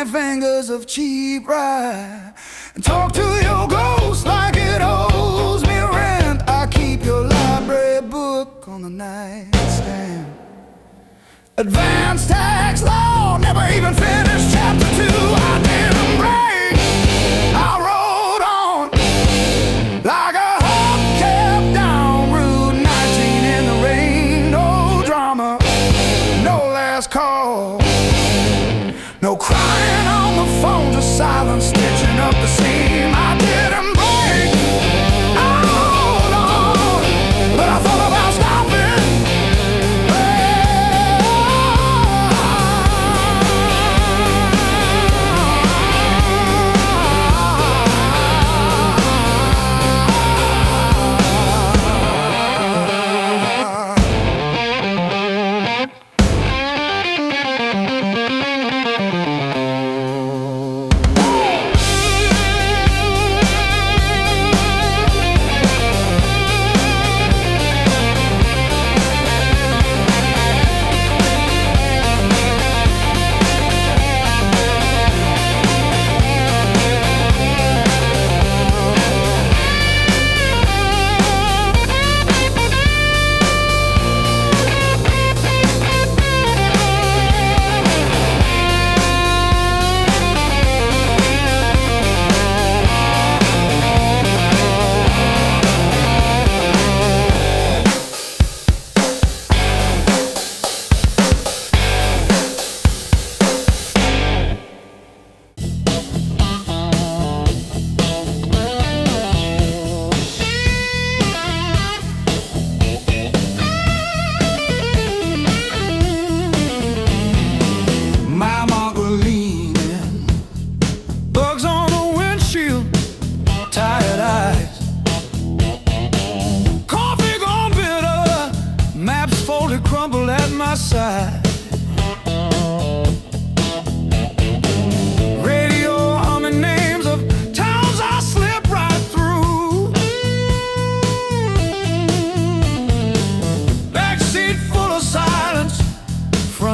20 fingers of cheap rye, and talk to your ghost like it owes me rent. I keep your library book on the nightstand. Advanced tax law, never even finished chapter 2. I didn't break, I rode on like a hubcap down Route 19 in the rain. No drama, no last call, no crying on the phone, just silence stitching up the seam. I didn't break, I rode on, but I thought about stopping.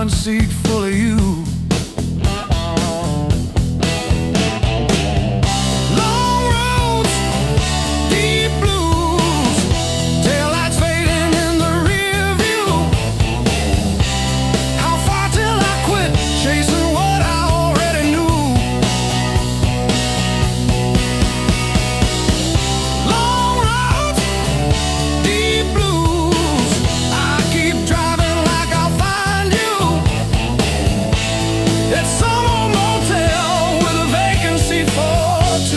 Seat full of you. Long roads, deep blues, taillights fading in the rear view. How far till I quit chasing what I already knew? Long roads, deep blues, I keep driving like I'll find you. It's some old motel with a vacancy for 2.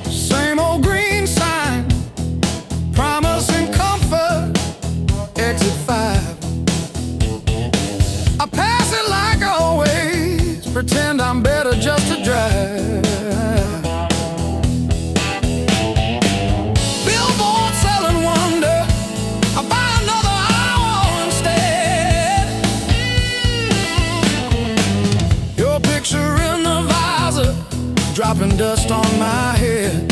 Same old green sign, promising comfort, exit 5. I pass it like always, pretend I'm better just to drive. Billboard selling wonder, I buy another hour instead. Your picture in the visor, dropping dust on my head.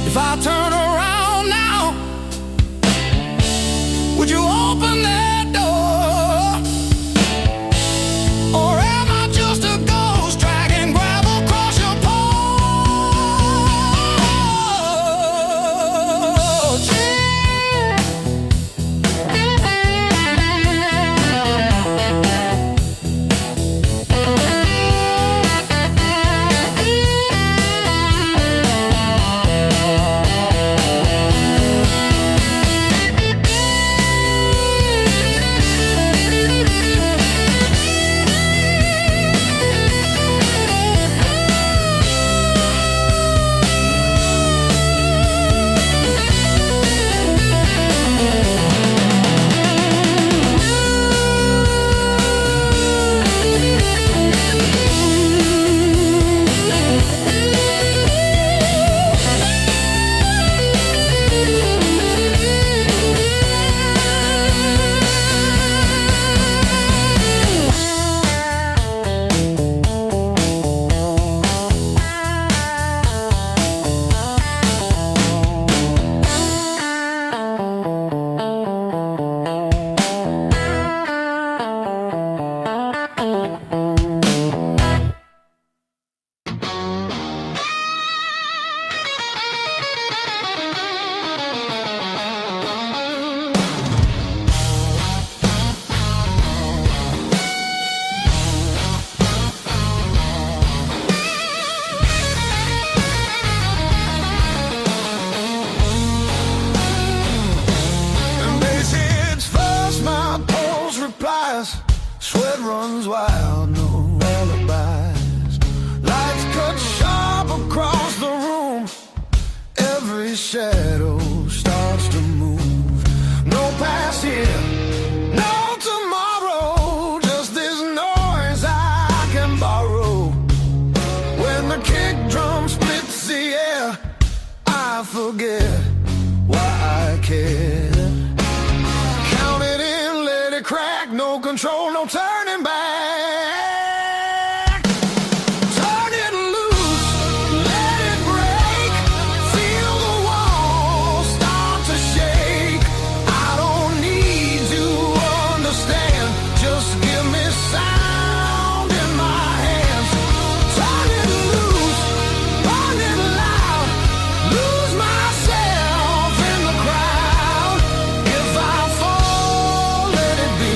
If I turn around now, would you open that door? runs wild, no alibis. Lights cut sharp across the room. Every shadow starts to move. No past here, no tomorrow. Just this noise I can borrow. When the kick drum splits the air, I forget why I care. Count it in, let it crack. No control, no turning back. Turn it loose, let it break. Feel the walls start to shake. I don't need to understand. Just give me sound in my hands. Turn it loose, burn it loud. Lose myself in the crowd. If I fall, let it be.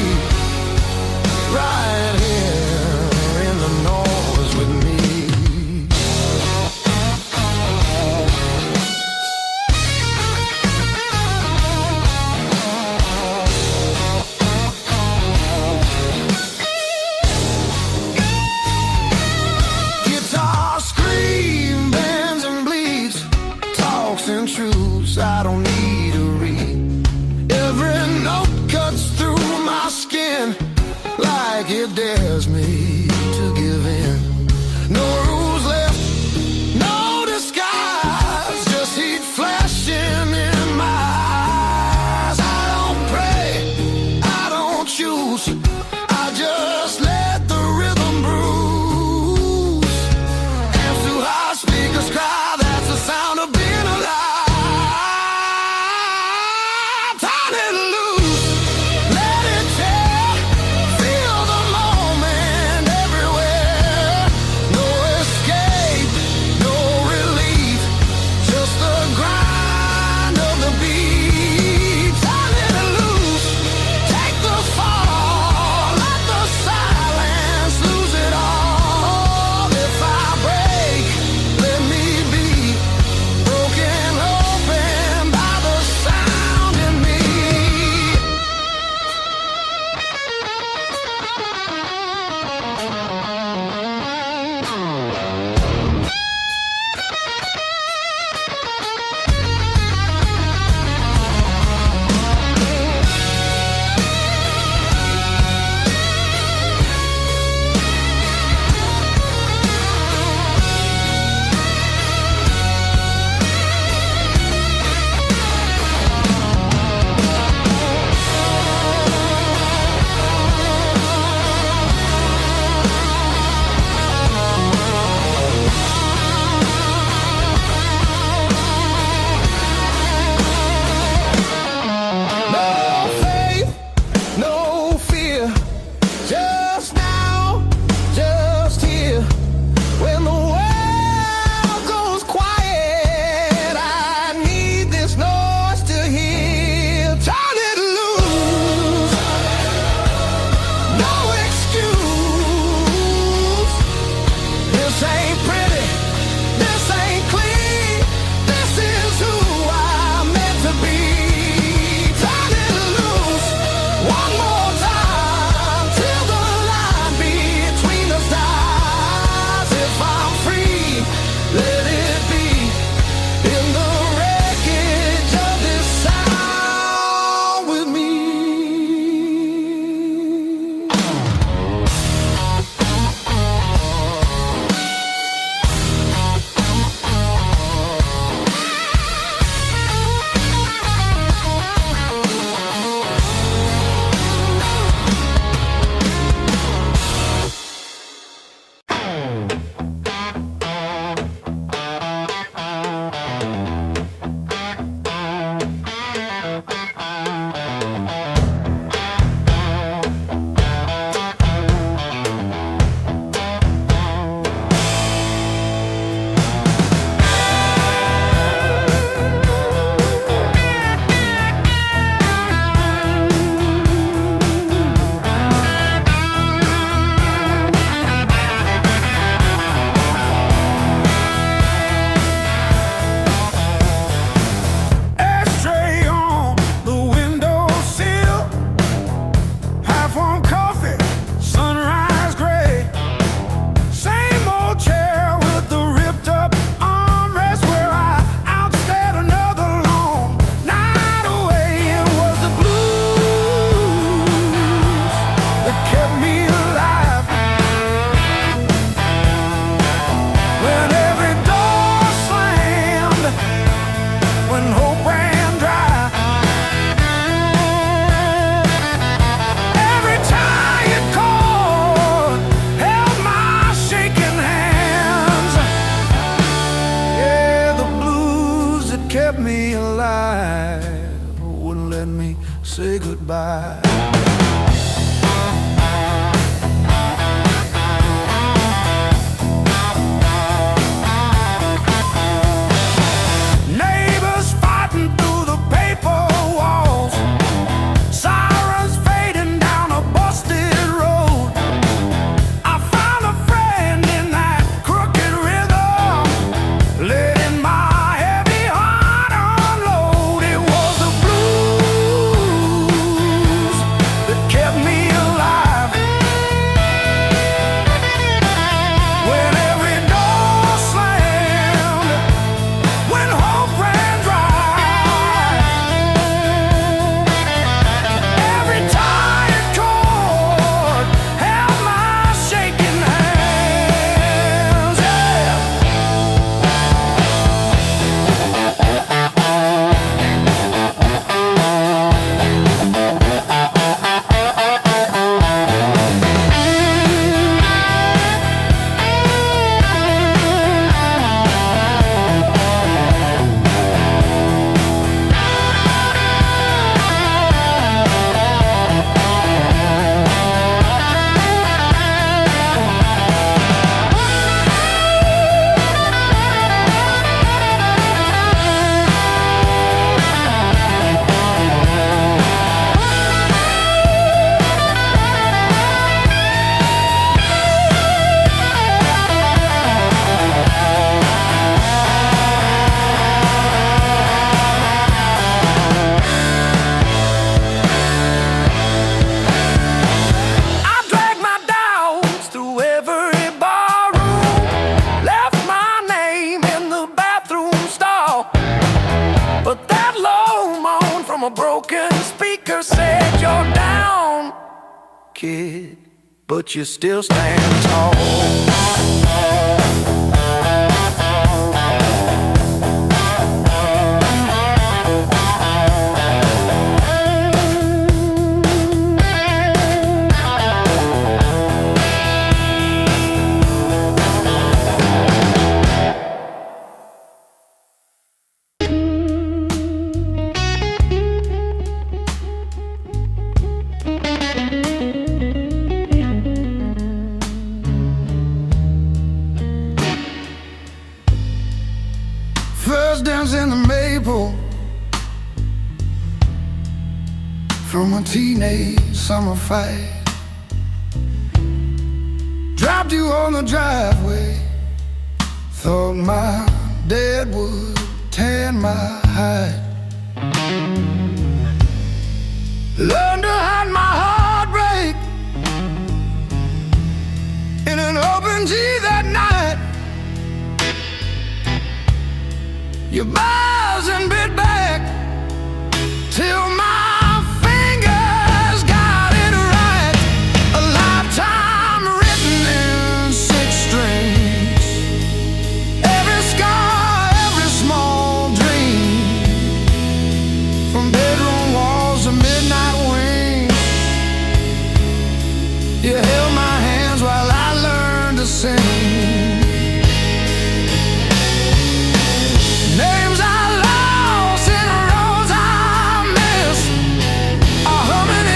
say goodbye. Neighbors fighting through the paper walls, sirens fading down a busted road. I found a friend in that crooked rhythm, letting my heavy heart unload. It was the blues that kept me alive. When every door slammed, when hope ran dry, every tired chord held my shaking hands. Yeah. I dragged my doubts through every barroom, left my name in the bathroom stall. But that low moan from a broken speaker said, "You're down, kid, but you still stand tall." First dance in the maple from a teenage summer fight. Dropped you on the driveway, thought my dad would tan my hide. Learned to hide my heartbreak in an open G that night. You buzz and bit back till my fingers got it right. A lifetime written in 6 strings. Every scar, every small dream, from bedroom walls to midnight wings. You held my hands while I learned to sing. Names I lost and roads I missed are humming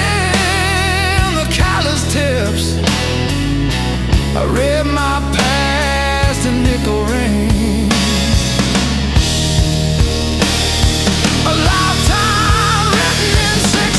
in the callous tips. I read my past in nickel rings. A lifetime written in 6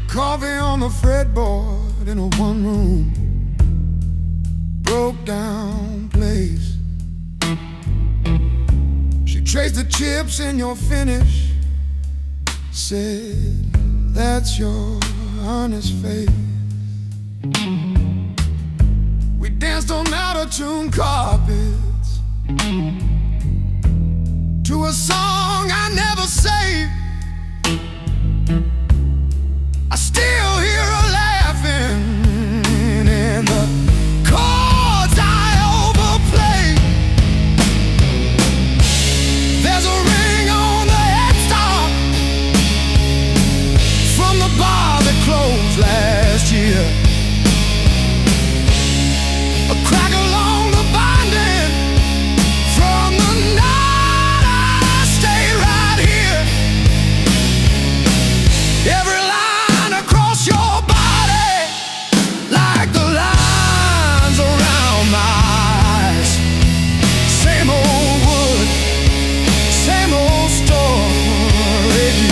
Coffee on the fretboard in a one-room broke down place. She traced the chips in your finish, said, "That's your honest face." danced on out-of-tune carpets to a song I never saved. I still hear her laughing in the chords I overplay. There's a ring on the headstock from the bar that closed last year. A crack along the binding from the night I stayed right here. Every line across your body, like the lines around my eyes. Same old wood, same old story.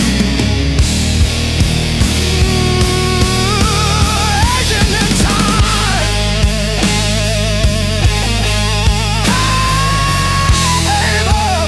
Aging in time. Hey, love.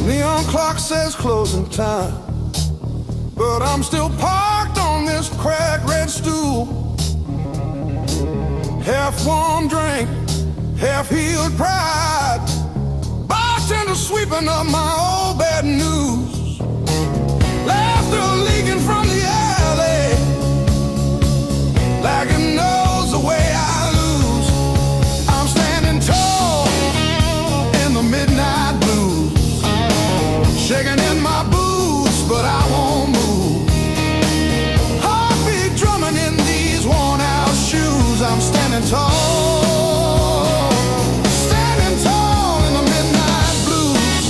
Neon clock says closing time, but I'm still parked on this cracked red stool. Half warm drink, half healed pride. Bartender sweeping up my old bad news. Laughter leaking from the alley, like it knows the way I lose. I'm standing tall in the midnight blues, shaking in my boots, but I won't move. Heartbeat drumming in these worn out shoes. I'm standing tall, standing tall in the midnight blues.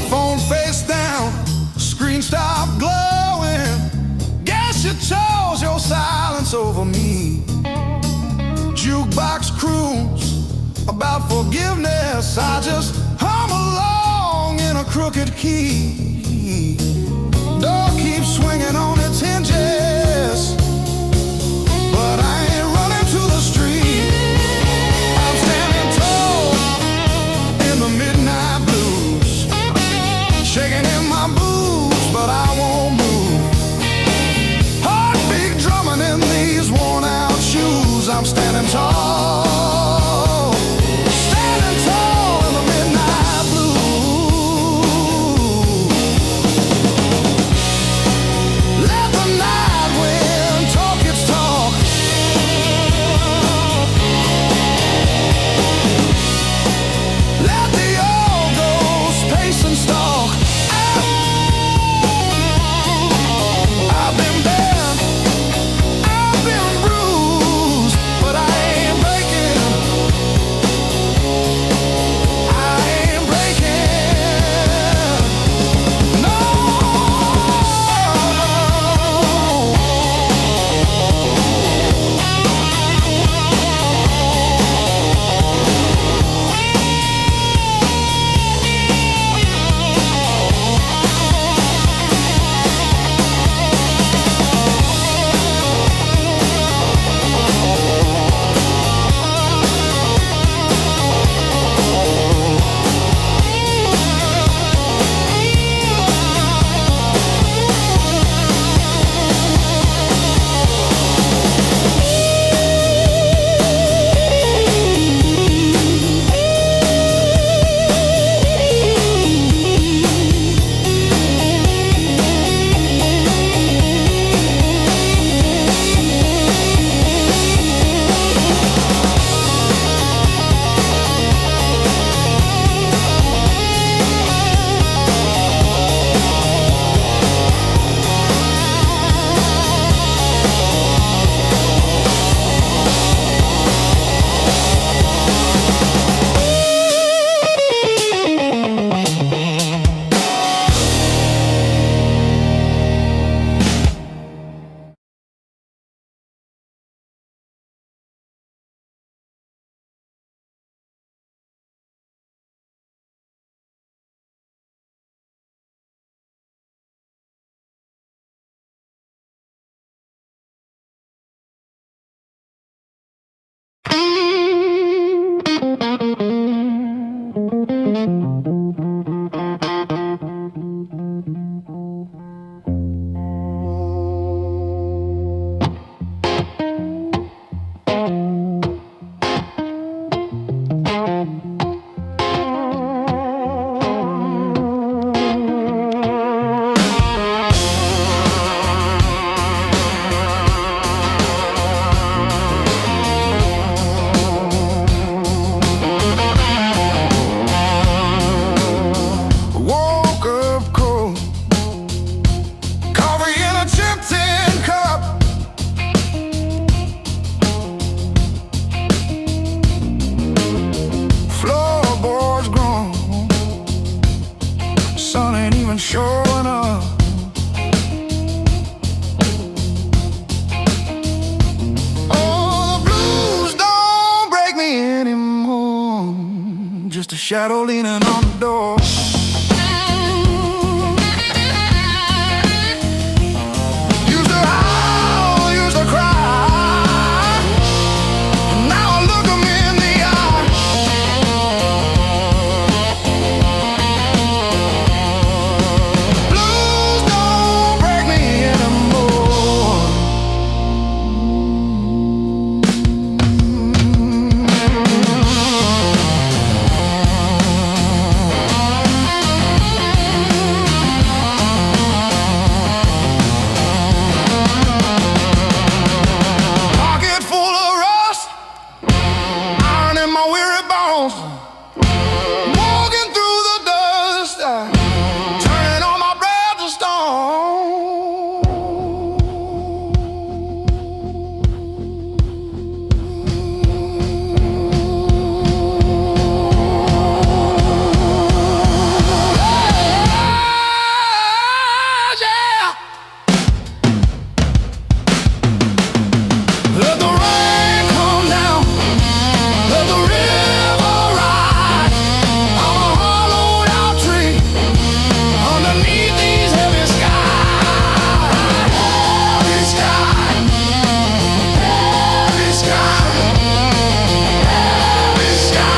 Phone face down, screen stopped glowing. Guess you chose your silence over me. Jukebox croons about forgiveness. I just hum along in a crooked key. Door keeps swinging on its hinges, but I ain't running to the street. I'm standing tall in the midnight blues, shaking in my boots, but I won't move. Heartbeat drumming in these worn out shoes. I'm standing tall, standing tall in the midnight blue. and showing up. Oh, the blues don't break me anymore. Just a shadow leaning on the door. Used to howl, used to cry. Now I look 'em in the eye. Blues don't break me anymore. Pocket full of rust, iron in my weary bones. Walking through the dust, turning all my breath to yeah. Let the rain come down, let the river rise. I'm a hollowed out tree underneath these heavy skies. Heavy sky, heavy sky, heavy sky.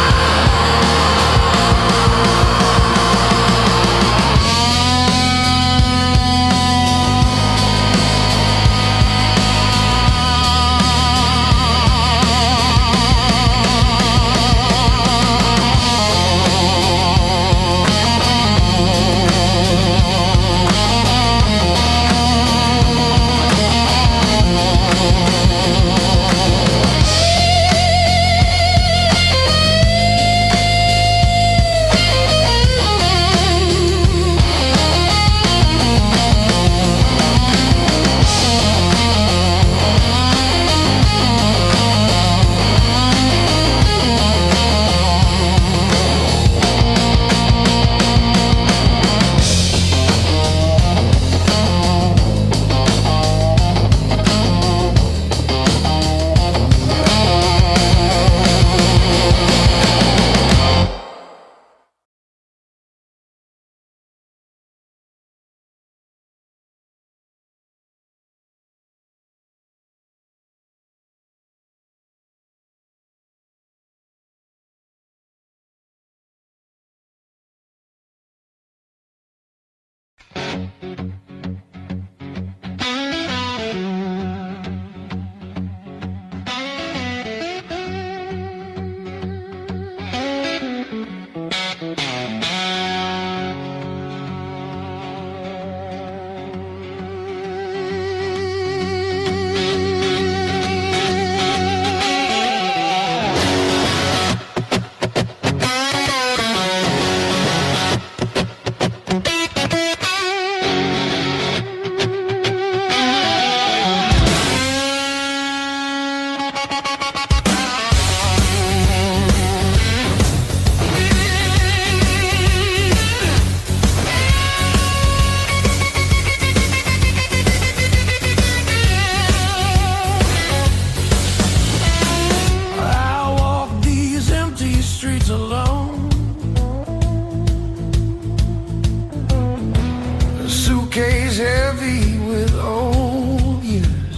Suitcase heavy with old years.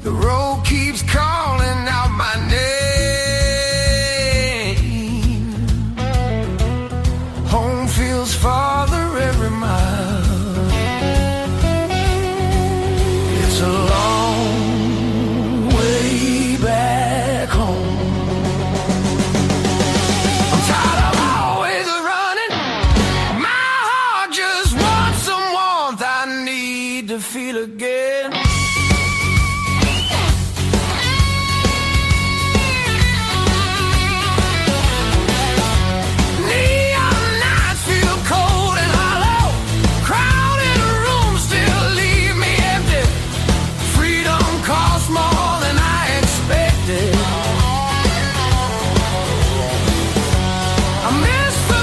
The road keeps calling out my name. Home feels farther every mile. It's a long way back home. I'm tired of always running. My heart just wants some warmth. I need to feel again. Neon nights feel cold and hollow. Crowded rooms still leave me empty. Freedom costs more than I expected. I miss the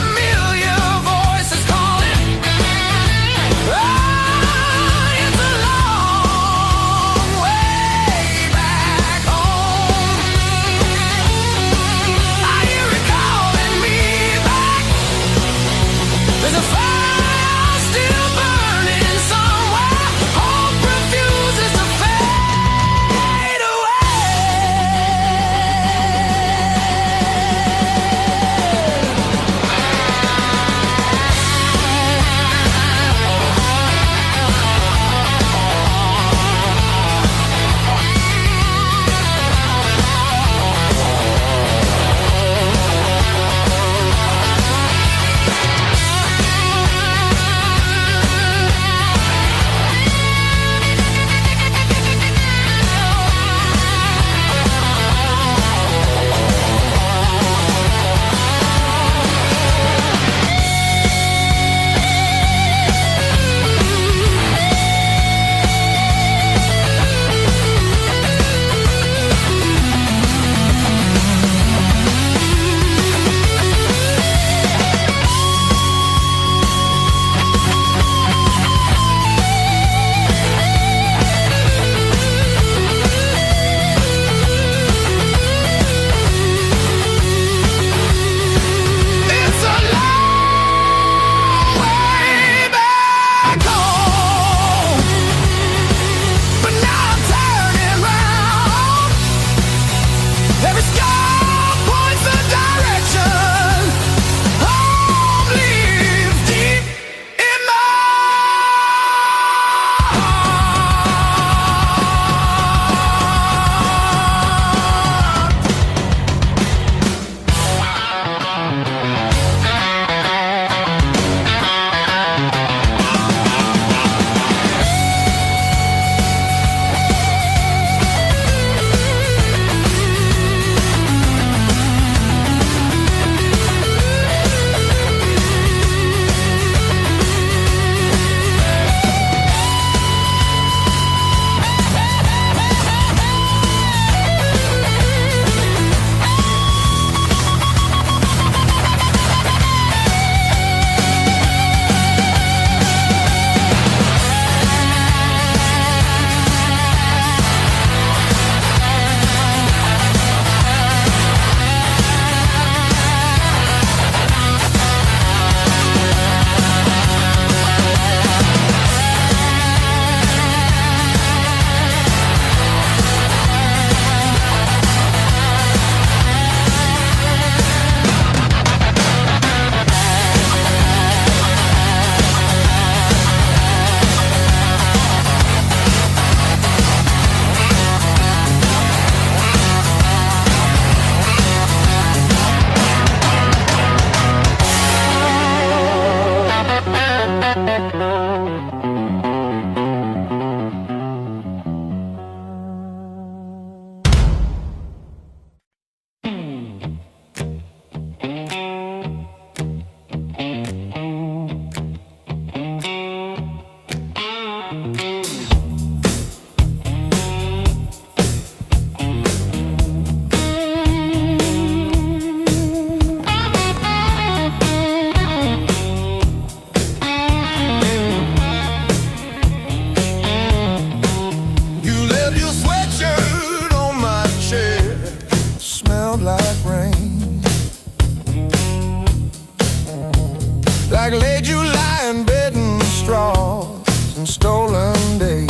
like late July and bed and straws and stolen days.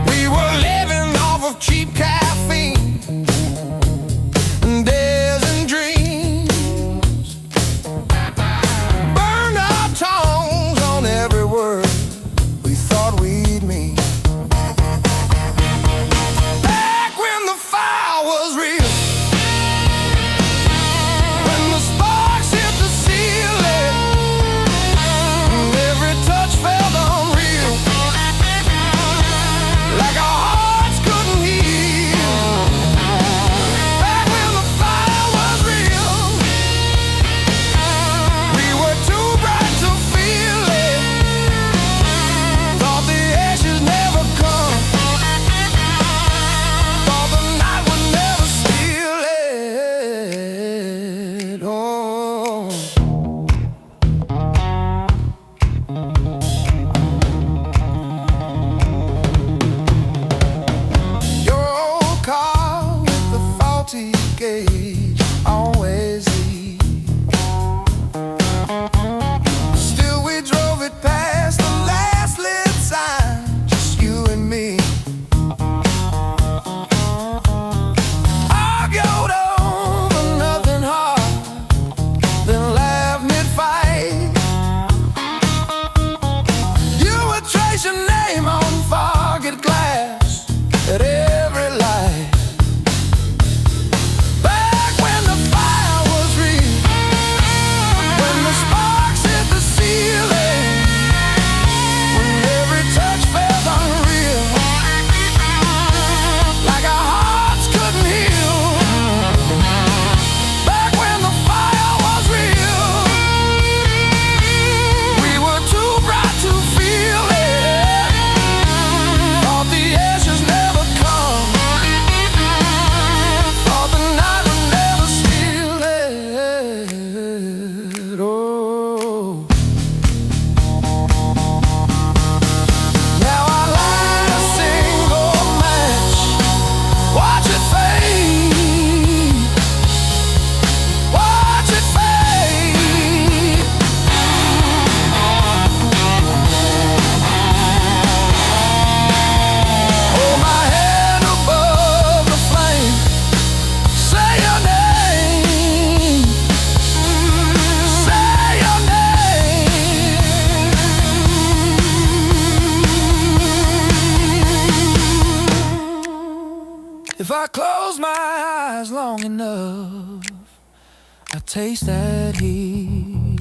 We were living off of cheap caffeine and days and dreams. Burned our tongues on every word we thought we'd mean. Back when the fire was real, when the sparks hit the ceiling, and every touch felt unreal, like our hearts couldn't heal. Back when the fire was real, we were too bright to feel it. Thought the ashes never come, thought the night would never steal it. Oh, your old car with the faulty gauge always leaves. Still we drove it past the last lit sign, just you and me. Argued over nothing hard, then laughed mid-fight. You would trace your name on foggy glass at every light. Back when the fire was real, when the sparks hit the ceiling, when every touch felt unreal, like our hearts couldn't heal. Back when the fire was real, we were too bright to feel it. Thought the ashes never come, thought the night would never steal it. Oh, now I light a single match, watch it fade, watch it fade. Hold my head above the flame, say your name, say your name. If I close my eyes long enough, I taste that heat.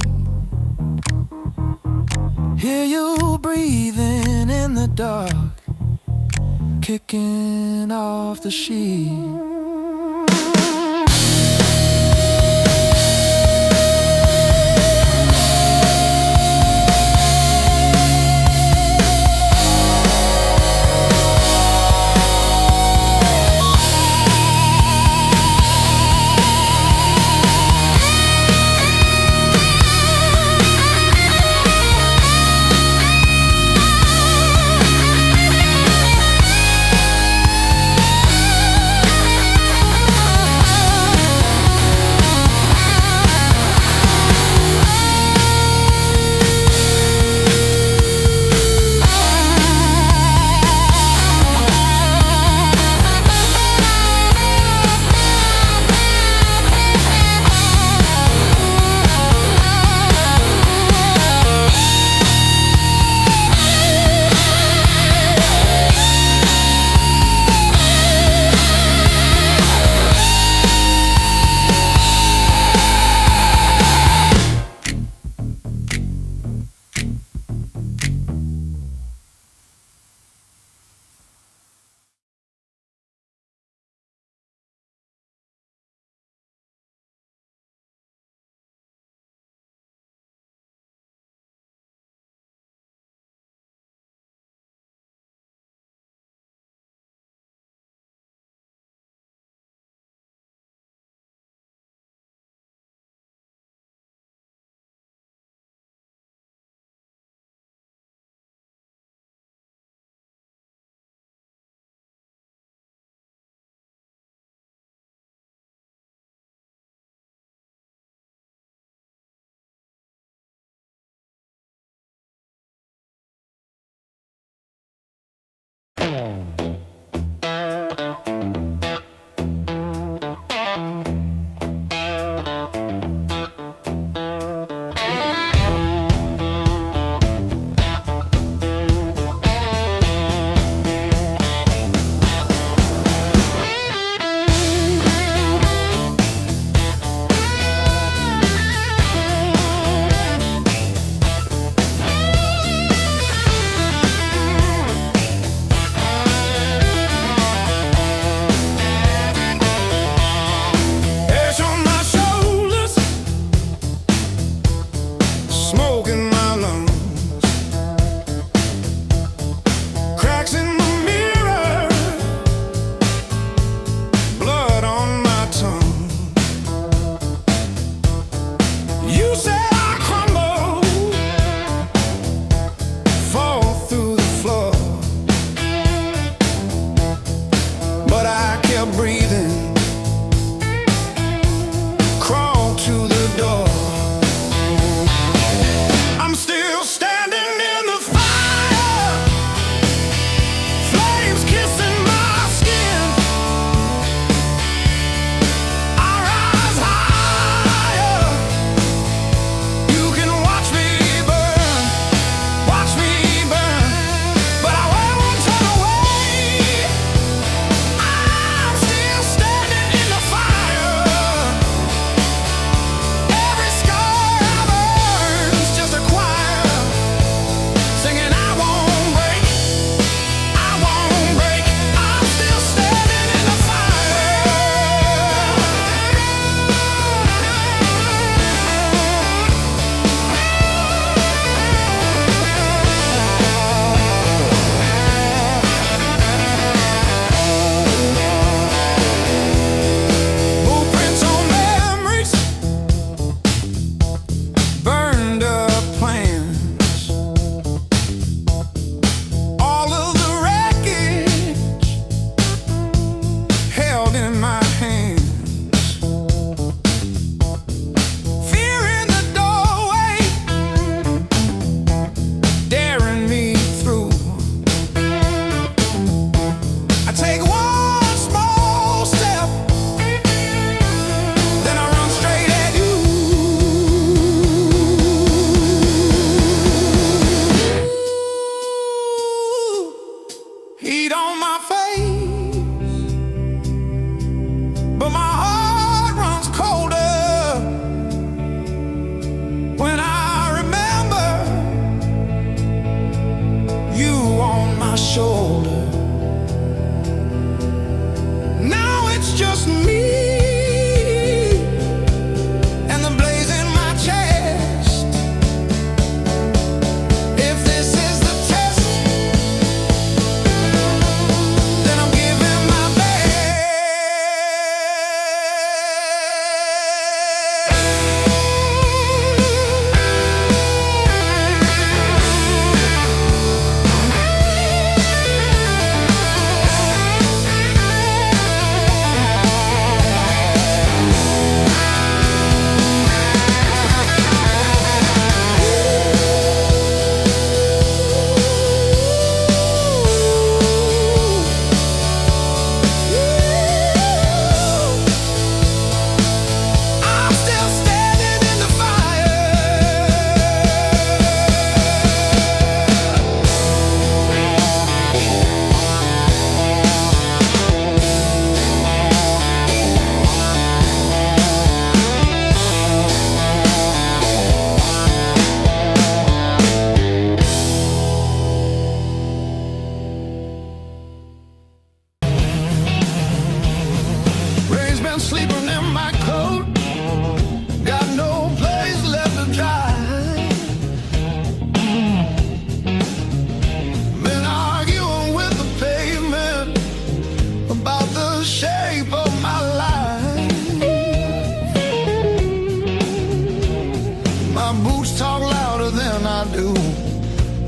Hear you breathing in the dark, kicking off the sheet.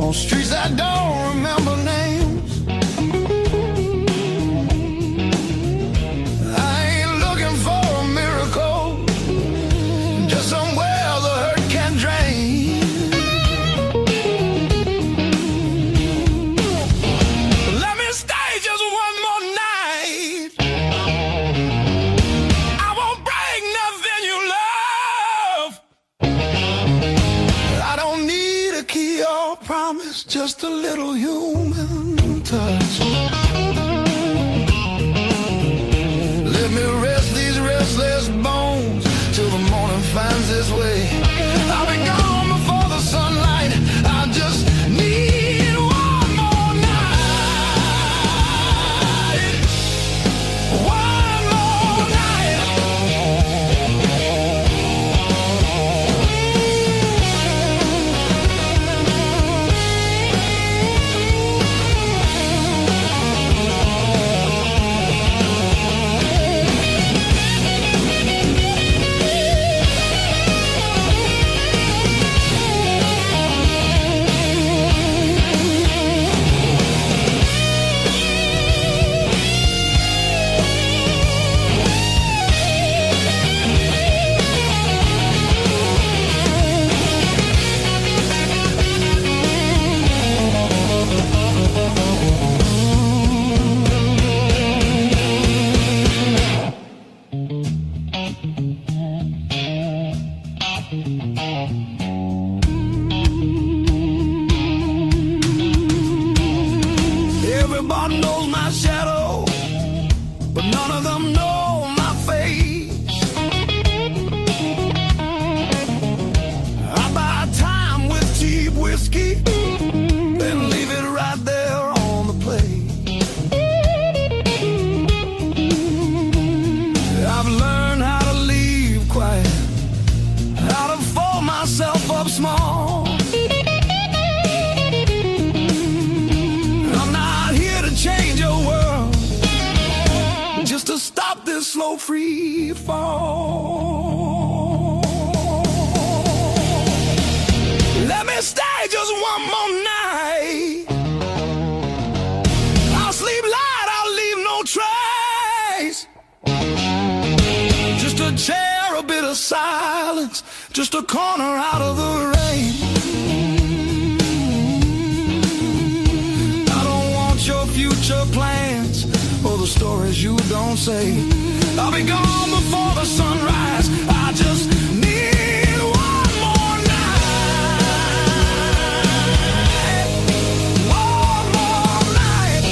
on streets I don't remember names. I ain't looking for a miracle, just somewhere the hurt can drain. Let me stay just a little human touch. Let me rest these restless bones till the morning finds its way. I'll be gone before the sunlight. I just need one more night. One more night. Everybody knows my shadow, but none of them know my face. I buy time with cheap whiskey, then leave it right there on the plate. I've learned how to leave quiet, how to fold myself up small. Change your world, just to stop this slow free fall. Let me stay just one more night. I'll sleep light, I'll leave no trace. Just a chair, a bit of silence, just a corner out of the rain. Your future plans or the stories you don't say. I'll be gone before the sunrise. I just need one more night. One more night.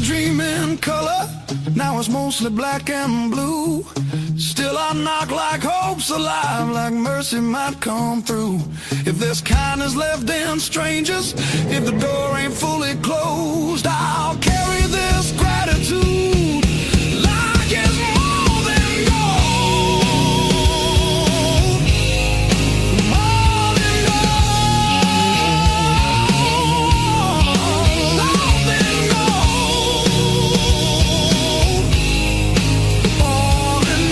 Dream in color, now it's mostly black and blue. Still I knock like hope's alive, like mercy might come through. If there's kindness left in strangers, if the door ain't fully closed, I'll carry this gratitude like it's more than gold. More than gold. More than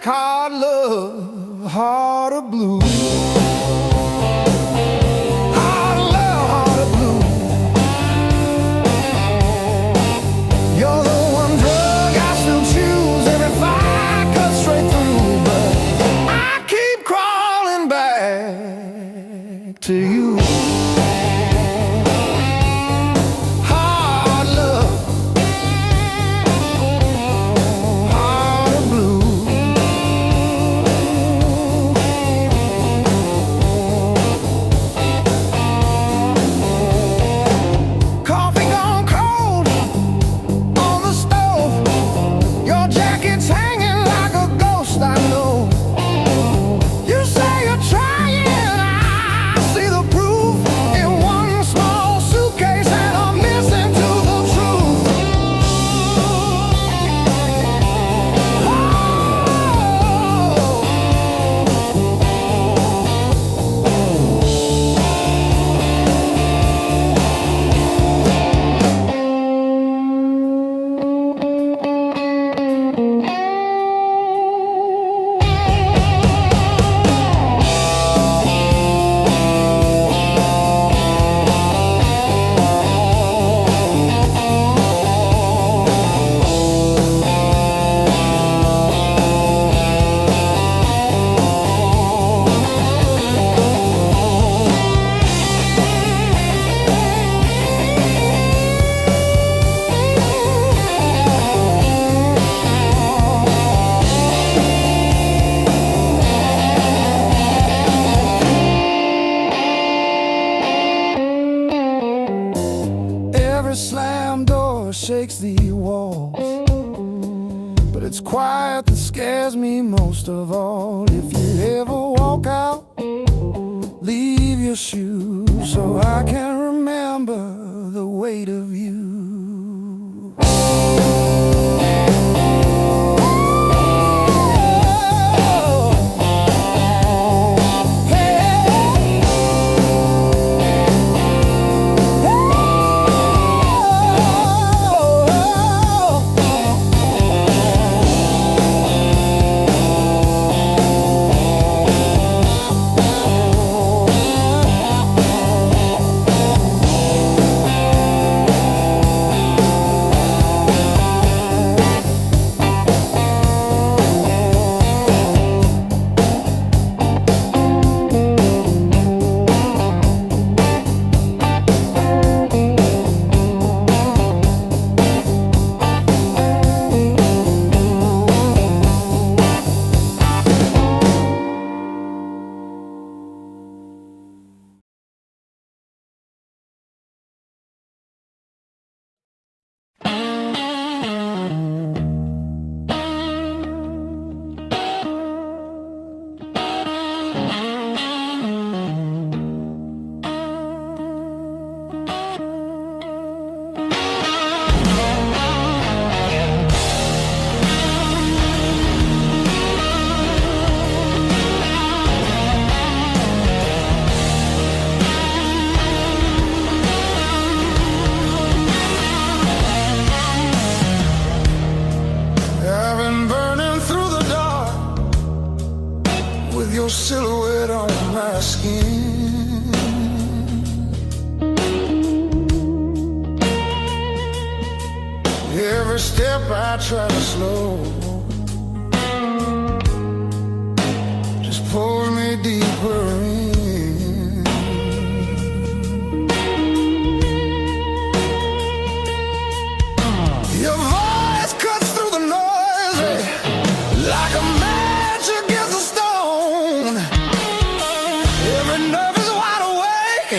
hard love, heart of blue. Hard love, heart of blue. You're the one drug I still choose every fight cuts straight through, but I keep crawling back to you. scares me most of all. If you ever walk out, leave your shoes so I can remember the weight of you. Your silhouette on my skin. Every step I try to slow just pulls me deeper in. Your voice cuts through the noise like a match against a stone. Every nerve is wide awake.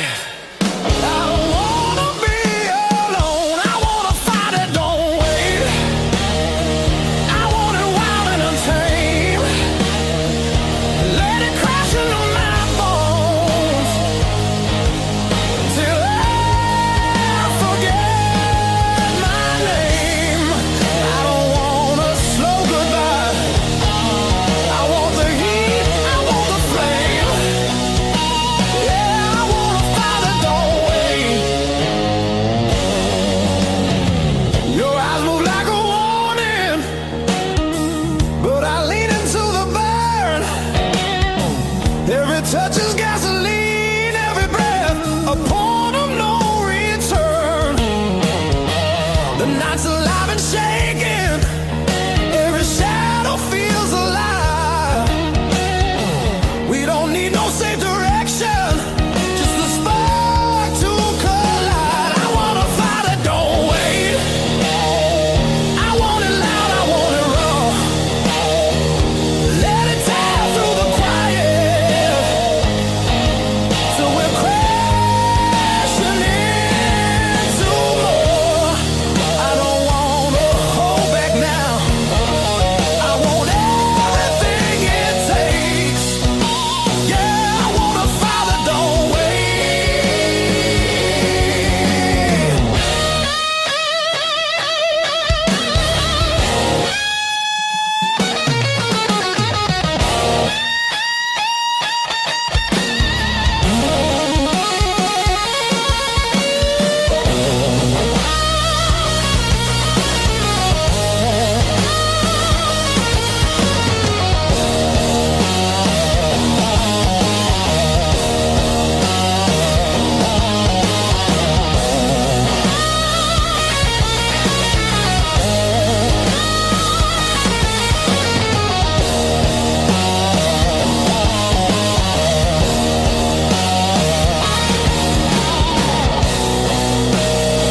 I don't wanna be alone. I wanna fight it, don't wait. I want it wild and untamed. Let it crash into my bones till I forget my name. I don't want a slow goodbye. I want the heat, I want the flame. Yeah, I wanna fight it, don't wait. Your eyes move like a warning, but I lean into the burn. Every touch is gasoline, every breath a point of no return. The night's alive and shaking, every shadow feels alive. We don't need no safe direction, just a spark to collide. I wanna fight it, don't wait. I want it loud, I want it raw. Let it tear through the quiet till we're crashing into more. I don't wanna hold back now. I want everything it takes. Yeah, I wanna fight it, don't wait.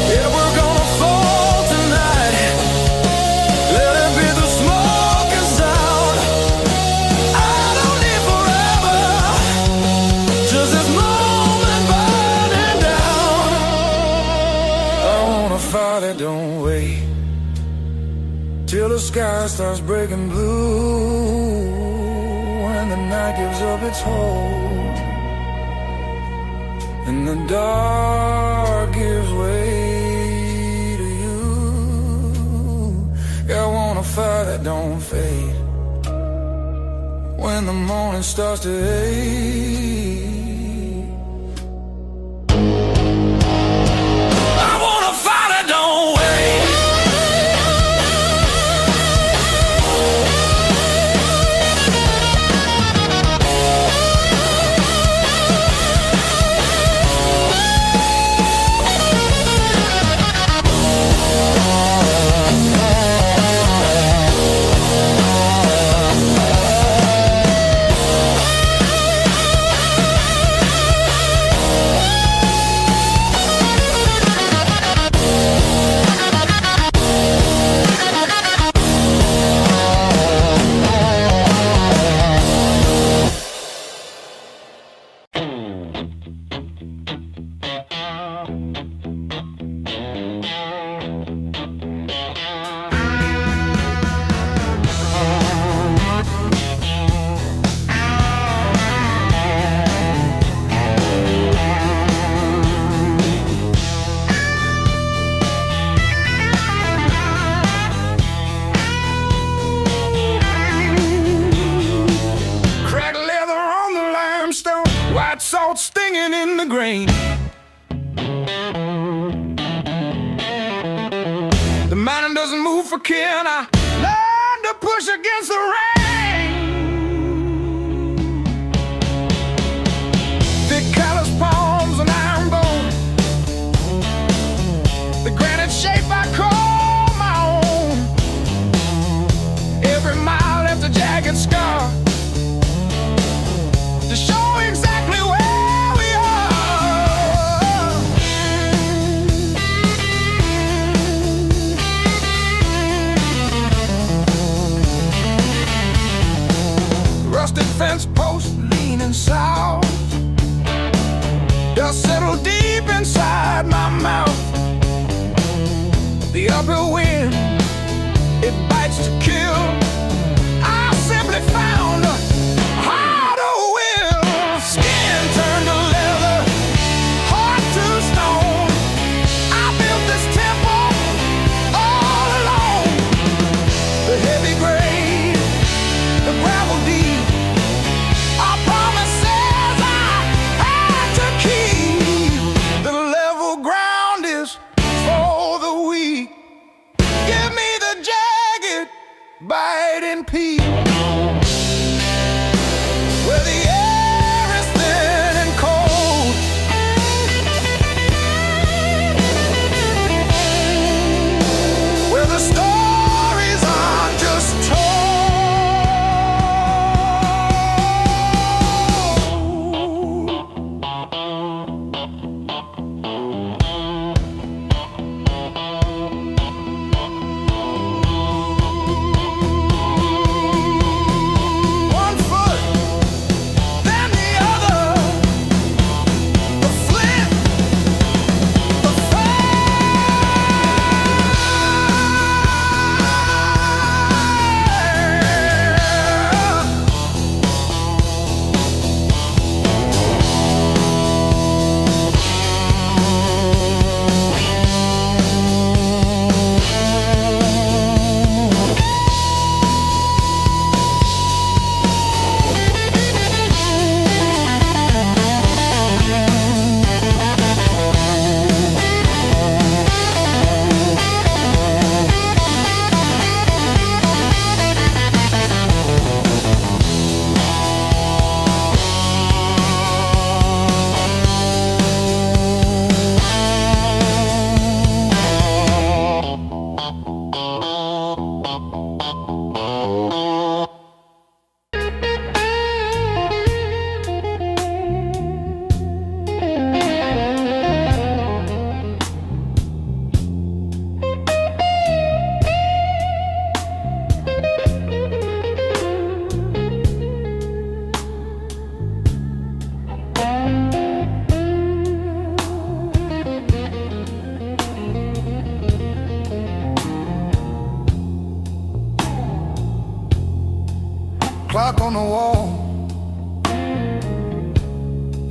Yeah, we're gonna fall tonight. Let it be the smoke and sound. I don't need forever, just this moment burning down. I wanna fight it, don't wait till the sky starts breaking blue. gives up its hold, and the dark gives way to you. Yeah, I want a fire that don't fade when the morning starts to ache. Salt stinging in the grain. The mountain doesn't move for kin. I learned to push against the rain. Thick callous palms and iron bone, the granite shape I call my own. Every mile left a jagged scar to show exactly where we are. Rusted fence post leaning south, dust settled deep inside my mouth. The uphill wind, it bites to kill. I simply found a harder will. Skin turned to leather, heart to stone. I built this temple all alone. The heavy grade, the gravel deep, our promises I had to keep. The level ground is for the weak. Give me the jagged, biting peak, where the air is thin and cold, where the stories aren't just told. One foot, then the other, the flint, the clock on the wall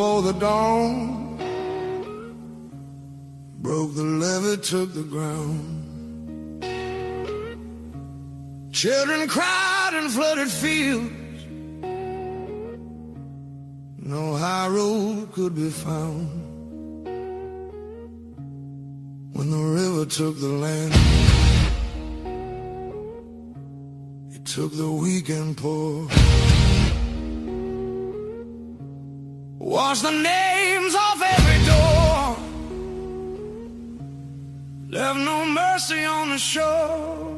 before the dawn. Broke the levee, took the ground. Children cried in flooded fields. No high road could be found. When the river took the land, it took the weak and poor. Washed the names off every door. Left no mercy on the shore.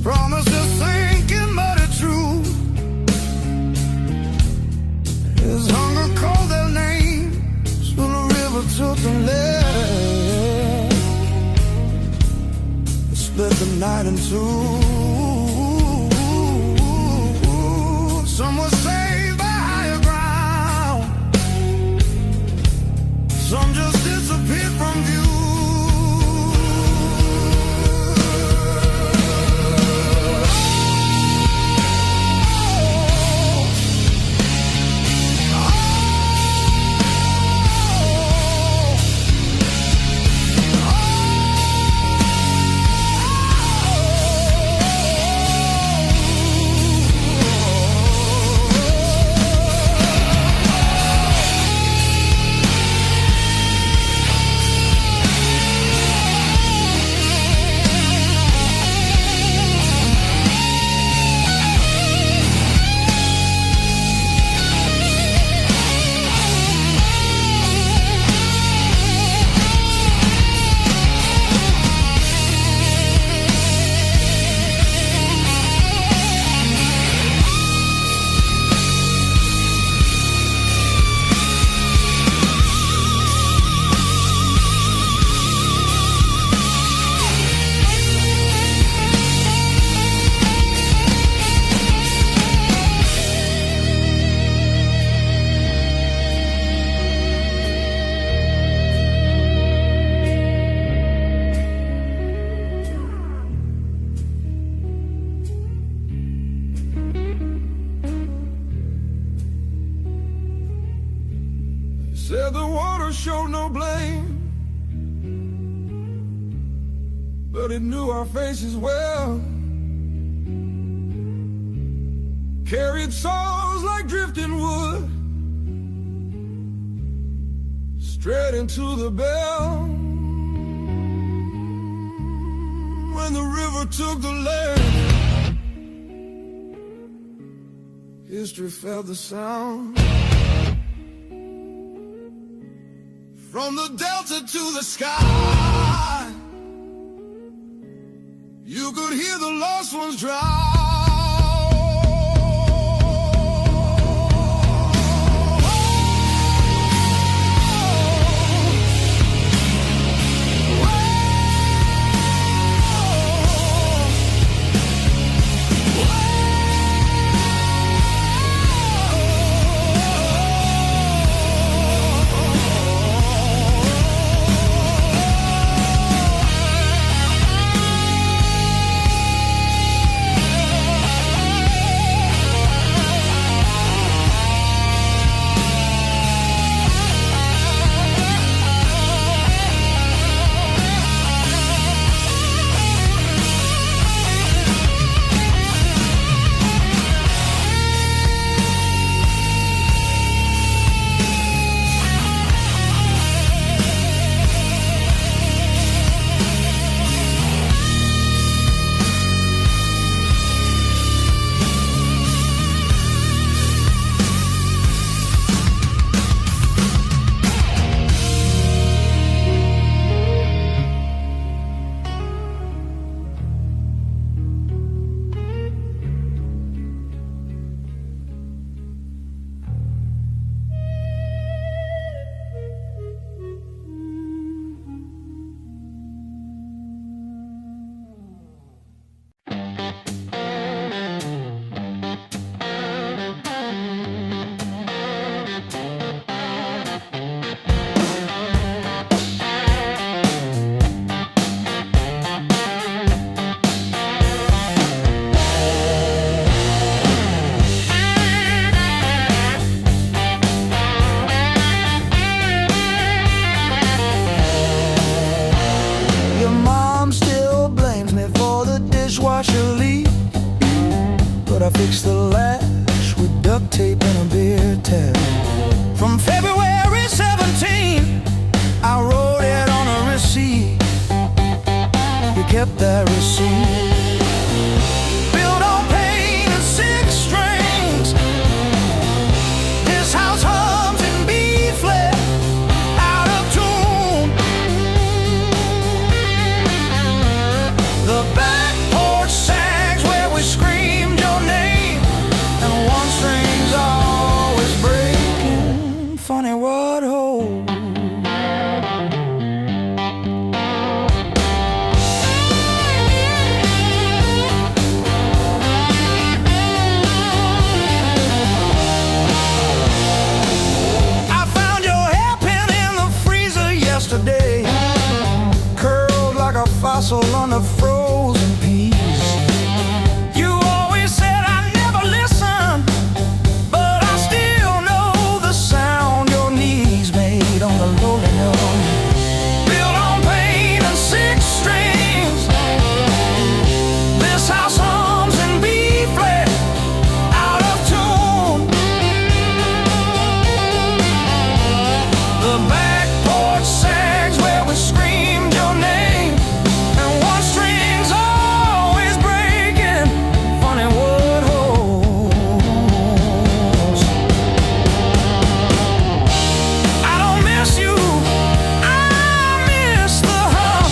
Promises sinking, but it's true. His hunger called their names when the river took the land. It split the night in two. Some were saved by higher ground. Some just disappeared from view. Said the water showed no blame, but it knew our faces well. Carried souls like drifting wood, straight into the bell. When the river took the land, history felt the sound. From the delta to the sky, you could hear the lost ones drown. I fixed the latch with duct tape and a beer tap. From February 17, I wrote it on a receipt. We kept that receipt. Built on pain and six strings. This house hums in B flat, out of tune. The back porch sags where we screamed your name, and one string's always breaking. Funny what holds. Curled like a fossil on the frozen peas. You always said I never listen, but I still know the sound your knees made on the rolling hills. Built on pain and six strings. This house hums in B flat, out of tune. The back porch sags where we screamed your name, and one string's always breaking. Funny what holds. I don't miss you, I miss the hum.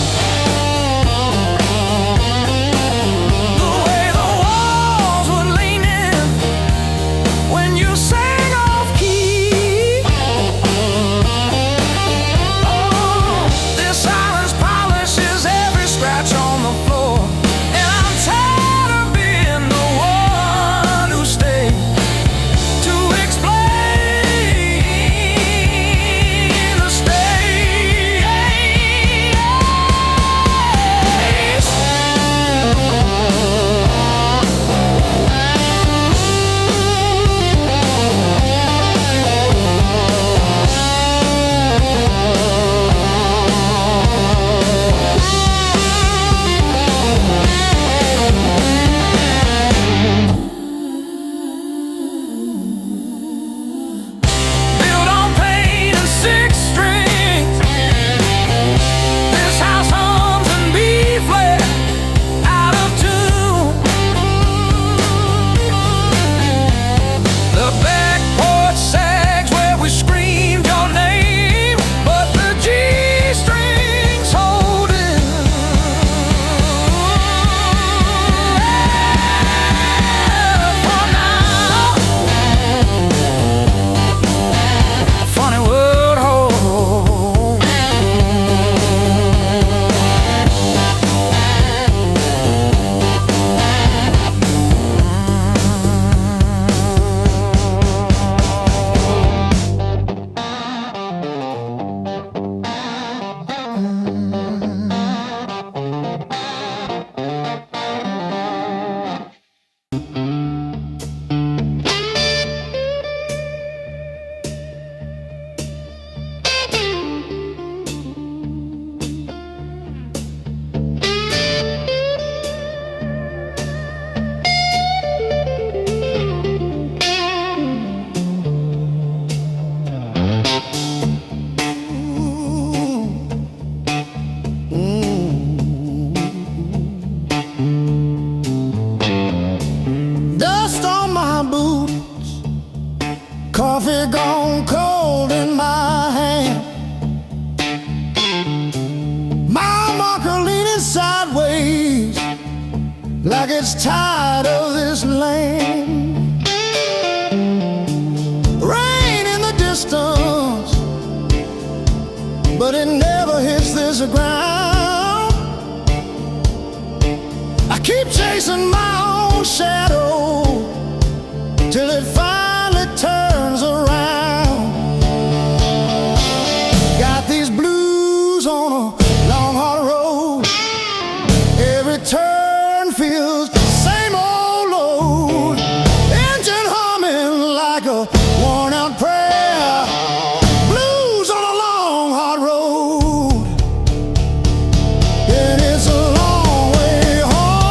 The way the walls would lean in when you sang off key. This silence polishes every scratch on the floor, and I'm tired of being the one who stayed to explain the built on pain and six strings. This house hums in B flat, out of tune. The back porch sags where we screamed your name, but the G strings holding. For now, funny what holds. Dust on my boots, coffee gone cold in my hand. My marker leaning sideways, like it's tired of this land. Rain in the distance, but it never hits this ground. I keep chasing my own shadow till it finally turns around. Got these blues on a long hard road. Every turn feels the same old load. Engine humming like a worn out prayer. Blues on a long hard road. And it's a long way home.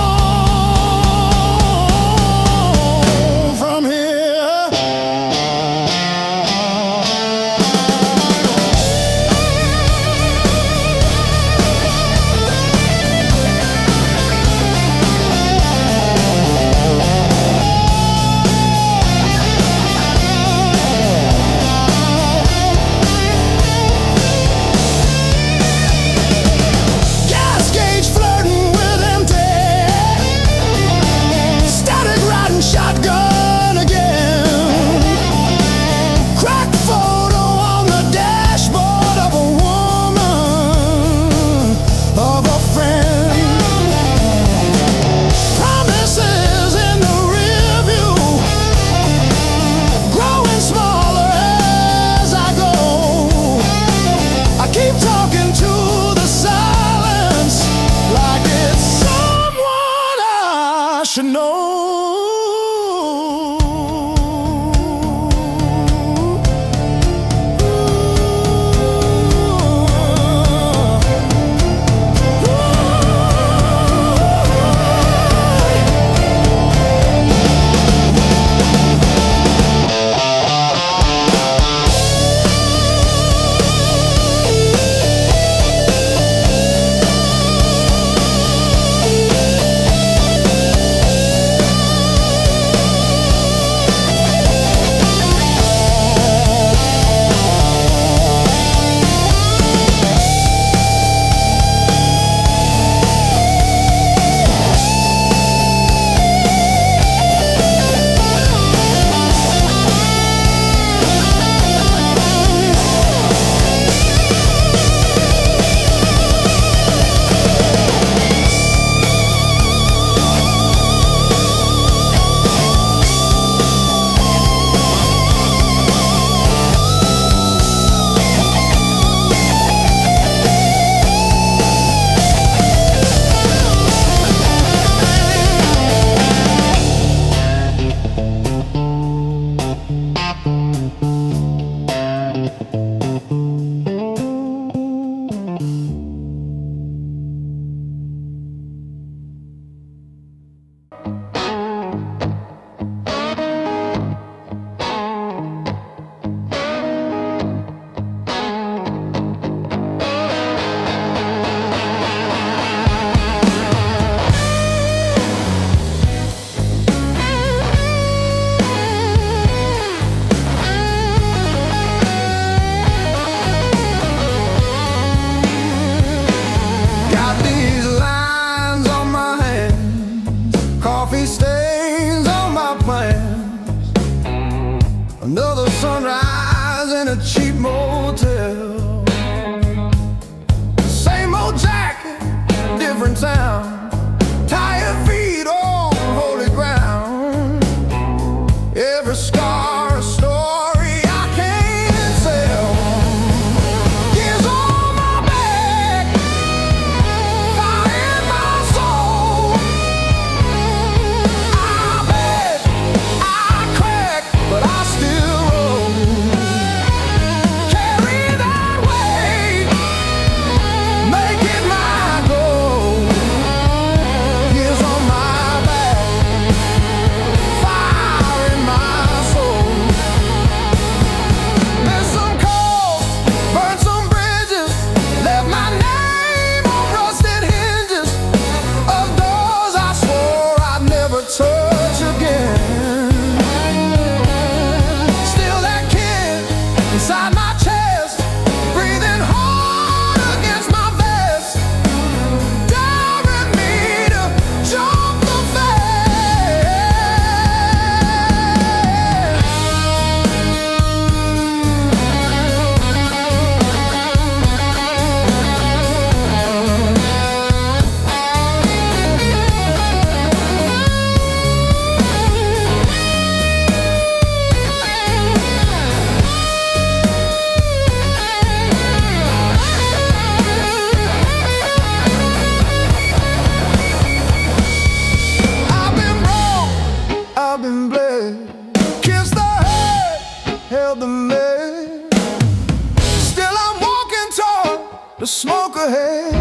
ahead.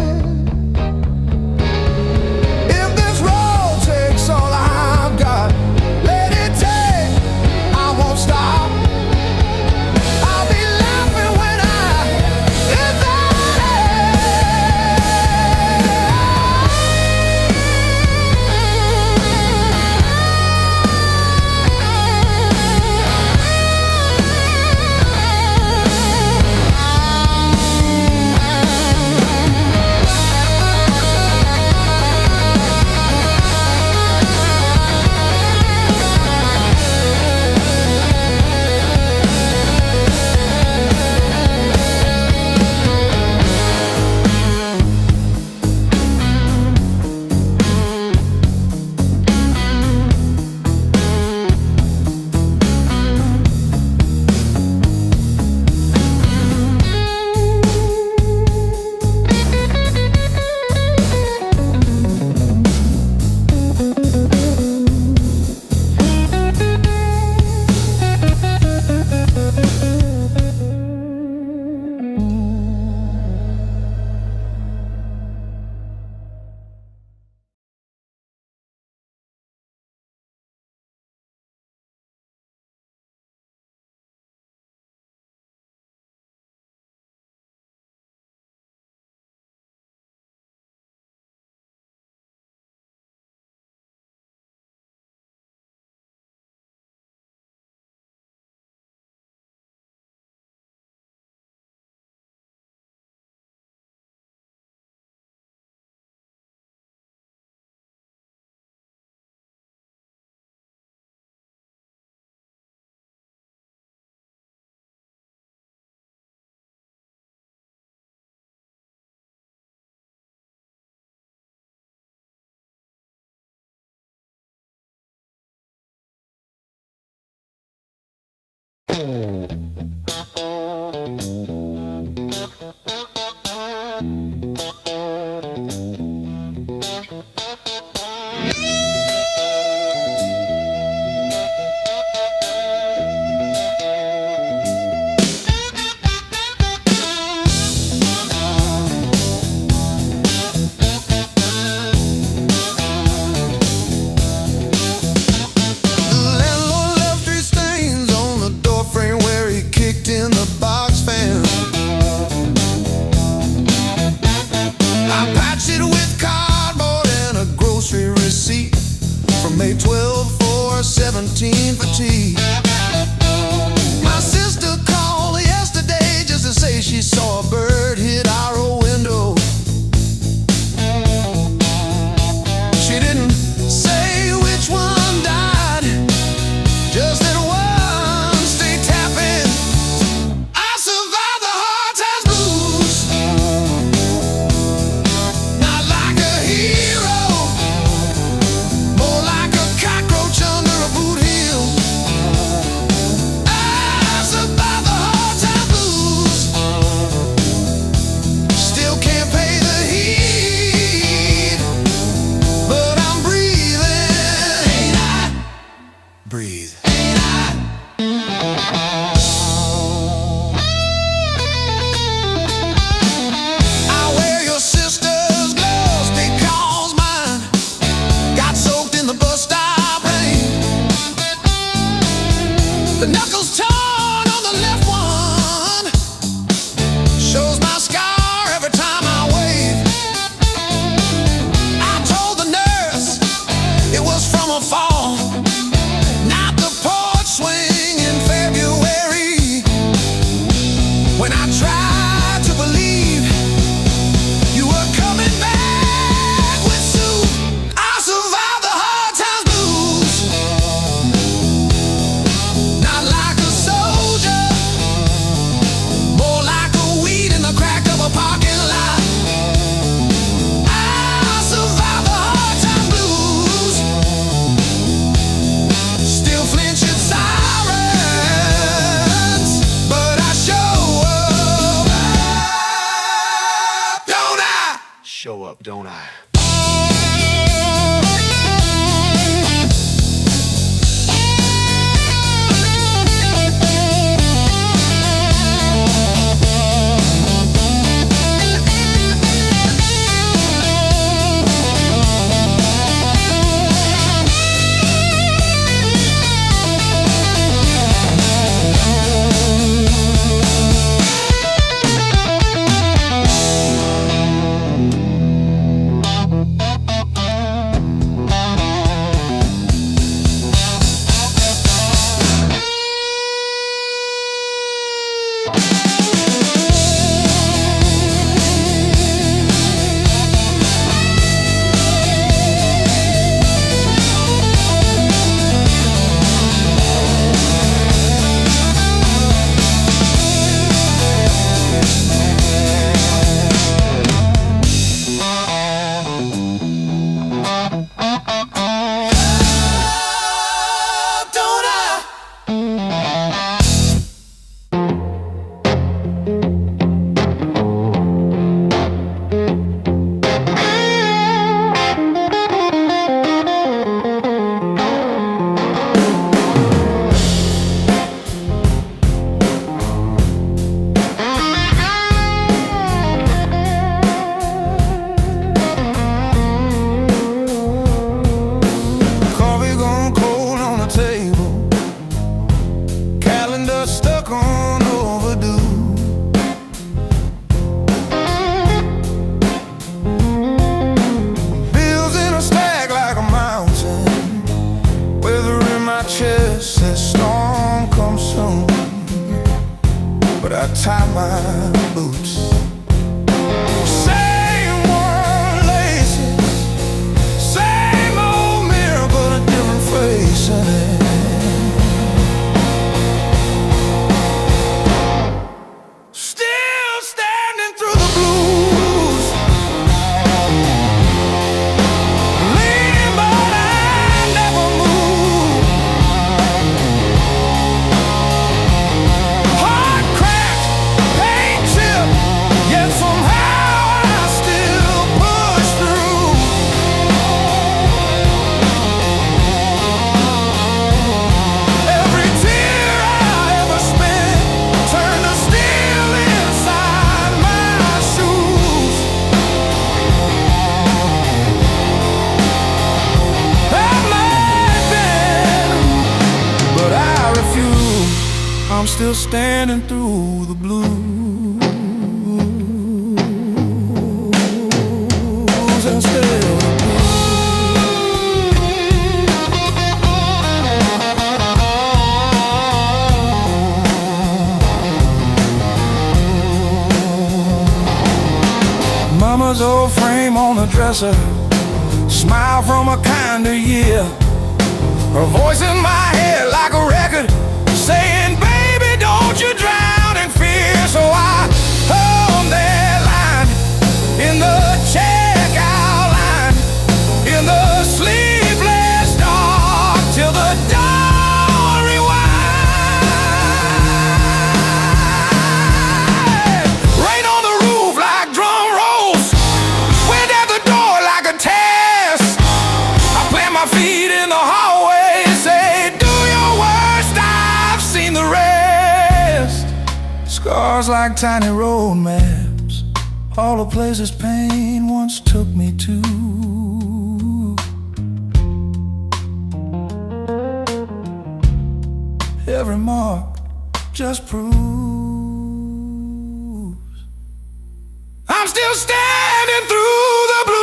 If this road takes all I've got, let it take, I won't stop. I'll be laughing when I get there. May 12 for 17 for tea. My sister called yesterday just to say she saw a bird hit our window. She didn't say which one died, just that one stayed tapping. I survived the hard times blues, not like a hero, more like a cockroach under a boot heel. I survived the hard times blues, still can't pay the heat, but I'm breathing. Ain't I? Breathe. Ain't I? I wear your sister's gloves because mine got soaked in the bus stop rain. The knuckles torn on the left one shows my scar every time I wave. I told the nurse it was from a fall, not the porch swing in February. When I tried to believe you were coming back with soup, I survived the hard times blues, not like a soldier, more like a weed in the crack of a parking lot. I survived the hard times blues, still flinch at sirens, but I show up, don't I? Show up, don't I? Coffee gone cold on the table, calendar stuck on overdue. Bills in a stack like a mountain, weather in my chest says storm comes soon. But I tie my boots, same worn laces, same old mirror, but a different face in it. Still standing through the blues, leaning but I never move. Heart cracked, paint chipped, yet somehow I still push through. Every tear I ever spent turned to steel inside my shoes. That might been, but I refuse. I'm still standing through the blues and still the blues. Mama's old frame on the dresser, smile from a kinder year. Her voice in my head like a record saying, baby, don't you drown in fear. So I hung that line in the checkout line, in the sleepless dark, till the dawn rewind. Rain on the roof like drum rolls, wind at the door like a test. I plant my feet in the hallway, say, do your worst, I've seen the rest. Scars like tiny road maps, all the places pain once took me to. Every mark just proves I'm still standing through the blues.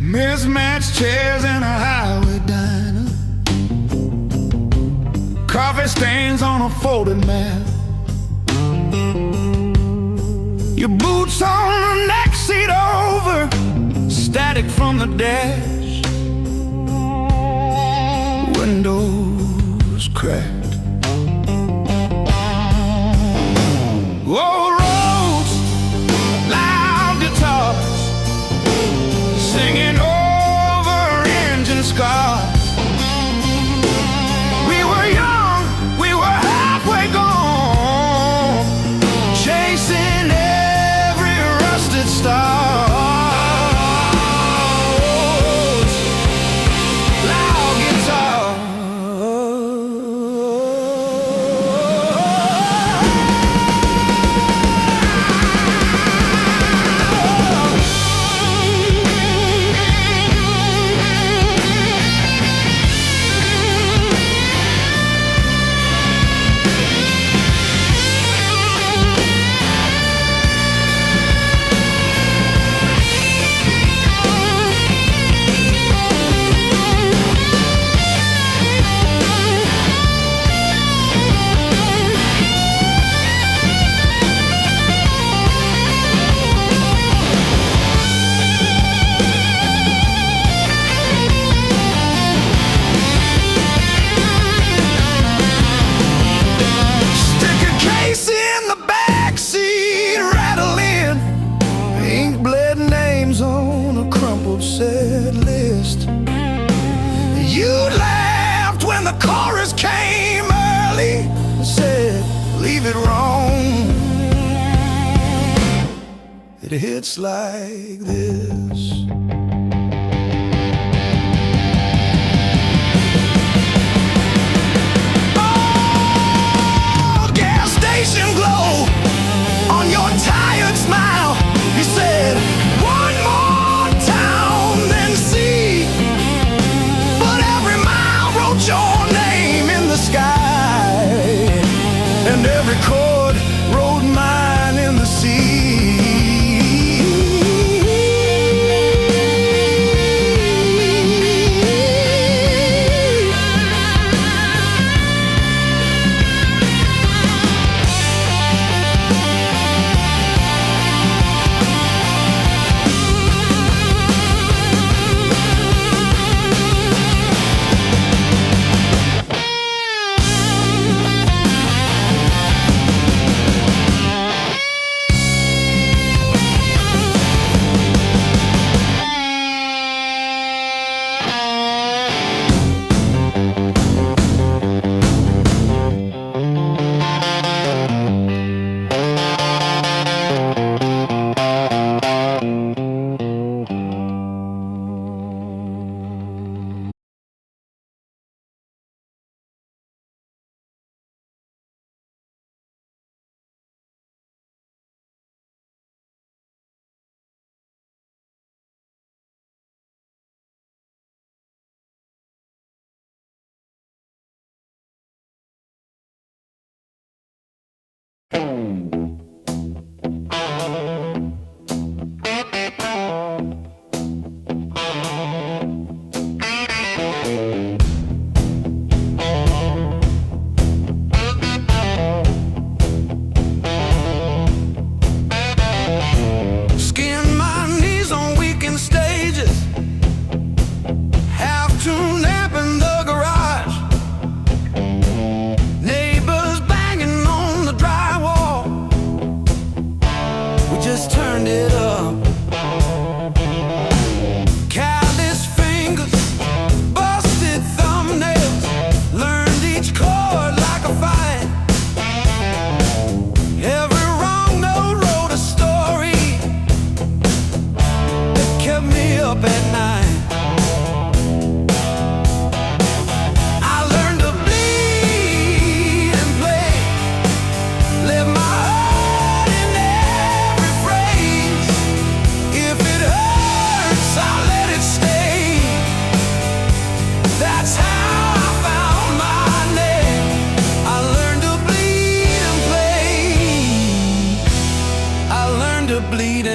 Mismatched chairs in a highway diner, coffee stains on a folded mat, your boots on the next seat over, static from the dash, windows cracked. Old roads, loud guitars, singing over engine scars. We were young, we were halfway gone, chasing every rusted star. Loud guitar. Set list. You laughed when the chorus came early and said, leave it wrong. It hits like this. Oh, gas station glow on your tired smile. You said, one more your name in the sky, and every chord wrote mine in the sea. Drywall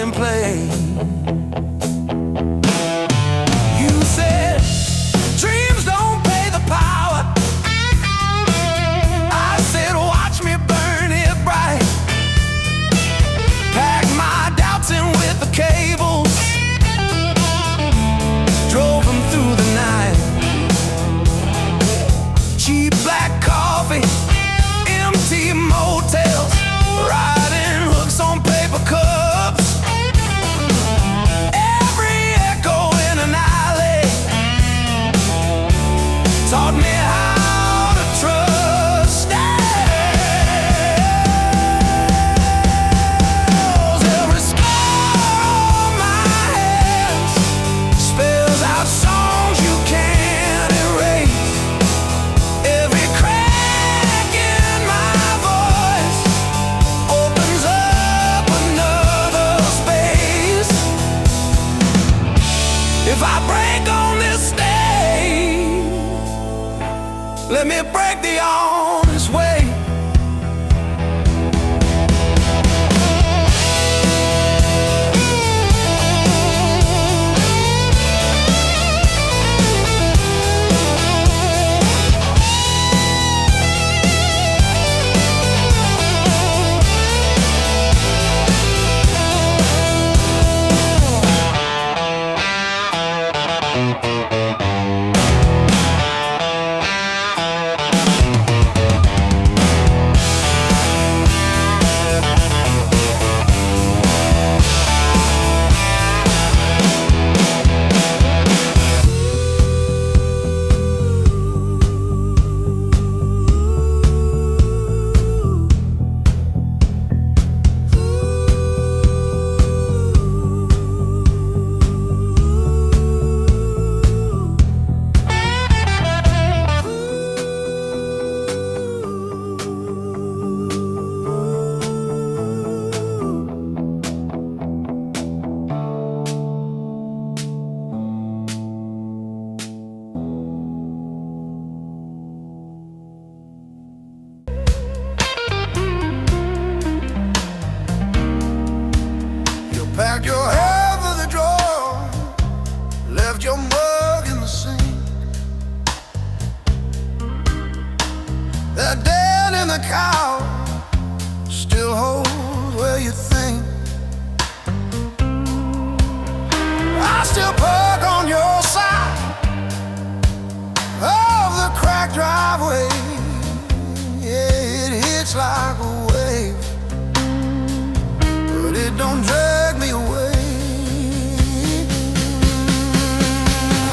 and play. You said dreams don't pay the power. I said watch me burn it bright. Pack my doubts in with the cables, drove them through the night. Cheap black coffee, empty motels, riding hooks on paper cups. Every echo in an alley taught me how to trust. Every scar on my hands spells out songs you can't erase. Every crack in my voice opens up another space. If I break on this stage, let me break the honest way. Packed your hair for the drawer, left your mug in the sink. That dead in the cow still holds where you think. I still park on your side of the cracked driveway. Yeah, it hits like a wave, but it don't drag me away.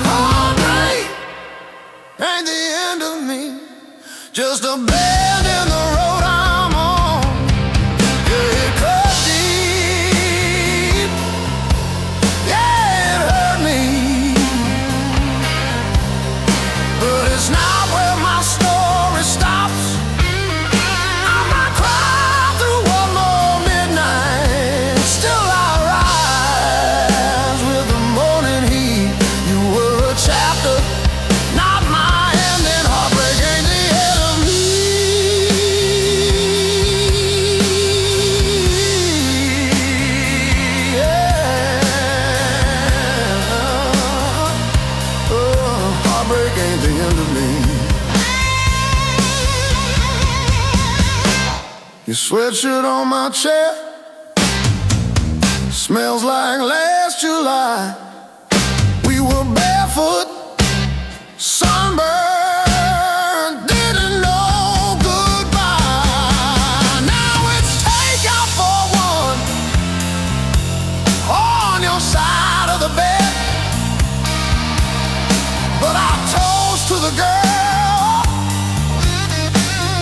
Heartbreak ain't the end of me, just a bend in the road I'm on. Yeah, it cut deep. Yeah, it hurt me, but it's not where my story stops. I might cry through one more midnight, still I rise with the morning heat. You were a chapter, not my ending. Heartbreak ain't the end of me. Yeah. Oh, heartbreak ain't the end of me. Your sweatshirt on my chair smells like last July. We were barefoot, sunburned, didn't know goodbye. Now it's take out for one on your side of the bed. But I toast to the girl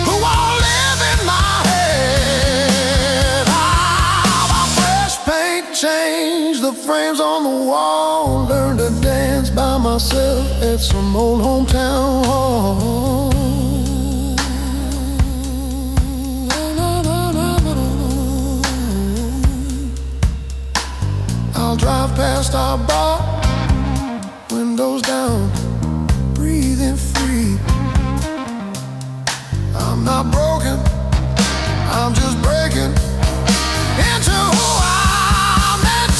who won't live in my head. How I fresh paint, change the frames on the wall, learn to dance by myself at some old hometown hall. I'll drive past our bar, windows down, breathing free. I'm not broken, I'm just breaking into who I'm meant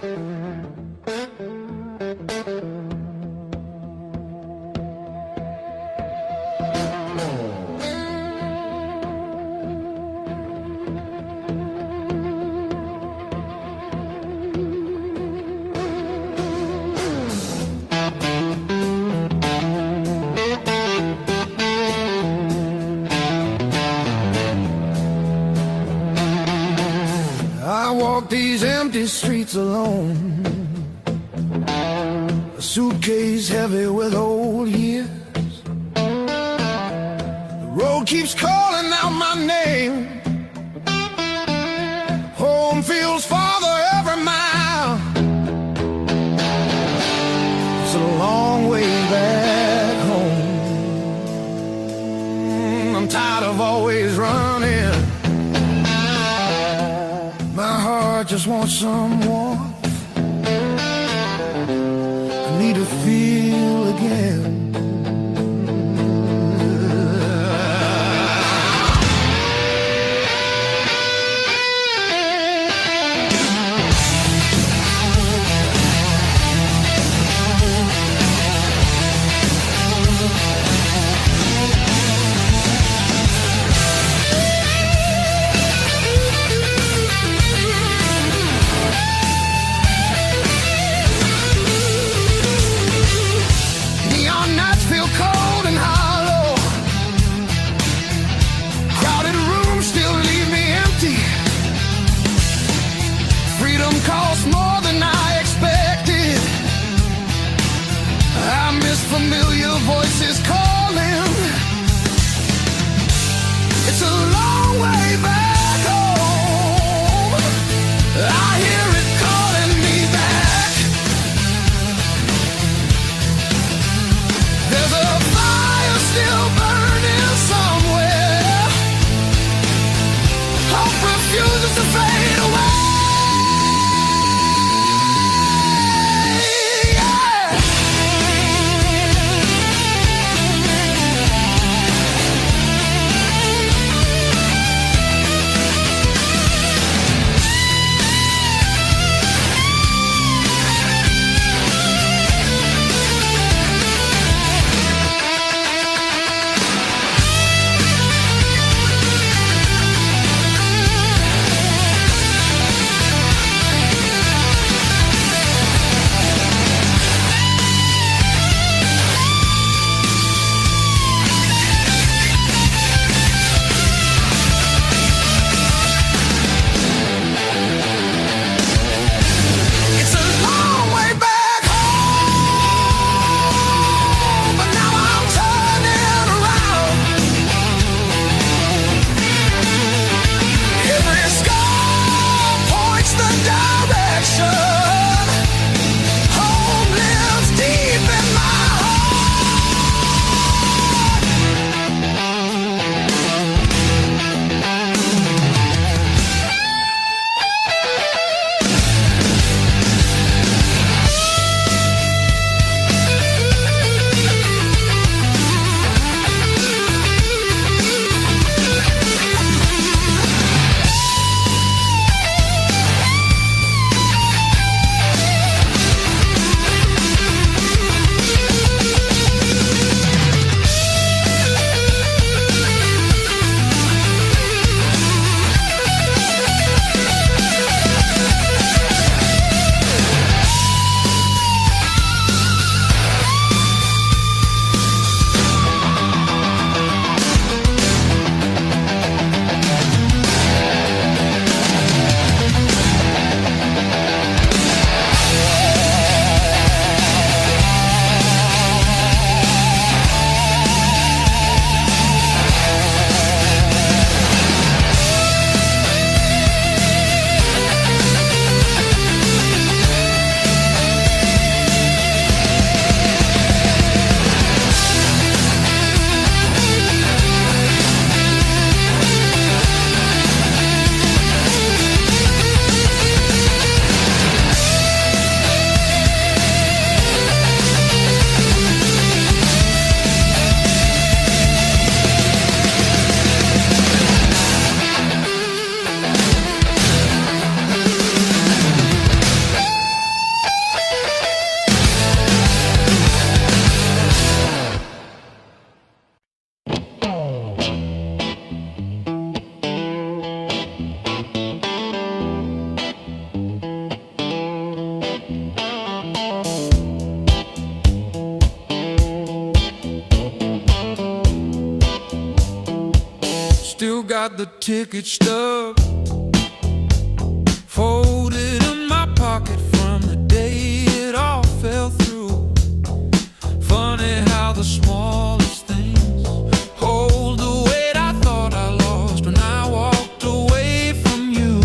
I walk these empty streets alone, a suitcase heavy with old years. The road keeps calling out my name. Home feels farther every mile. It's a long way back home. I'm tired of always running. My heart just wants some warmth. I need to feel again. ticket stub folded in my pocket from the day it all fell through. Funny how the smallest things hold the weight I thought I lost when I walked away from you.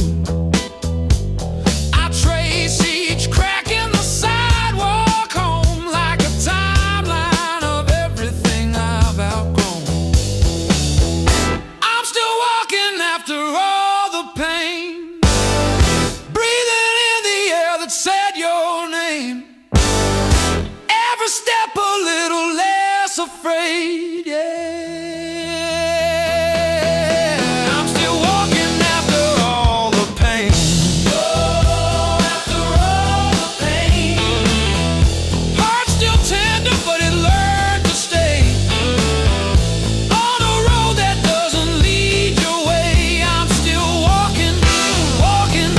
I trace each crack in the sidewalk home like a timeline of everything I've outgrown. I'm still walking after all the pain, breathing in the air that said your name. Every step a little less afraid, yeah. I'm still walking after all the pain. Oh, after all the pain. Heart still tender, but it learned to stay on a road that doesn't lead your way. I'm still walking, walking,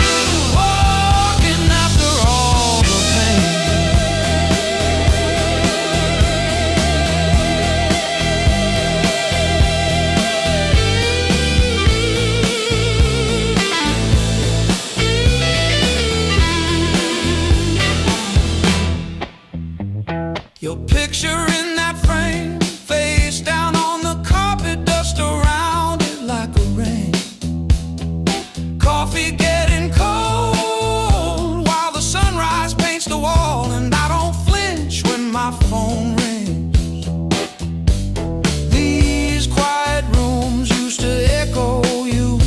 walking after all the pain. Your picture in that frame, face down on the carpet, dust around it like a rain. Coffee getting cold while the sunrise paints the wall, and I don't flinch when my phone rings. These quiet rooms used to echo you,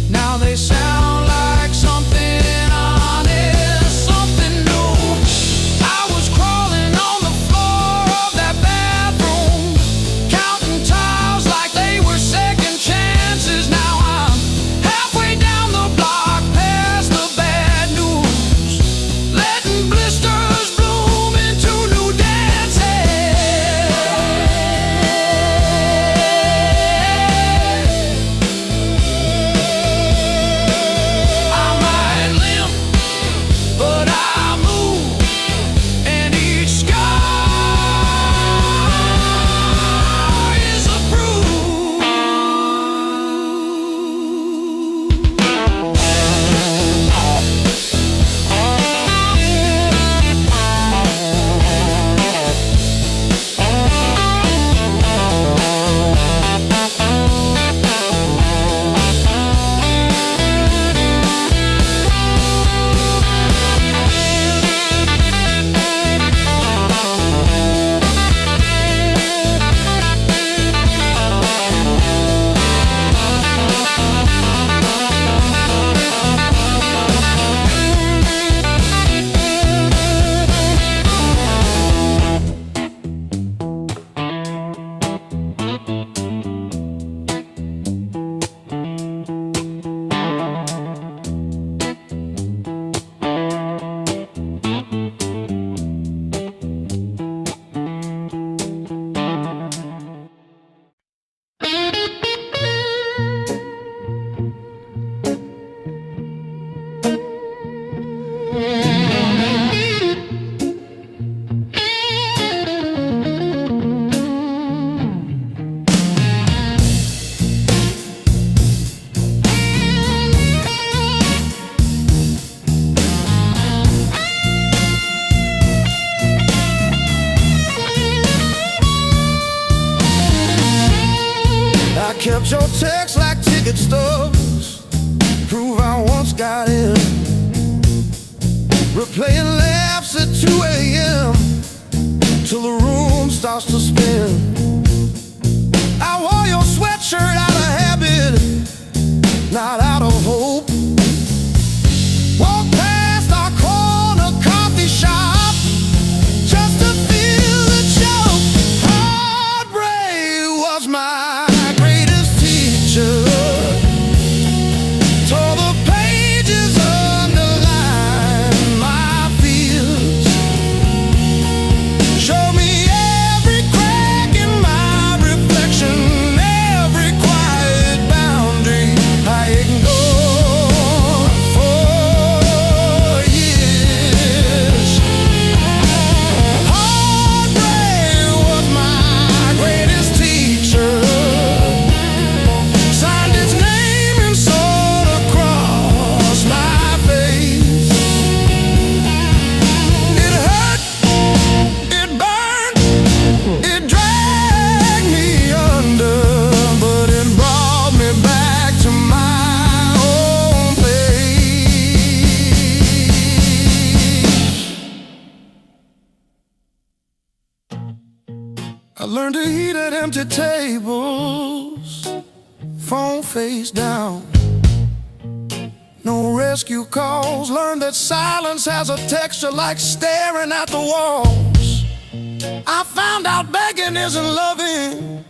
now they sound like something honest, something new. I was crawling on the floor of that bathroom, counting tiles like they were second chances. Now I'm halfway down the block, past the bad news, letting blisters bloom into new dances. I might limp, but I move, and each scar is a proof. I kept your text like ticket stubs, prove I once got in. Replaying laughs at 2 a.m. till the room starts to spin. I wore your sweatshirt out of habit, not out of hope. Walk past our corner coffee shop just to feel the choke. Heartbreak was my greatest teacher. Tore the pages, underline my fears. Show me every crack in my reflection, every quiet boundary I ignore. learned to eat at empty tables, phone face down. No rescue calls. Learned that silence has a texture like staring at the walls. I found out begging isn't loving,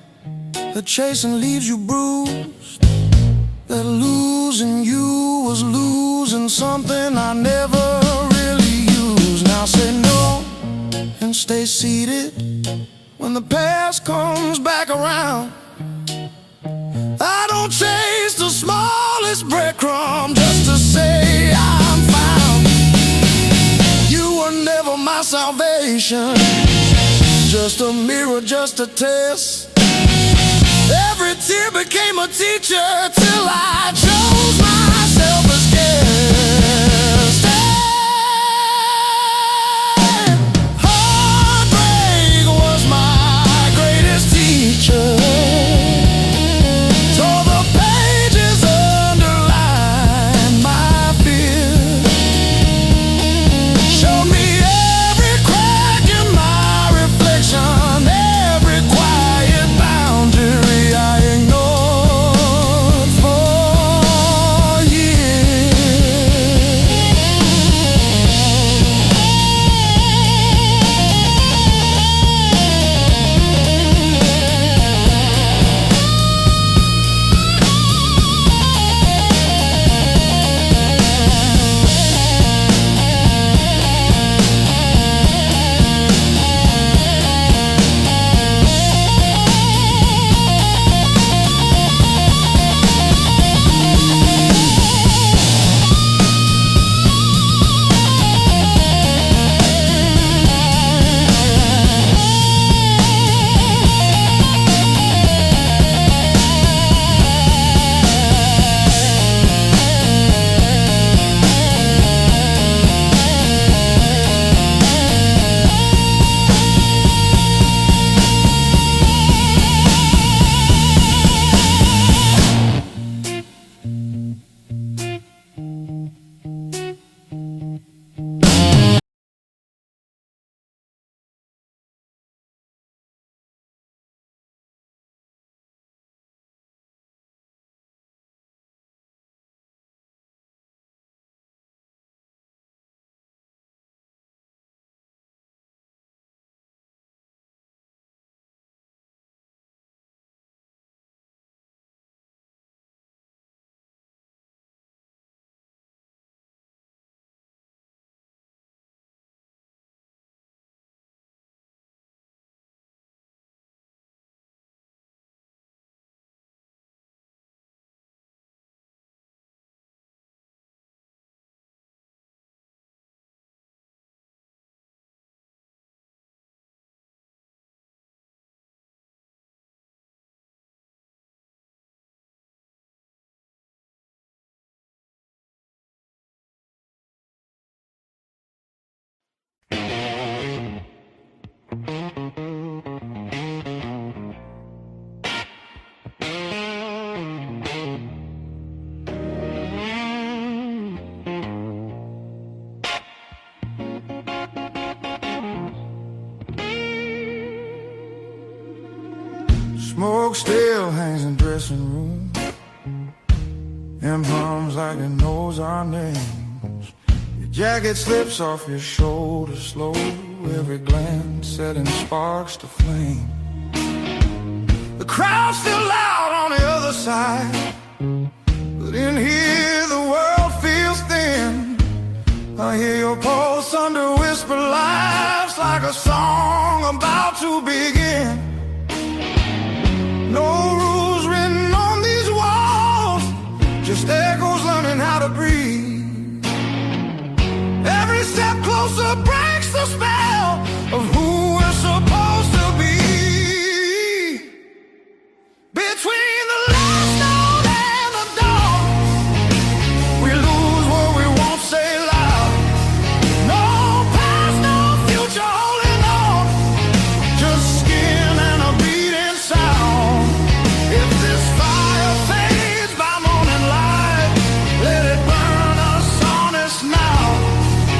that chasing leaves you bruised, that losing you was losing something I never really used. Now say no and stay seated when the past comes back around. I don't chase the smallest breadcrumb just to say I'm found. You were never my salvation, just a mirror, just a test. Every tear became a teacher till I chose myself as guest. Heartbreak was my greatest teacher. Smoke still hangs in dressing room, and hums like it knows our names. Your jacket slips off your shoulder slow, every glance setting sparks to flame. The crowd's still loud on the other side, but in here the world feels thin. I hear your pulse under whisper laughs, like a song about to begin. No rules written on these walls, just echoes learning how to breathe. Every step closer breaks the spell of who we're supposed to be. Between the last note and the dawn, we lose what we won't say loud. No past, no future holding on, just skin and a beating sound. If this fire fades by morning light, let it burn us honest now.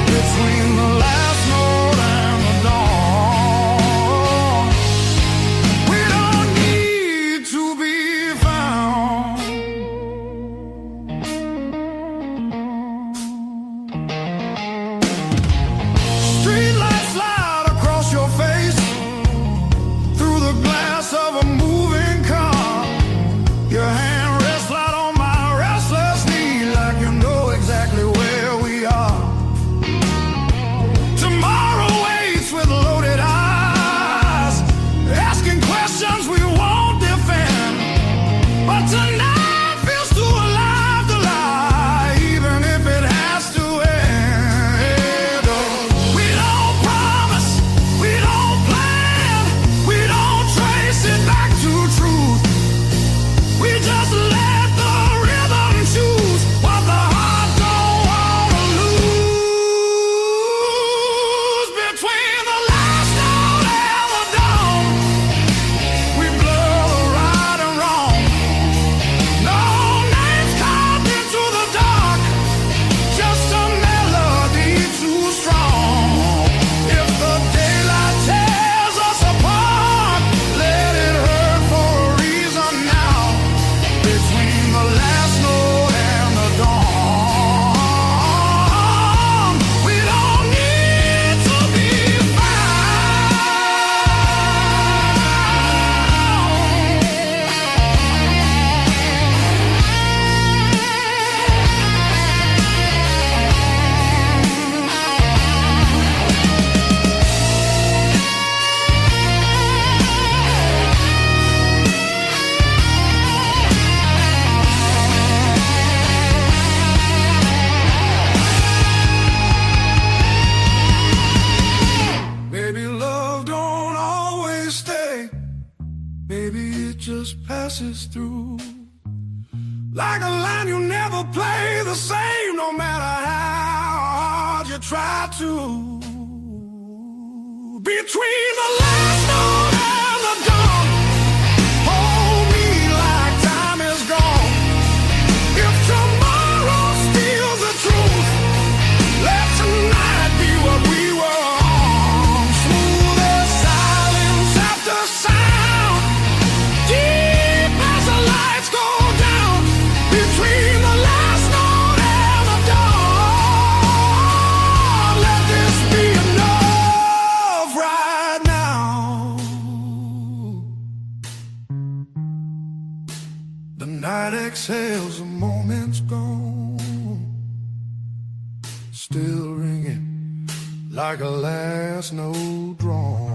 Between the last note and the dawn. passes through. Like a line you never play the same, no matter how hard you try to. Between the last note and the dawn, hold me like time is gone. If tomorrow steals the truth, let tonight be what we were on. Smooth as silence after sound, deep as the lights go down. Between the last note and the dawn, let this be enough right now. The night exhales, the moment's gone, still ringing like a last note drawn.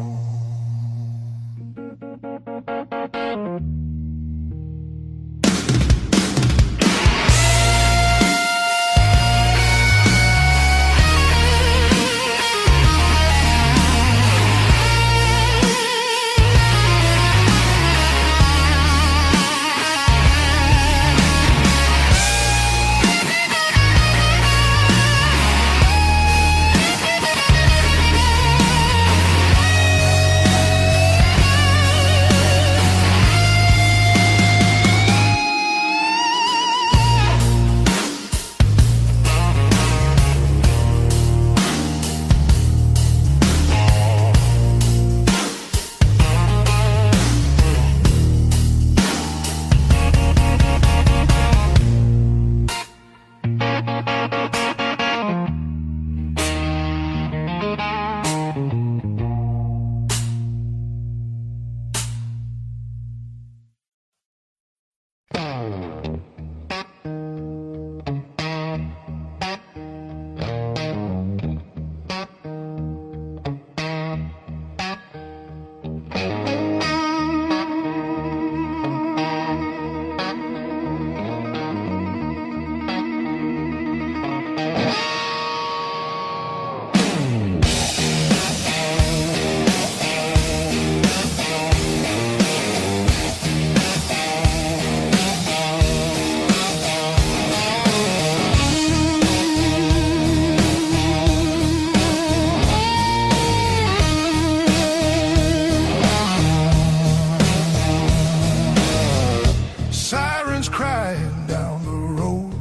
Crying down the road,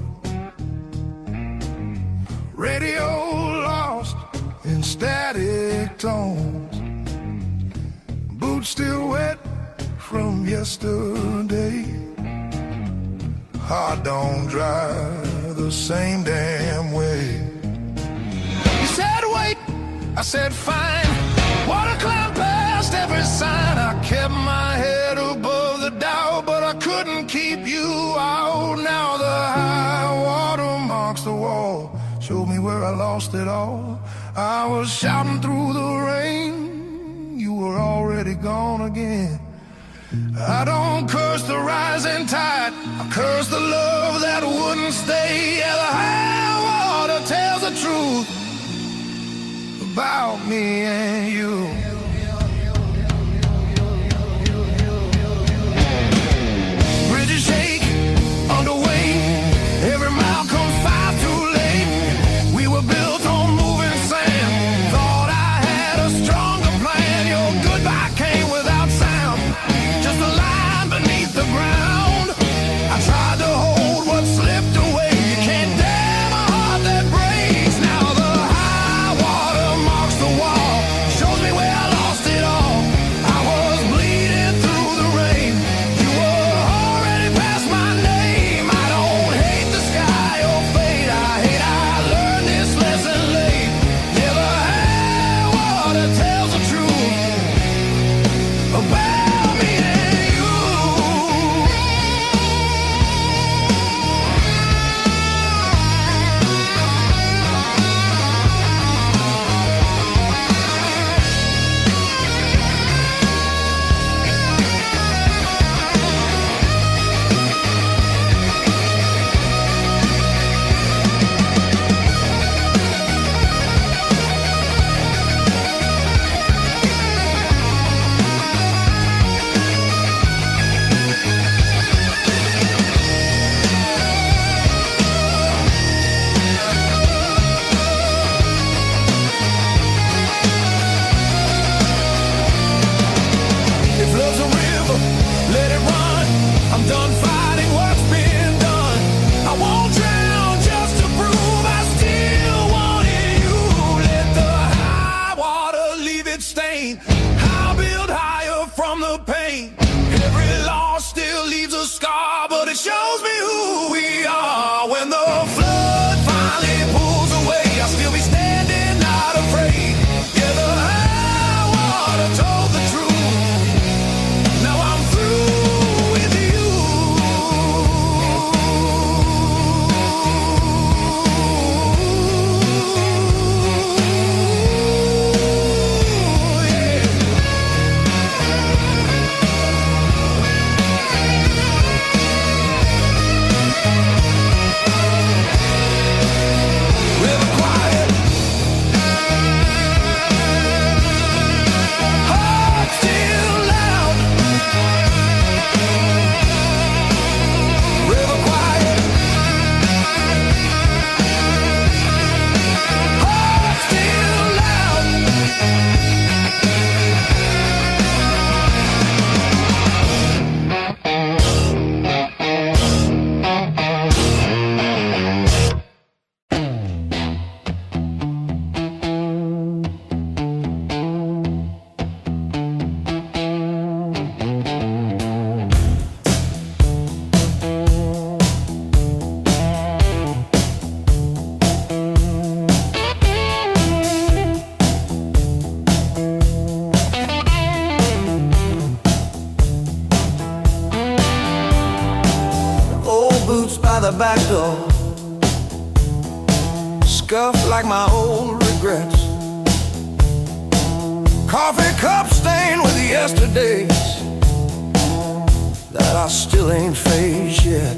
radio lost in static tones, boots still wet from yesterday, heart don't drive the same damn way. You said wait, I said fine, water climbed past every sign. I kept my head above the doubt, but I couldn't keep you out. Now the high water marks the wall, showed me where I lost it all. I was shouting through the rain, you were already gone again. I don't curse the rising tide, I curse the love that wouldn't stay. Yeah, the high water tells the truth about me and you. Bridges shake underway, every mile comes far too late. We were built on moving sand, thought I had a stronger plan. Your goodbye came without sound, just a line beneath the ground. I tried to hold what slipped away, you can't damn a heart that breaks. Now the high water marks the wall, shows me where back door, scuffed like my old regrets. Coffee cup stained with yesterdays that I still ain't faced yet.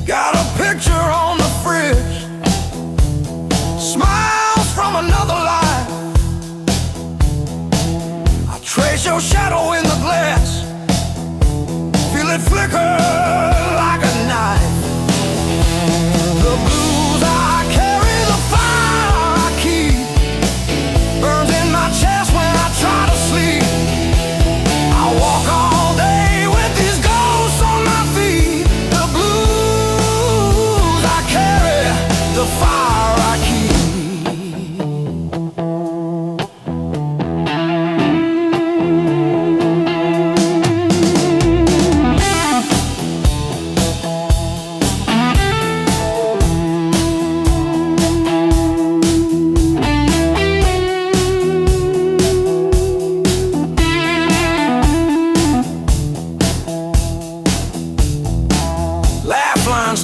Got a picture on the fridge, smiles from another life. I trace your shadow in the glass, feel it flicker like a knife. The blues I carry, the fire I keep, burns in my chest when I try to sleep. I walk all day with these ghosts on my feet. The blues I carry, the fire I keep.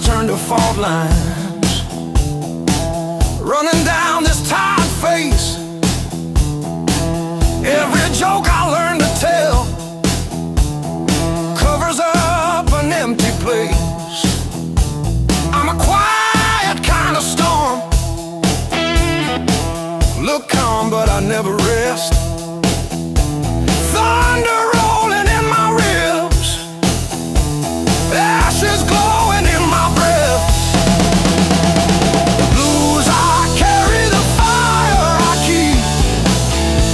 Turn to fault lines, running down this tired face. Every joke I learned to tell covers up an empty place. I'm a quiet kind of storm, look calm but I never rest. Thunder rolling in my ribs, ashes glowing in my breath. The blues I carry, the fire I keep,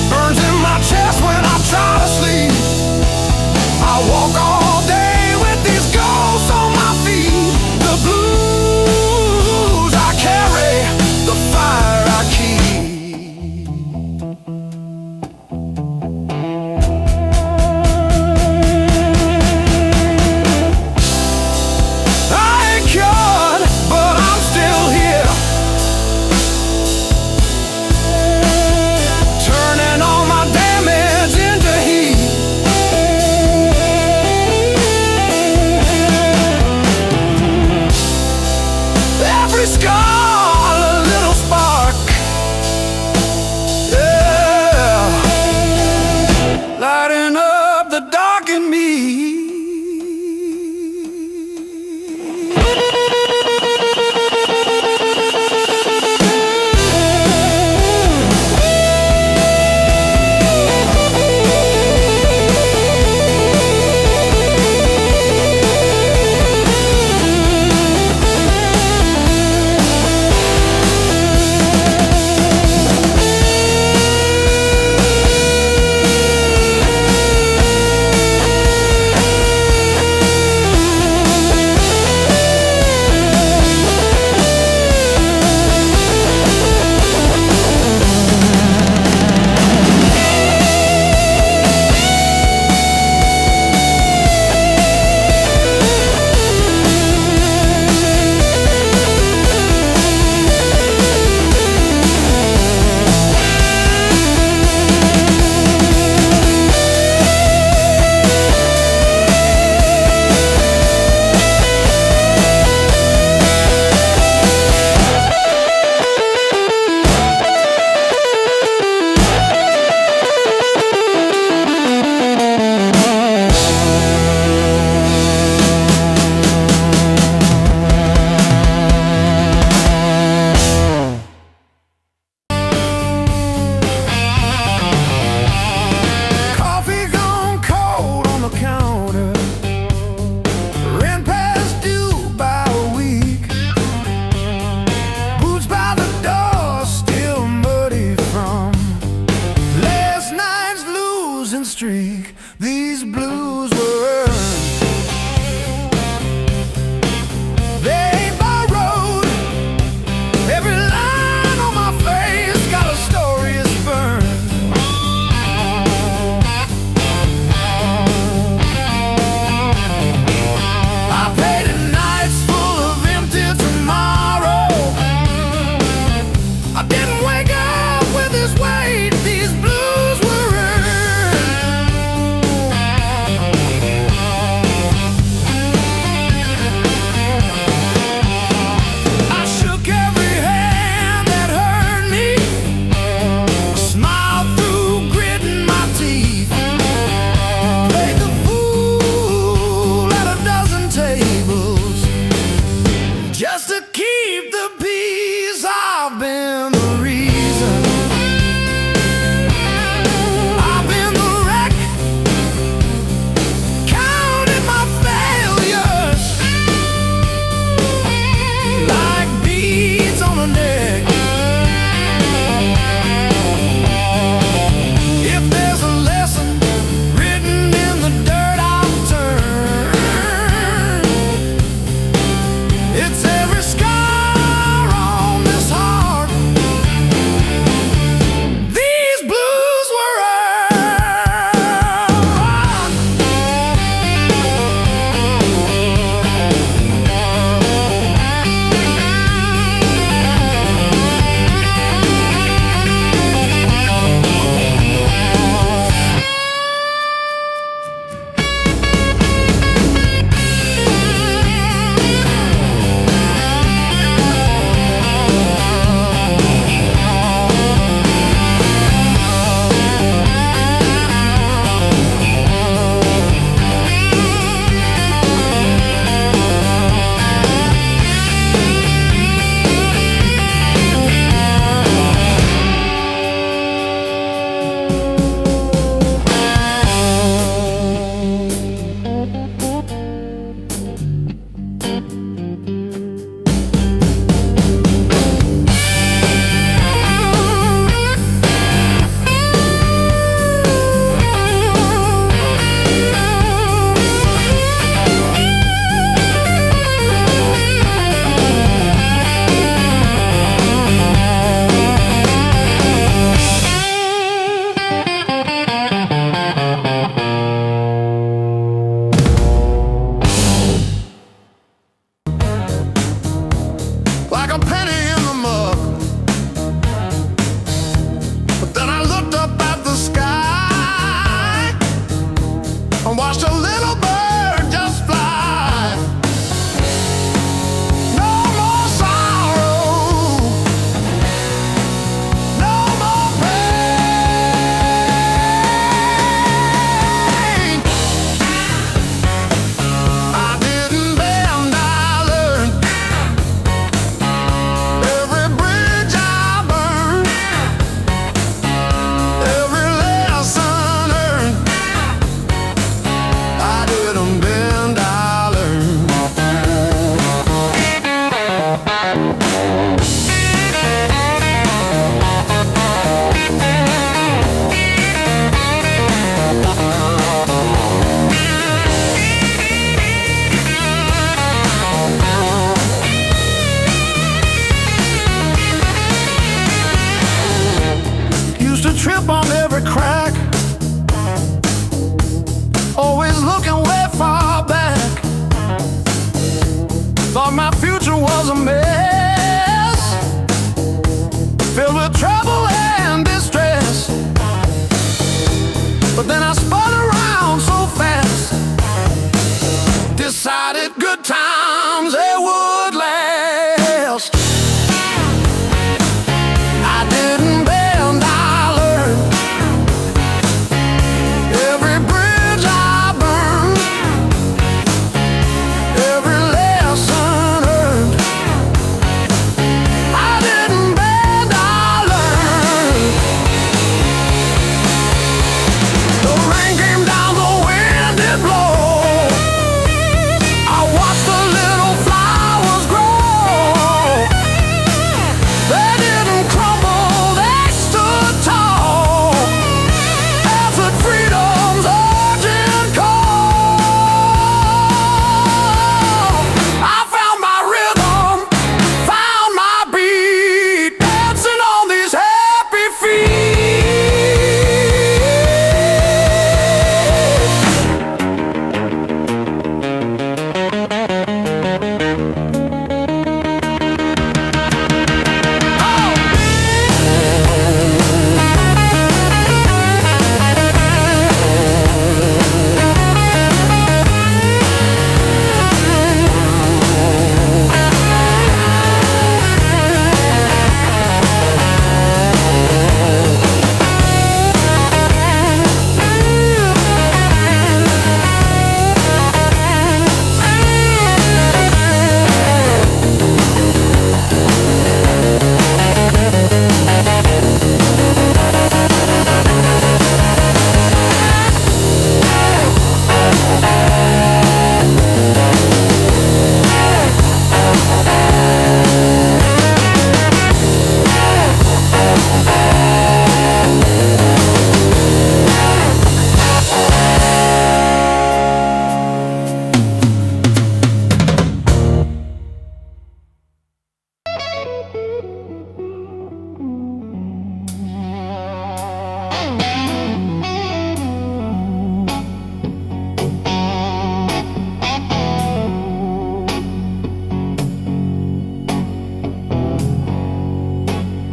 burns in my chest when I try to sleep. I walk all day with these ghosts on my feet. The blues I carry, the fire I keep. Lighting up the dark in me. just to keep the peace. I've been the reason. I've been the wreck, counting my failures like beads on a neck. If there's a lesson written in the dirt, I'll turn. It's every scar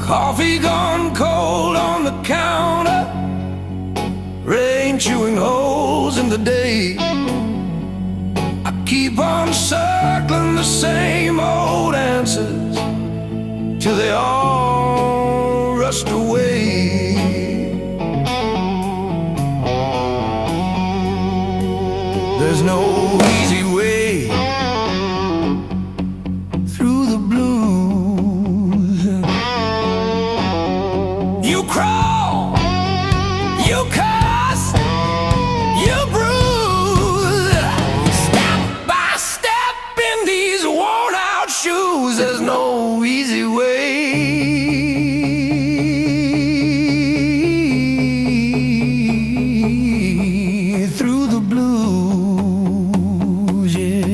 Coffee gone cold on the counter, rain chewing holes in the day. I keep on circling the same old answers till they all rust away. There's no easy way through the blues. You crawl, you cuss, you bruise, step by step in these worn out shoes. There's no easy way through the blues, yeah.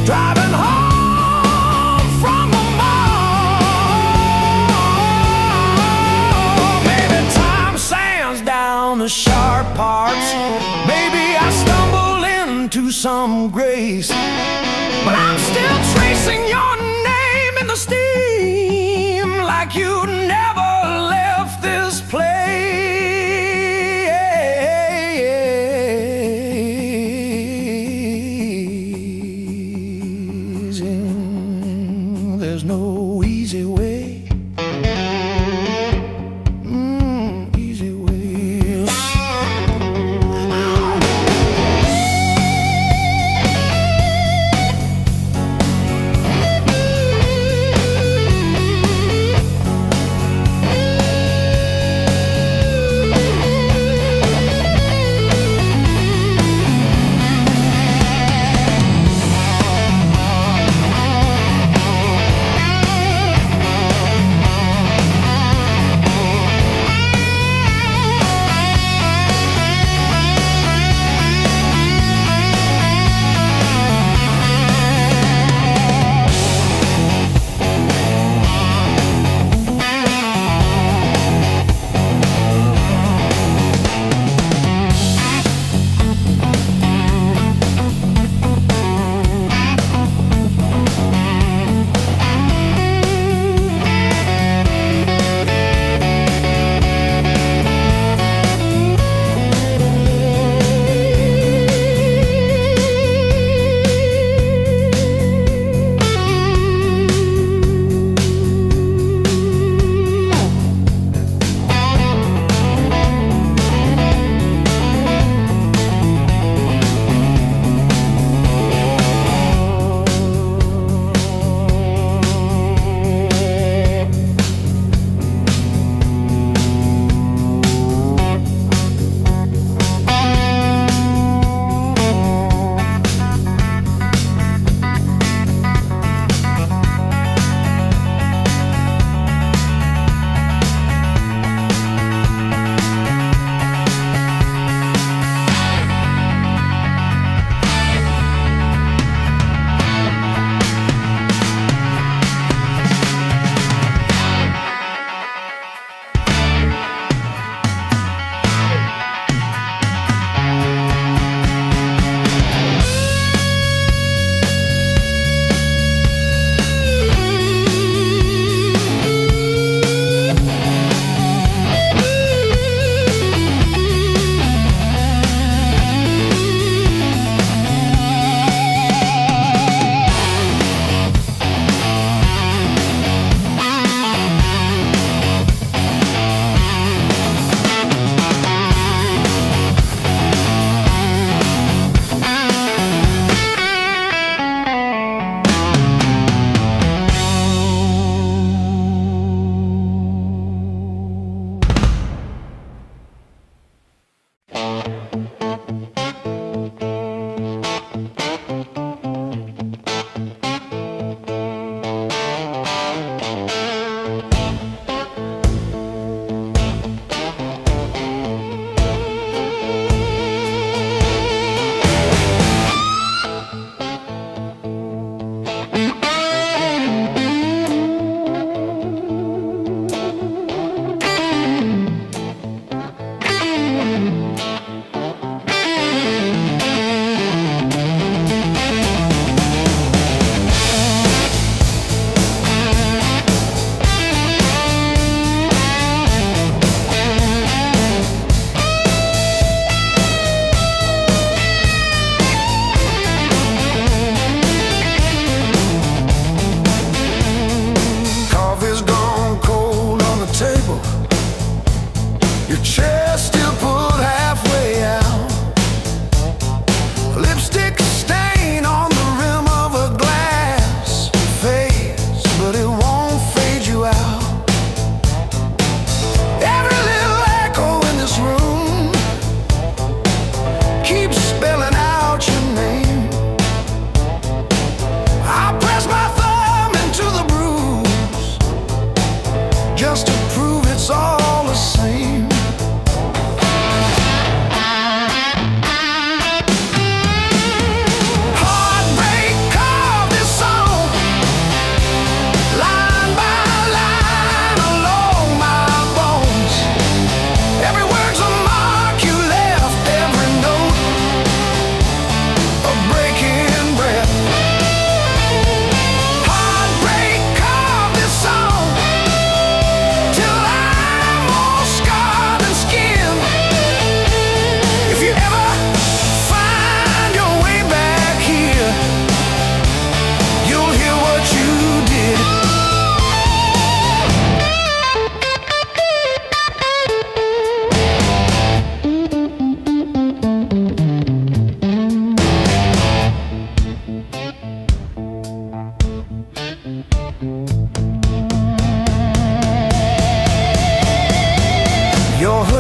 Driving home from the mall. Maybe time sands down the sharp parts. Maybe I stumble into some grace, but I'm still tracing your name in the steam like you never left this place. There's no easy way, easy way.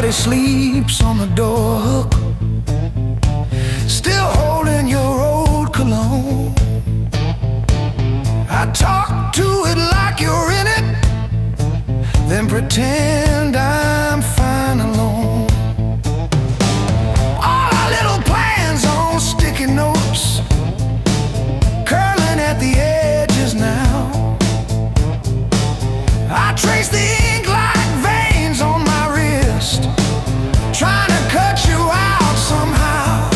but he sleeps on the door hook, still holding your old cologne. I talk to it like you're in it, then pretend I'm fine alone. All our little plans on sticky notes, curling at the edges now. I trace the ink like veins on my wrist, trying to cut you out somehow.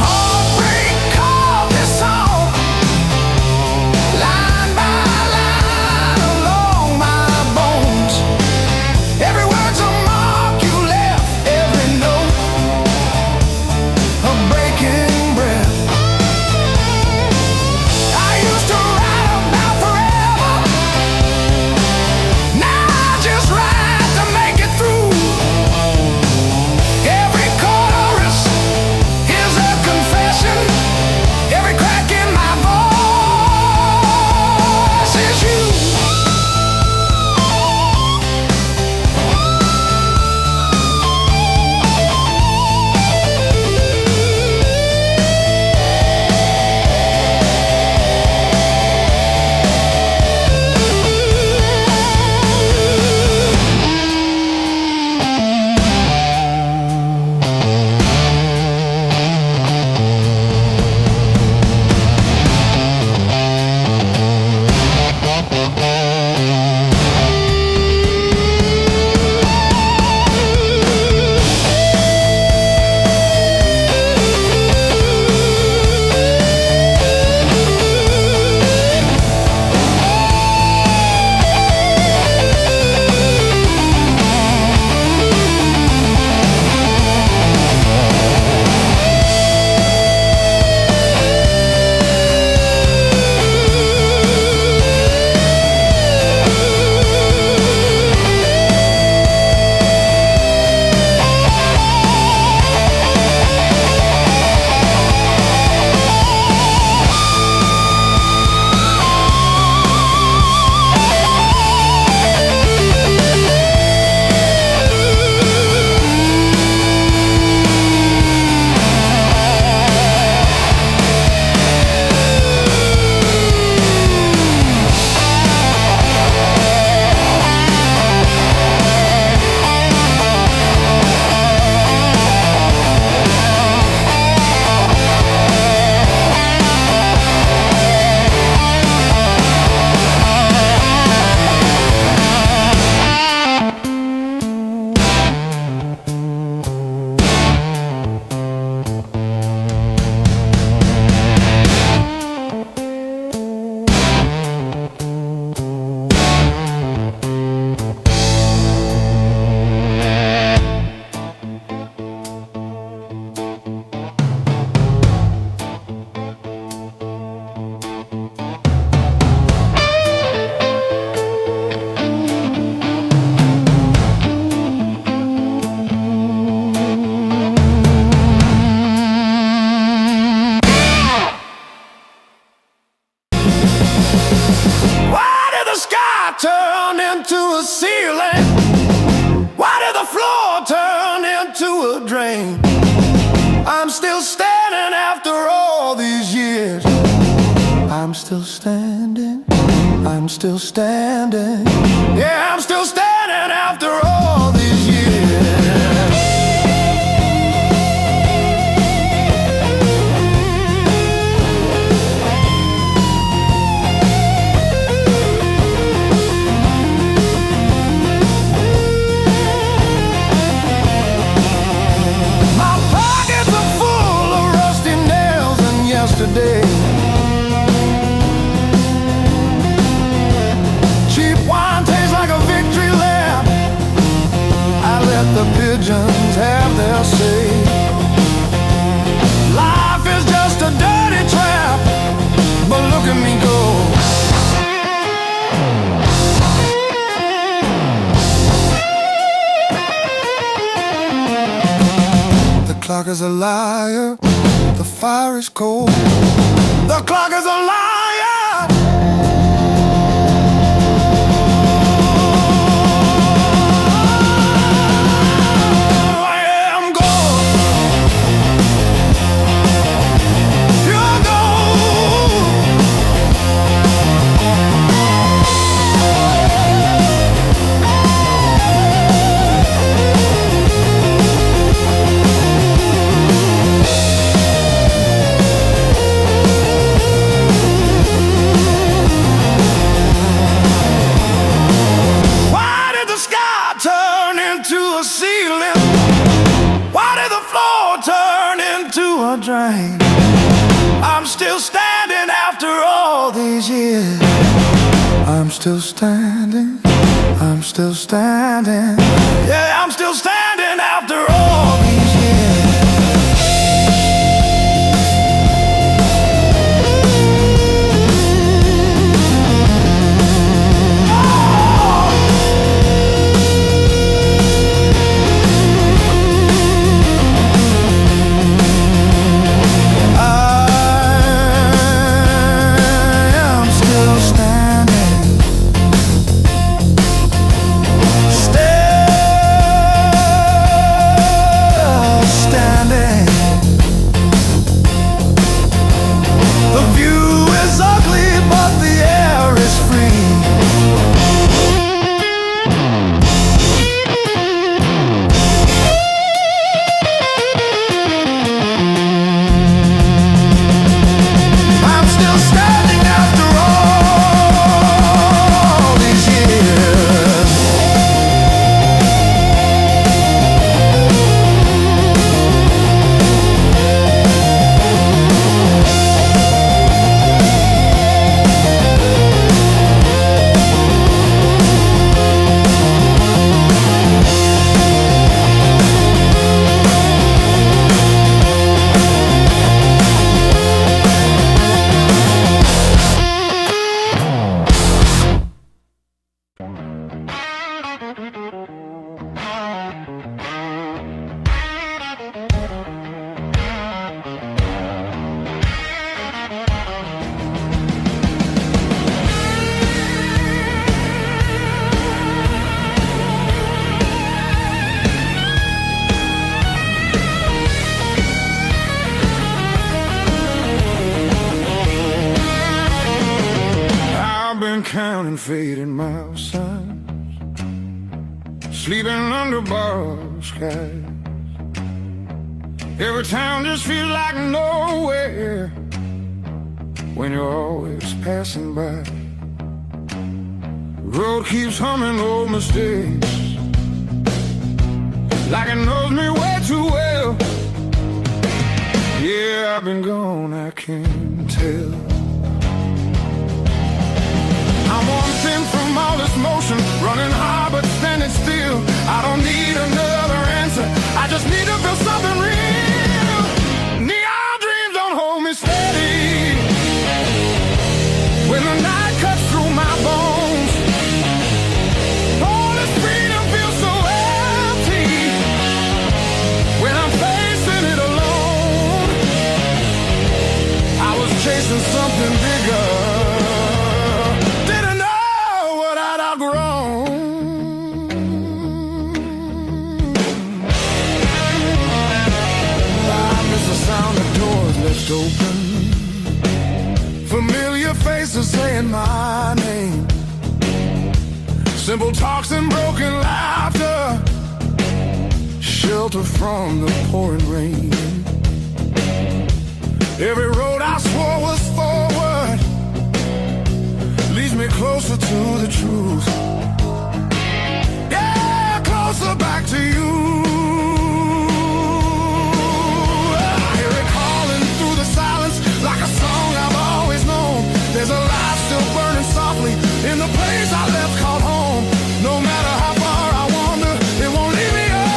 Heartbreak called this song, line by line along my bones. Every word's a mark you left, every note a breaking breath. I used to write about forever, now I just write to make it through. Every chorus is a confession, every crack in my voice is you. Turn into a ceiling? Why did the floor turn into a drain? I'm still standing after all these years. I'm still standing, I'm still standing. Yeah, I'm still standing after all these years. Yesterday, cheap wine tastes like a victory lap. I let the pigeons have their say. Life is just a dirty trap, but look at me go. The clock is a liar, the fire is cold. The clock is a liar. drain. I'm still standing after all these years. I'm still standing, I'm still standing. Yeah, I'm still standing after all these years. Counting fading miles, signs, sleeping under borrowed skies. Every town just feels like nowhere when you're always passing by. The road keeps humming old mistakes like it knows me way too well. Yeah, I've been gone, I can't tell. I'm one thing from all this motion, running hard but standing still. I don't need another answer, I just need to feel something real. Neon dreams don't hold me steady when the night cuts through my bones. All this freedom feels so empty when I'm facing it alone. I was chasing something bigger, open, familiar faces saying my name, simple talks and broken laughter, shelter from the pouring rain. Every road I swore was forward leads me closer to the truth. Yeah, closer back to you. Like a song I've always known, there's a light still burning softly in the place I left called home. No matter how far I wander, it won't leave me alone.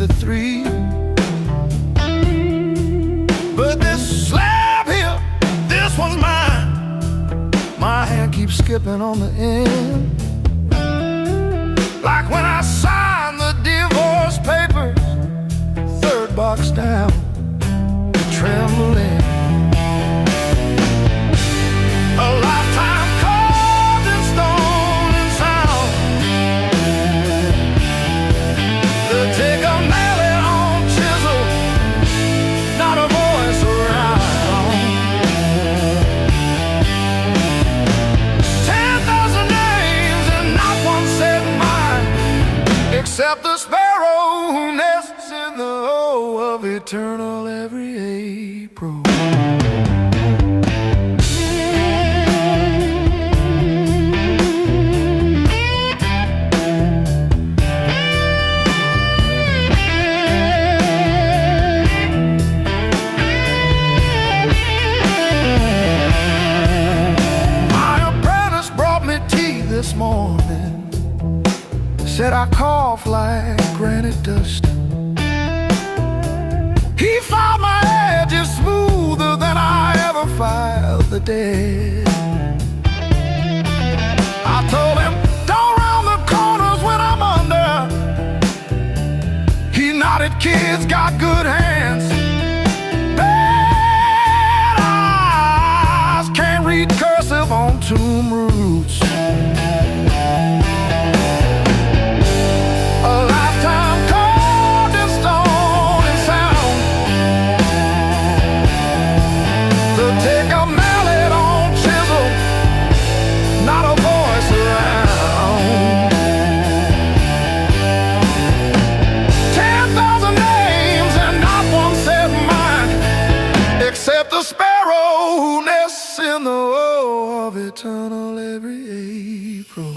to 3. But this slab here, this one's mine. My hand keeps skipping on the end, like when I signed the divorce papers, 3rd box down, trembling. A lifetime carved in stone and sound. They'll take a mallet on chisel, not a voice around. 10,000 names and not one said mine, except the sparrow who nests in the O of eternal every April. This morning said I cough like granite dust. He filed my edges smoother than I ever filed the dead. I told him, don't round the corners when I'm under. He nodded, kids got good hands, bad eyes, can't read cursive on tomb roots. Take a mallet on chisel, not a voice around. 10,000 names and not one said mine, except the sparrow who nests in the O of eternal every April.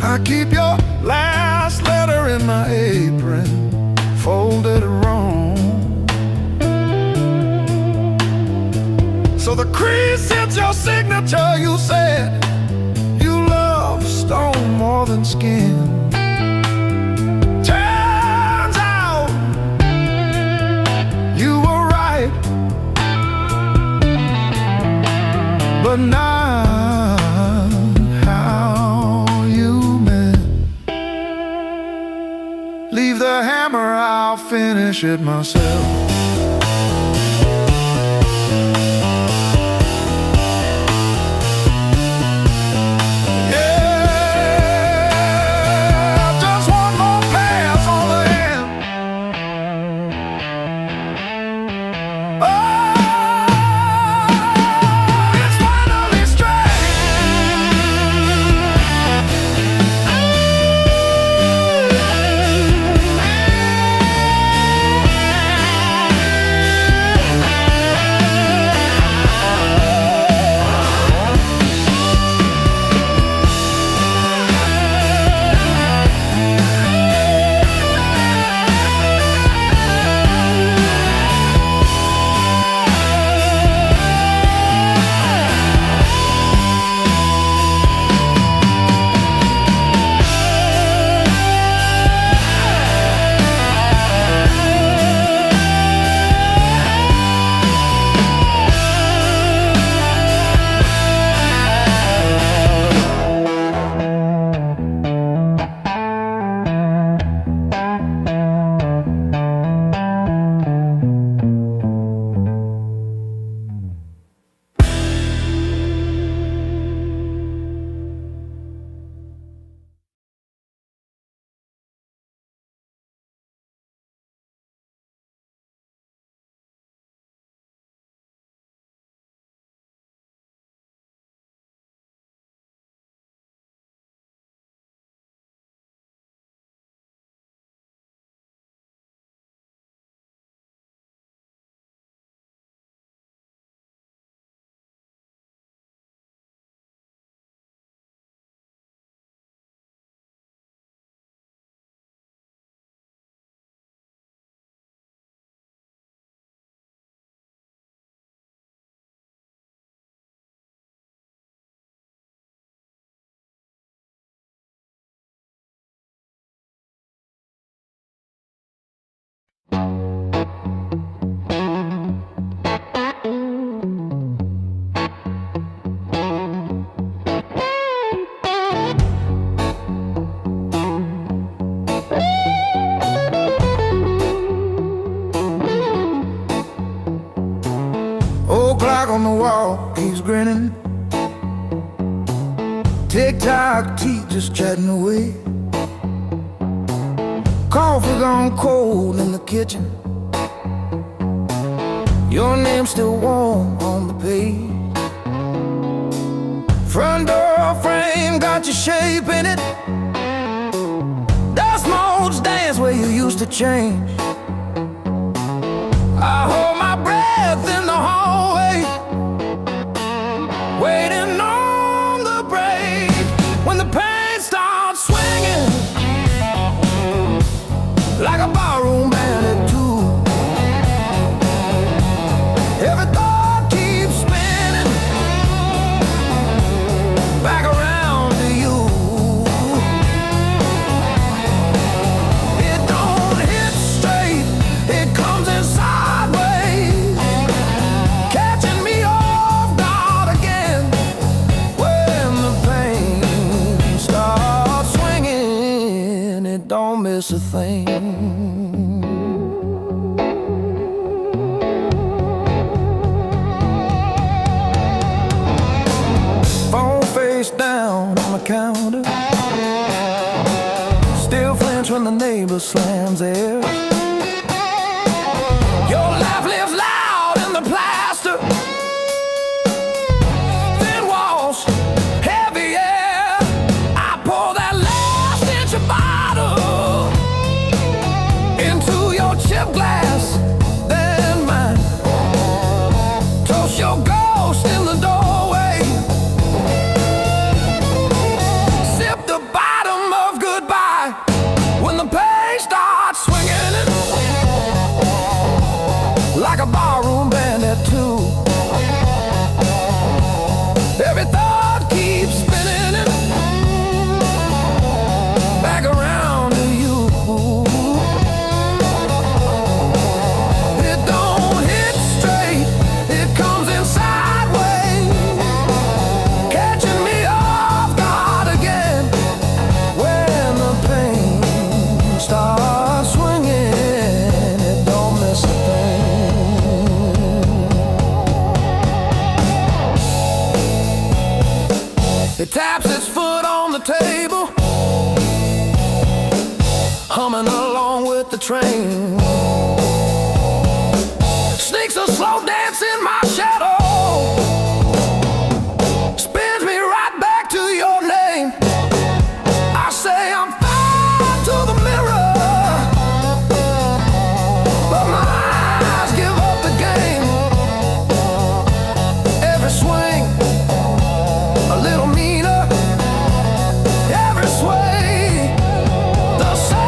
I keep your last letter in my apron, folded wrong, so the crease hits your signature. You said you love stone more than skin. Turns out you were right, but now leave the hammer, I'll finish it myself. was grinning. Tick-tock, teeth just chatting away. Coffee gone cold in the kitchen. Your name's still warm on the page. Front door frame got your shape in it. Dust motes dance where you used to change. I hold my breath in the hallway, waiting on the break. When the pain starts swinging like a barroom band at two. Every thought keeps spinning back around to you. It don't hit straight, it comes in sideways, catching me off guard again. When the pain starts swinging, it don't miss a thing. Phone face down on the counter, still flinch when the neighbor slams theirs. Your laugh lives loud in the plaster, thin walls, heavy air. I pour that last inch of bottle into your chip glass, then mine. Toast your ghost in the doorway. Sip the bottom of goodbye when the pain starts swinging it like a barroom band at two. Every thought keeps spinning it back around to you. It don't hit straight, it comes in sideways, catching me off guard again. When the pain starts swinging, it don't miss a thing. It taps its foot on the table, humming along with the train. Sneaks a slow dance in my shadow, spins me right back to your name. I say I'm fine to the mirror, but my eyes give up the game. Every swing a little meaner, every sway the same.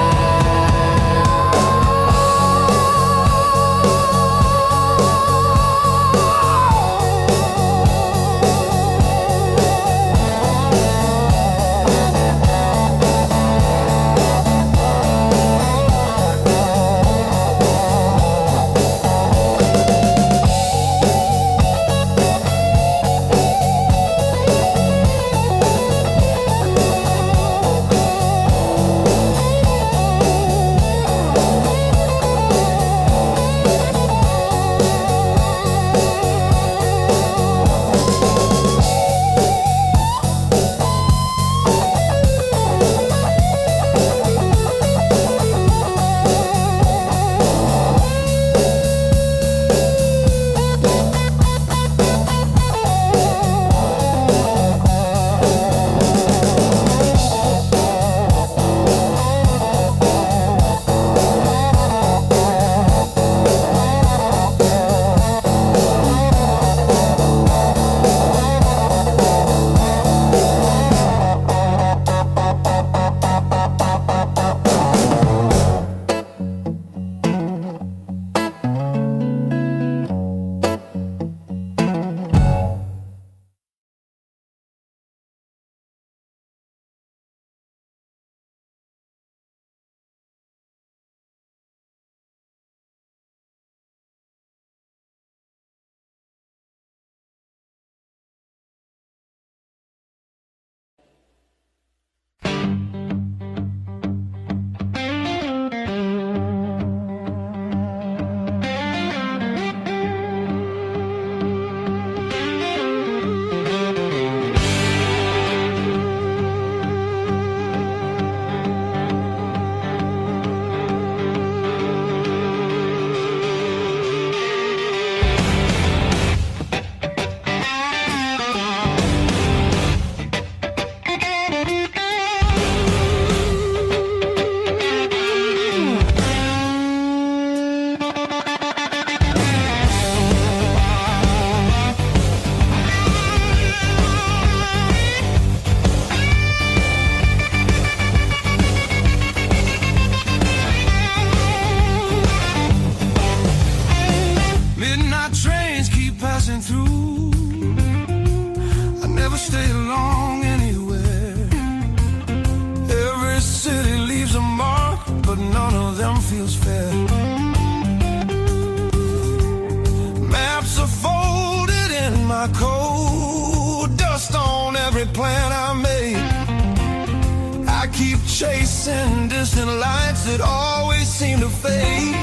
chasing distant lights that always seem to fade.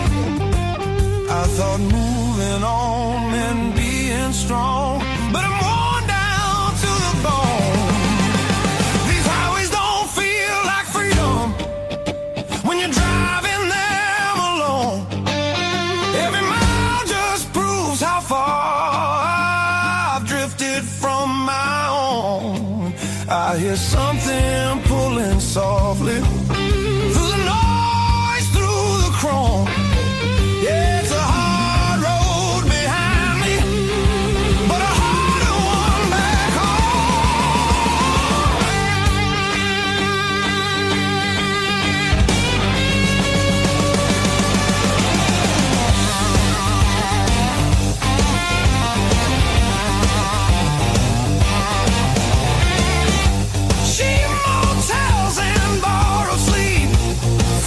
I thought moving on meant being strong, but I'm worn down to the bone. These highways don't feel like freedom when you're driving them alone. Every mile just proves how far I've drifted from my own. I hear something pulling softly through the noise, through the chrome. Yeah, it's a hard road behind me, but a harder one back cheap motels and borrowed sleep,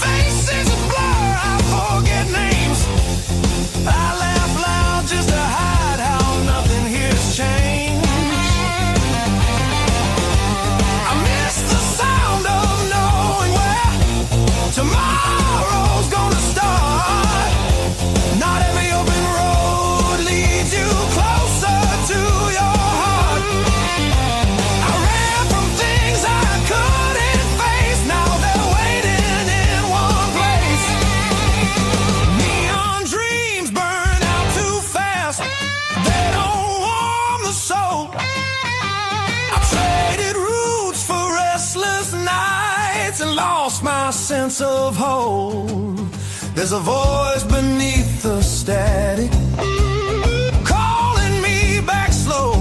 faces a blur, I forget names. I laugh loud just to hide how nothing here's changed. I miss the sound of knowing where tomorrow's gonna start. Not every open road leads you closer to your heart. I ran from things I couldn't face, now they're waiting in one place. Neon dreams burn out too fast, they don't warm the soul. I traded roots for restless nights and lost my sense of hope. There's a voice beneath the static calling me back slow.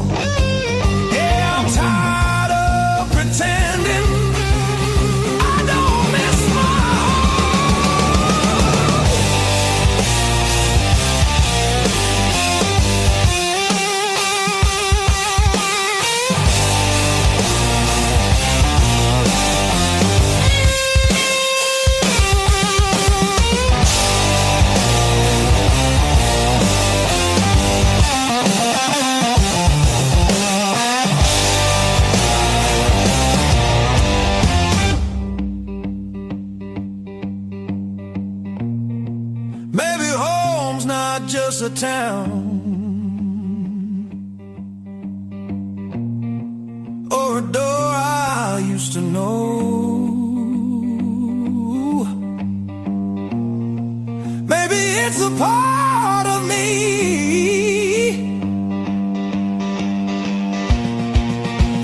Yeah, I'm tired of pretending I don't miss my maybe home's not just a town or a door I used to know. Maybe it's a part of me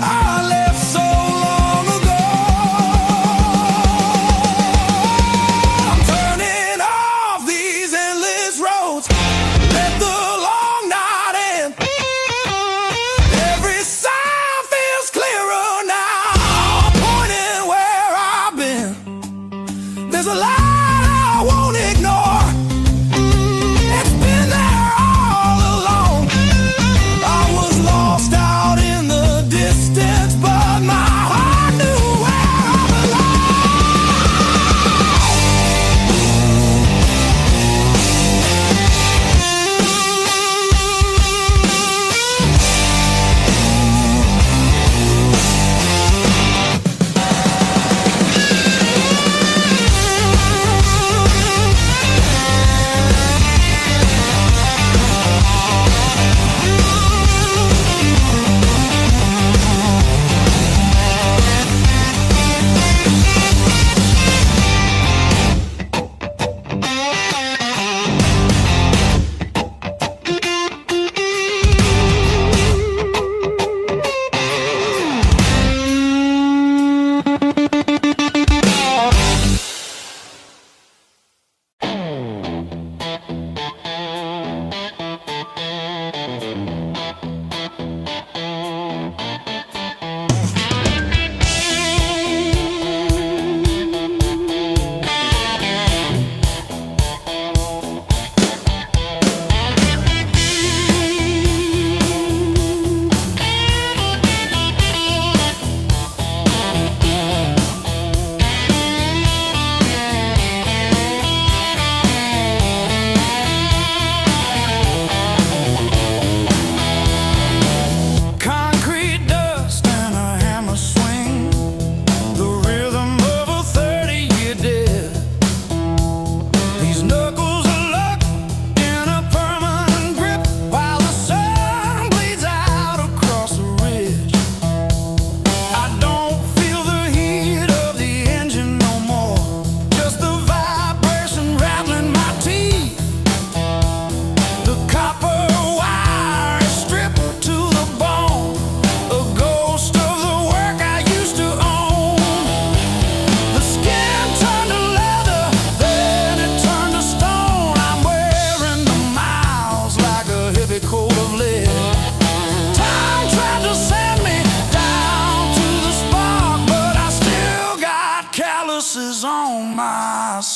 I left so long ago. I'm turning off these endless roads, let the long night end. Every sign feels clearer now, pointing where I've been. There's a light I won't ignore.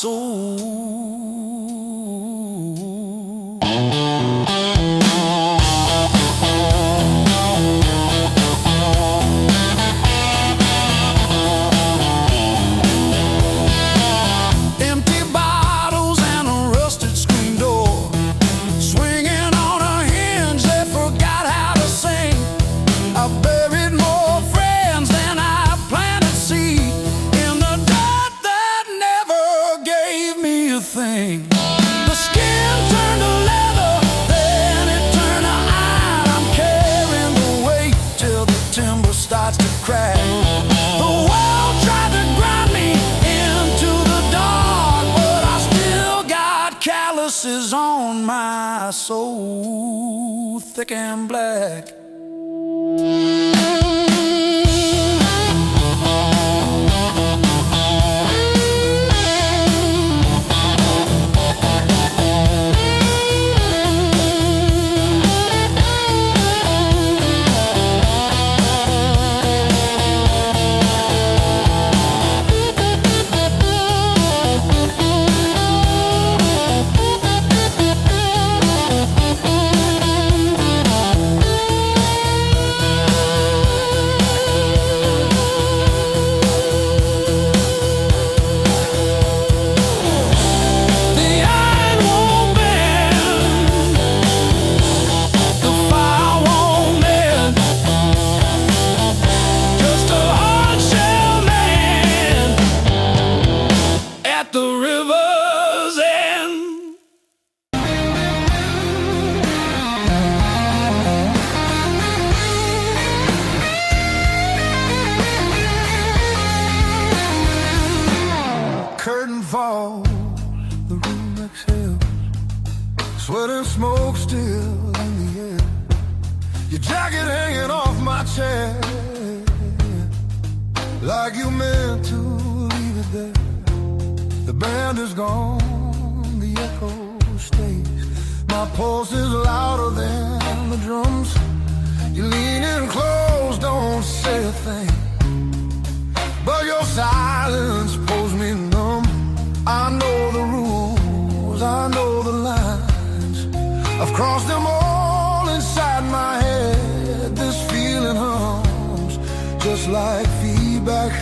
soul. Empty bottles and a rusted screen door, swinging on a hinge that forgot how to sing. I buried more friends than I planted seed in the dirt that never gave me a thing. The skin turned to leather, then it turned to iron. I'm carrying the weight till the timber starts to crack. The world tried to grind me into the dark, but I still got calluses on my soul, thick and black. Curtain fall, the room exhales, sweat and smoke still in the air. Your jacket hanging off my chair, like you meant to leave it there. The band is gone, the echo stays. My pulse is louder than the drums. You lean in close, don't say a thing, but your silence pulls me numb. I know the rules, I know the lines. I've crossed them all inside my head. This feeling hums, just like feedback.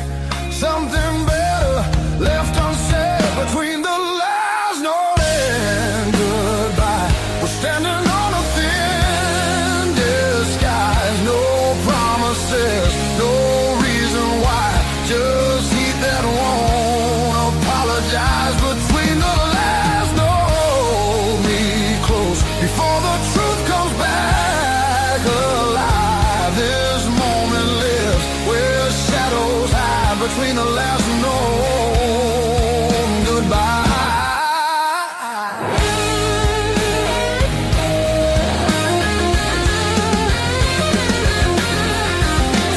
Something better left unsaid between the last note and goodbye. We're standing on a thin disguise. No promises, no reason why. Just heat that won't apologize. Between the last note, me close before the truth comes back alive. This moment lives where shadows hide. Between the last note and goodbye.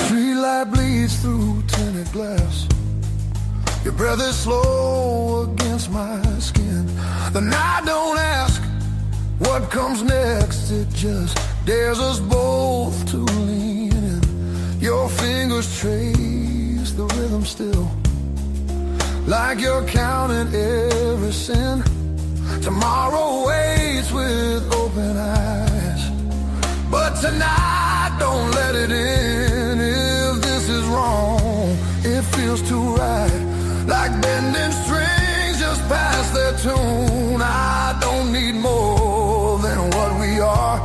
Streetlight bleeds through tinted glass. Your breath is slow against my skin. The night don't ask what comes next. It just dares us both to lean in. Your fingers trace the rhythm still, like you're counting every sin. Tomorrow waits with open eyes, but tonight don't let it in. If this is wrong, it feels too right, like bending strings just past their tune. I don't need more than what we are.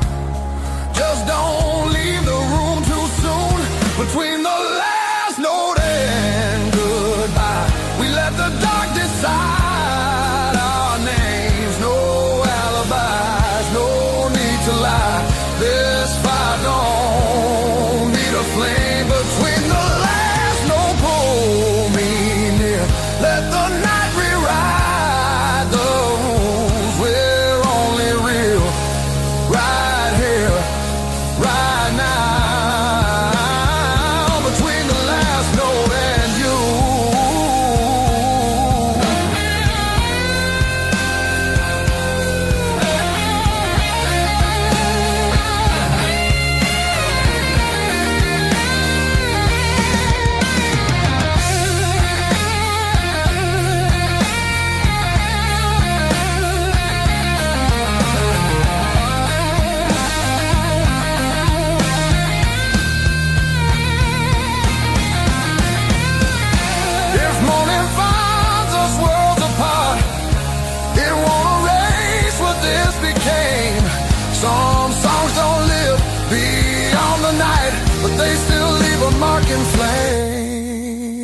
Just don't leave the room too soon. Between the last note and goodbye, we let the dark decide our names. No alibis, no need to lie. This fire don't need a flame. Between the last note, pull me near. Let the night rewrite the rules. sinking flame.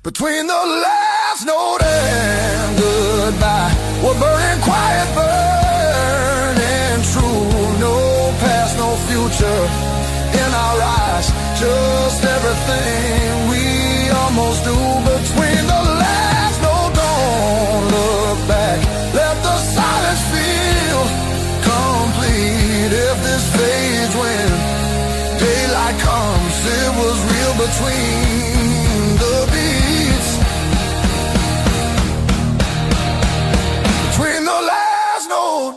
Between the last note and goodbye, we're burning quiet, burning true. No past, no future in our eyes, just everything we almost do. Between the last note, don't look back, let the silence feel complete. If this fades when daylight comes, it was real between the beats. Between the last note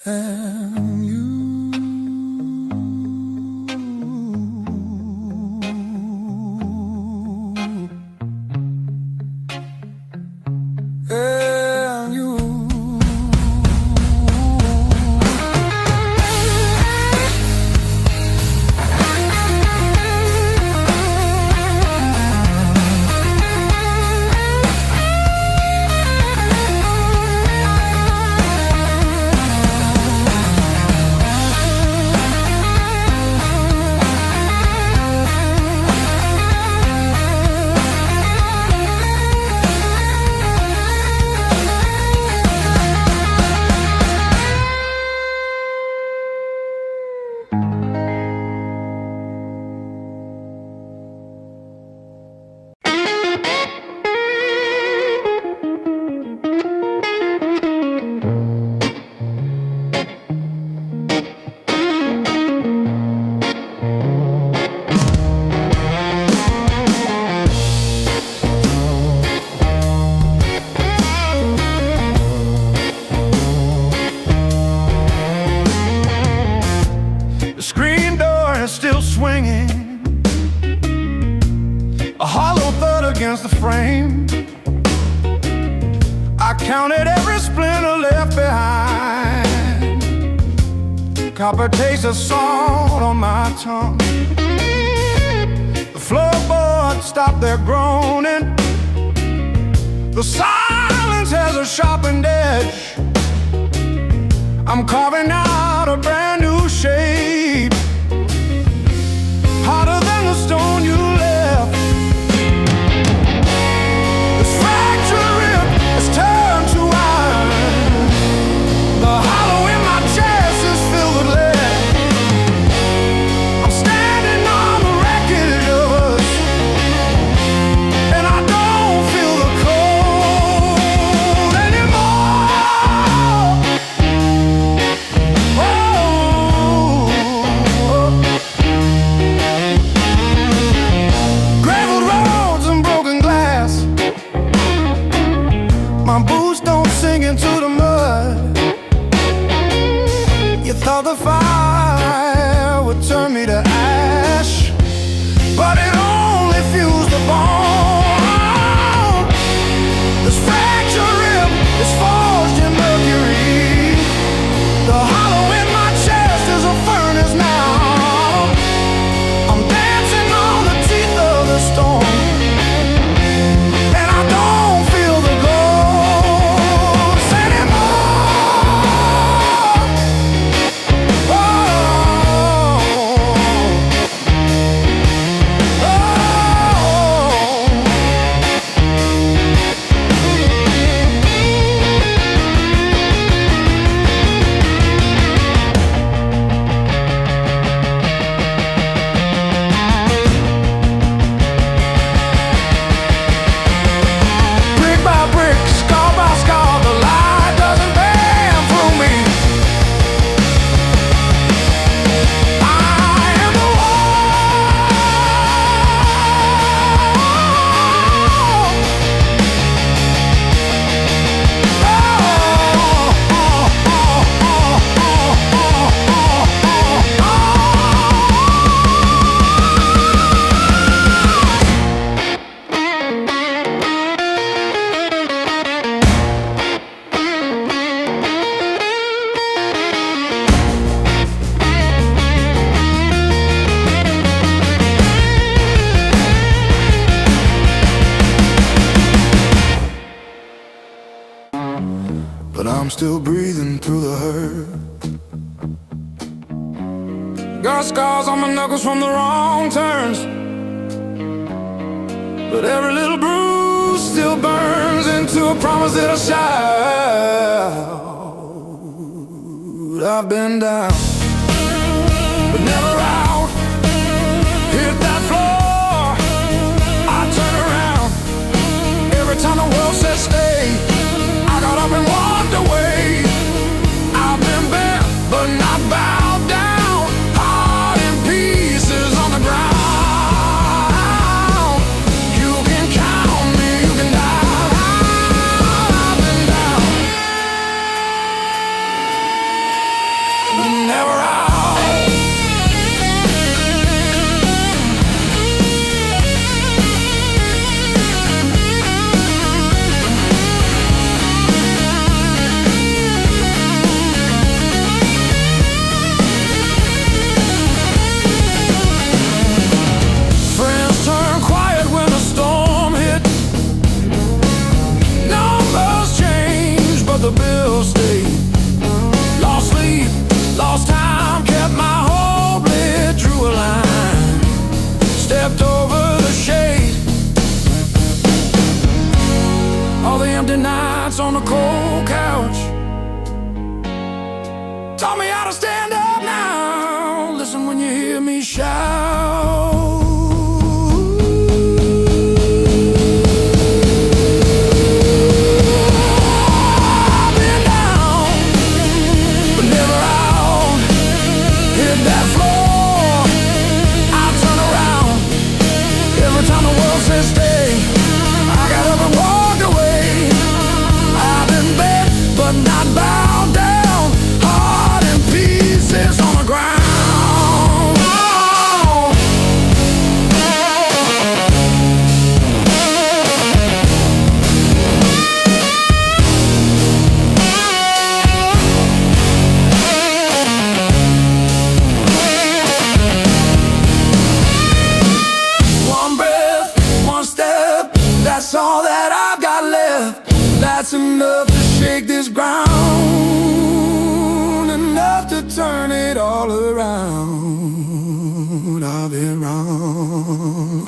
and you. And you. Still swinging, a hollow thud against the frame. I counted every splinter left behind, copper taste of salt on my tongue. The floorboards stopped their groaning, the silence has a sharpened edge. I'm carving out a brand new shape, harder than the stone you left. This fractured rib has turned to iron. The hollow in my chest is filled with lead. I'm standing on the wreckage of us, and I don't feel the cold anymore. Gravel roads and broken glass, my boots don't sink into the mud. You thought the fire would turn me to ash, but it only fused the bone. This fractured rib is forged in mercury. The hollow in my chest is a furnace now. I'm dancing on the teeth of the storm, and I don't feel the ghost anymore. Oh, brick by brick, scar by scar, the light doesn't bend through me. I am the but I'm still breathing through the hurt. Got scars on my knuckles from the wrong turns, but every little bruise still burns into a promise that I'll shout. I've been down, but never out. Hit that floor, I turn around. Every time the world says stay, I got up and walked away. I've been bent, but not bowed down. Heart in pieces on the ground. You can count me, you can die. I've been down, but never out. The bills stayed. Lost sleep, lost time, kept my hope lit, drew a line, stepped over the shade. All the empty nights on the cold couch taught me how to stand up now. Listen when you hear me shout. That's all that I've got left. That's enough to shake this ground, enough to turn it all around. I've been wrong.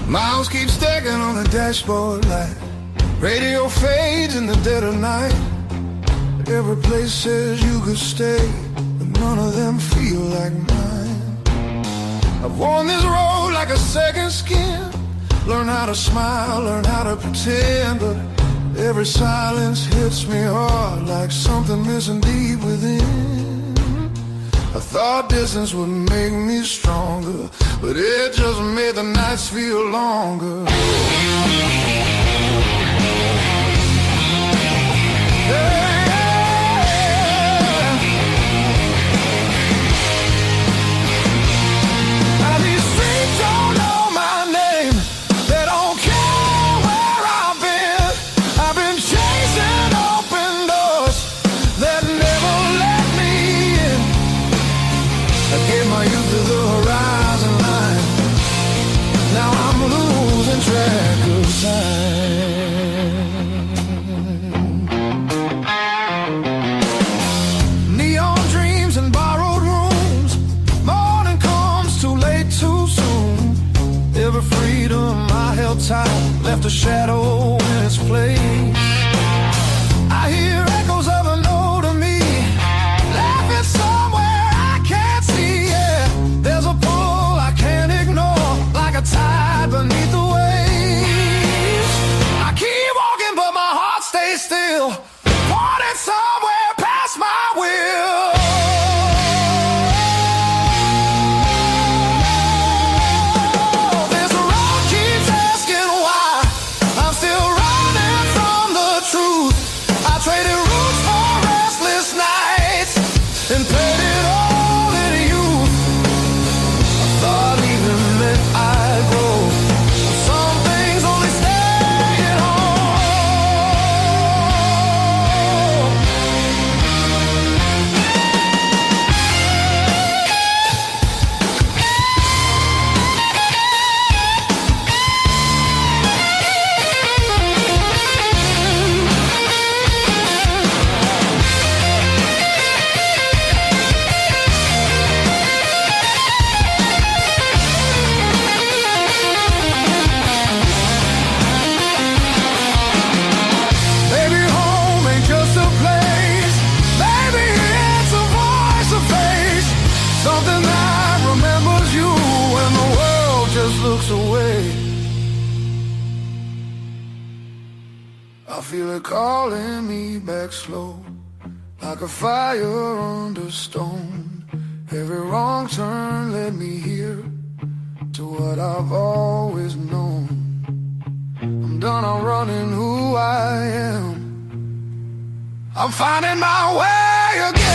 Miles keep stacking on the dashboard light. Radio fades in the dead of night. Every place says you could stay, but none of them feel like mine. I've worn this road like a second skin. Learn how to smile, learn how to pretend, but every silence hits me hard like something missing deep within. I thought distance would make me stronger, but it just made the nights feel longer. Now these streets don't know my name. They don't care where I've been. I've been chasing open doors that never let me in. I gave my youth to the horizon line. Now I'm losing track of time. hilltop left a shadow in its place. I hear echoes of an older me laughing somewhere I can't see. Yeah, there's a pull I can't ignore, like a tide beneath the waves. I keep walking but my heart stays still, wanted somewhere past my will. And paid it all in youth. I thought even meant I'd grow. Some things only stay at home. Something that remembers you when the world just looks away. I feel it calling me back slow, like a fire under stone. Every wrong turn led me here to what I've always known. I'm done, I'm running who I am. I'm finding my way again.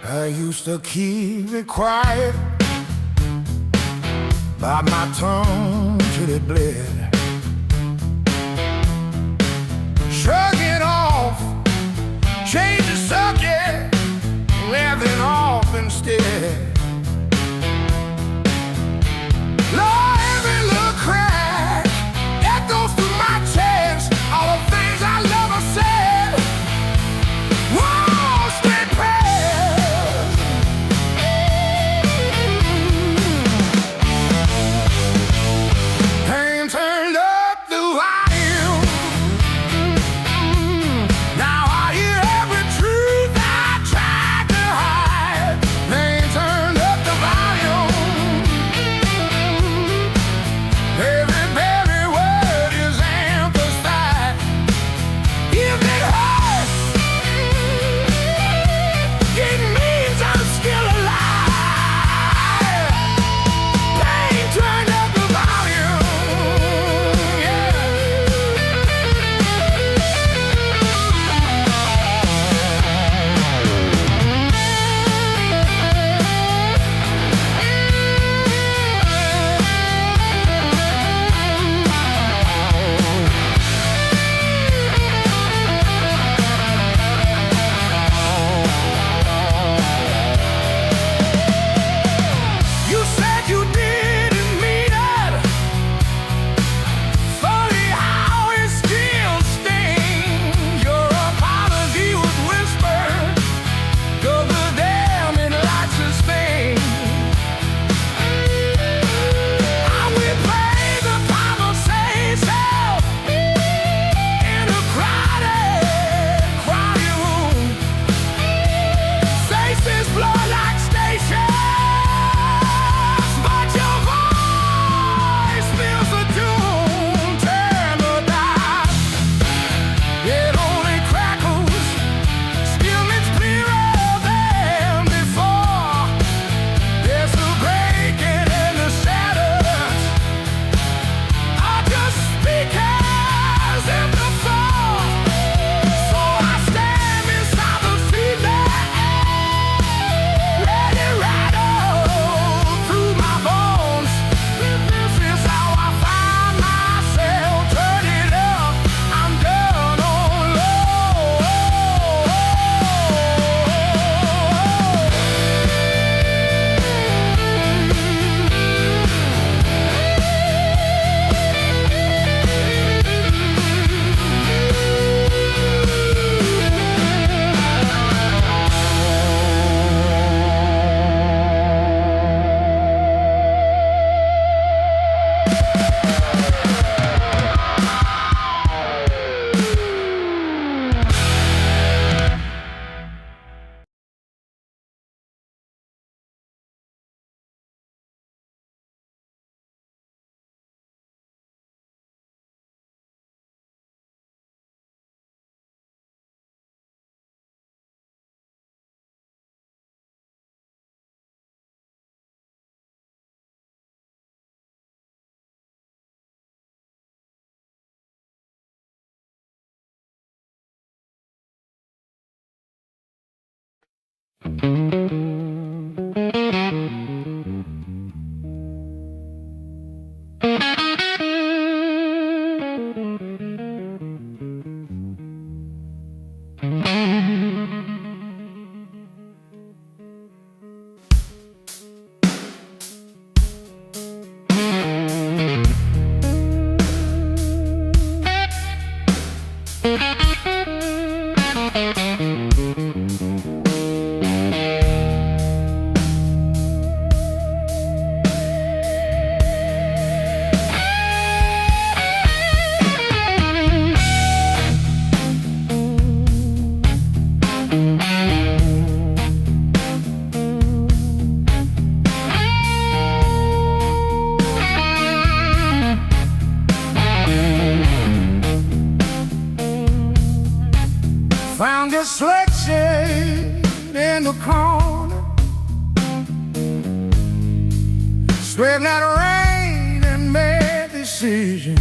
I used to keep it quiet, bite my tongue till it bled, shrug it off, change the subject, laughing off instead. Lord, every little crack echoes through my chest, all the things I love are said. Whoa, straight past. Pain turns Found this selection in the corner, straightened out rain and made decisions.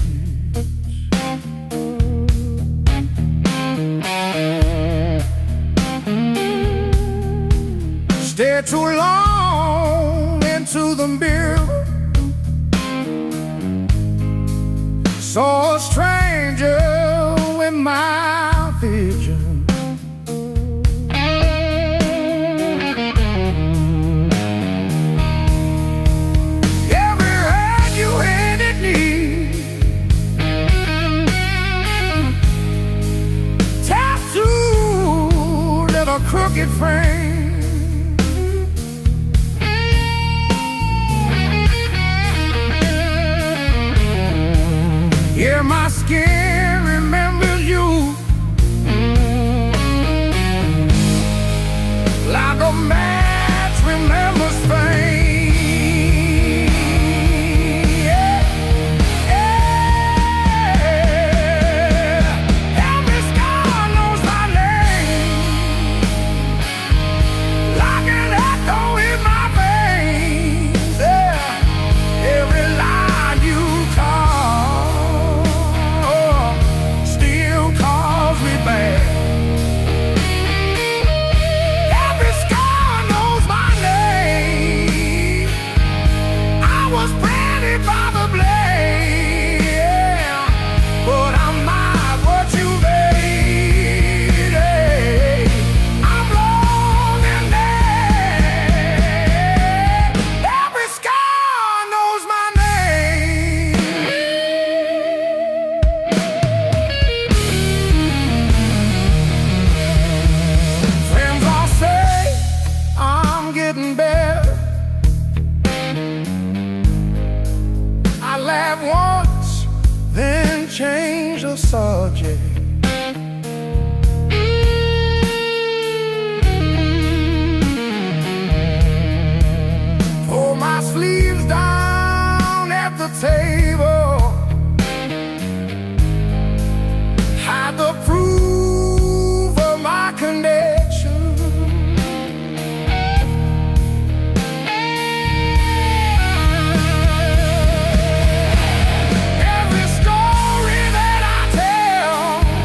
Stared too long into the mirror, saw a stranger in my vision. Crooked frame, yeah, my skin remembers you like a match remembers fame. Change the subject. Pull my sleeves down at the table, hide the proof of my connection. Every story that I tell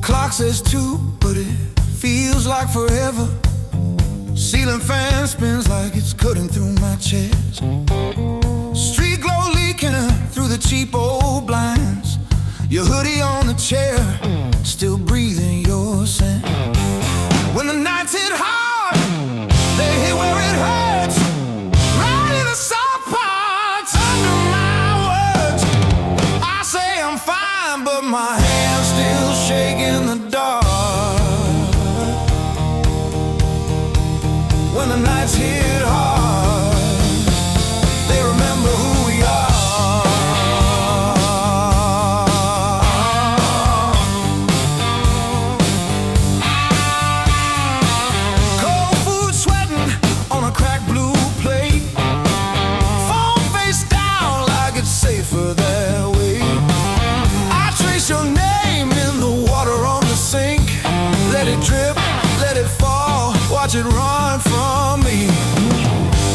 Clock says 2, but it feels like forever. Ceiling fan spins like it's cutting through my chest. Street glow leaking through the cheap old blinds. Your hoodie on the chair, still breathing your scent. When the nights hit hard, they hit where it hurts. Right in the soft parts under my words. I say I'm fine, but my hands still shake in the dark. When the nights hit hard, they remember who we are. Cold food sweating on a cracked blue plate. Phone face down like it's safer that way. I trace your name in the water on the sink. Let it drip, let it fall, watch it run from me.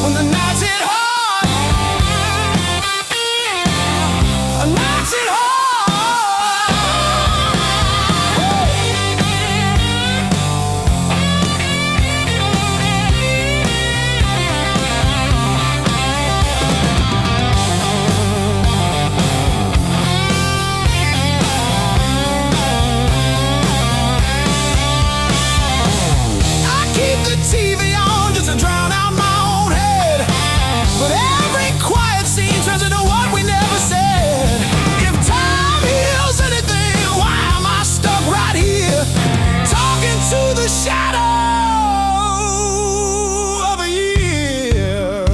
When the nights hit hard, nights hit hard. I keep the TV on just to drown out my own head, but every quiet scene turns into what we never said. If time heals anything, why am I stuck right here, talking to the shadow of a year?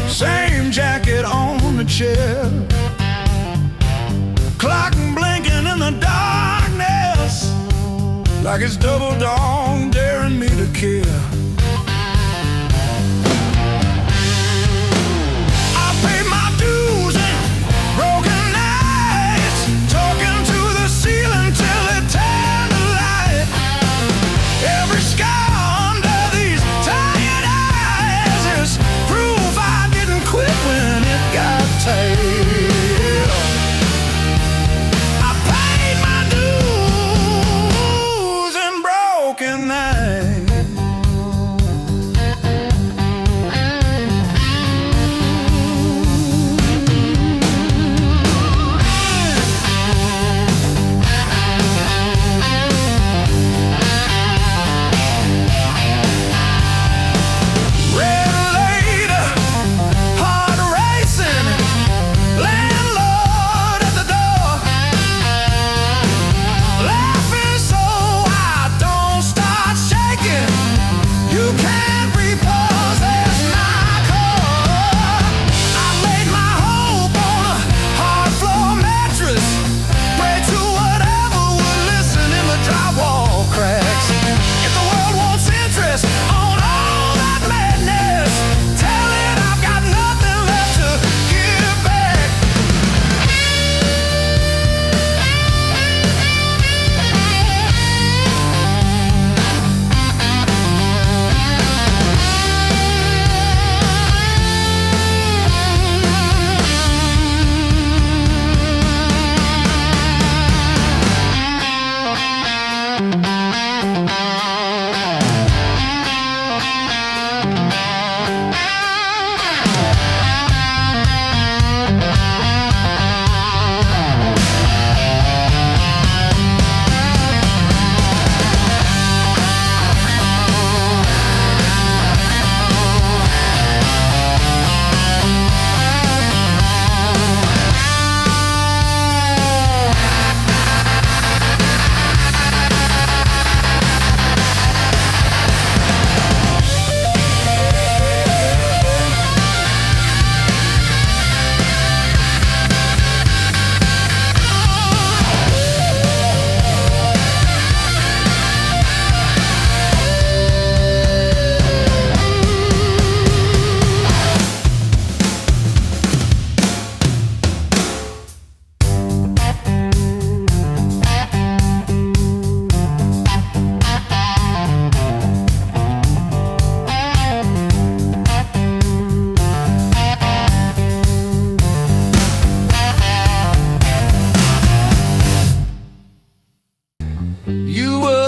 Same jacket on the chair, clock blinking in the darkness, like it's double dawn daring me to care. I paid my dues and broken nights, talking to the ceiling till it turned to light. Every scar under these tired eyes is proof I didn't quit when it got tight. I paid my dues and broken nights.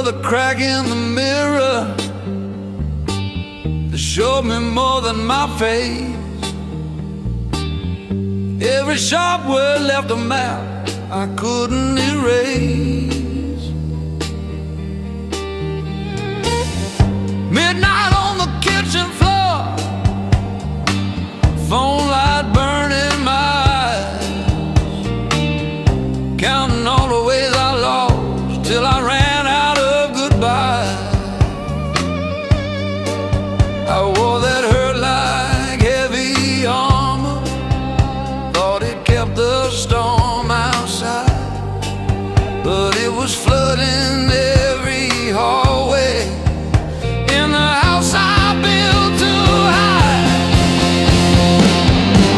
with a crack in the mirror that showed me more than my face. Every sharp word left a map I couldn't erase. Midnight on the kitchen floor, phone light burning my eyes, counting all the ways I lost till I ran out of goodbye. I wore that hurt like heavy armor, thought it kept the storm outside, but it was flooding every hallway in the house I built too high.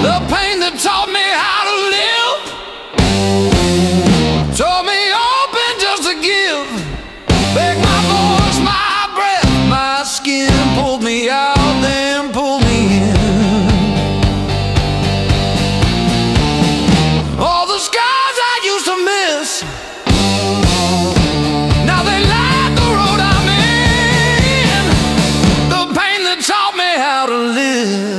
The pain that taught me how to live taught me open just to give. Beg my voice, my breath, my skin, pulled me out, then pulled me in. All the scars I used to miss, now they light the road I'm in. The pain that taught me how to live.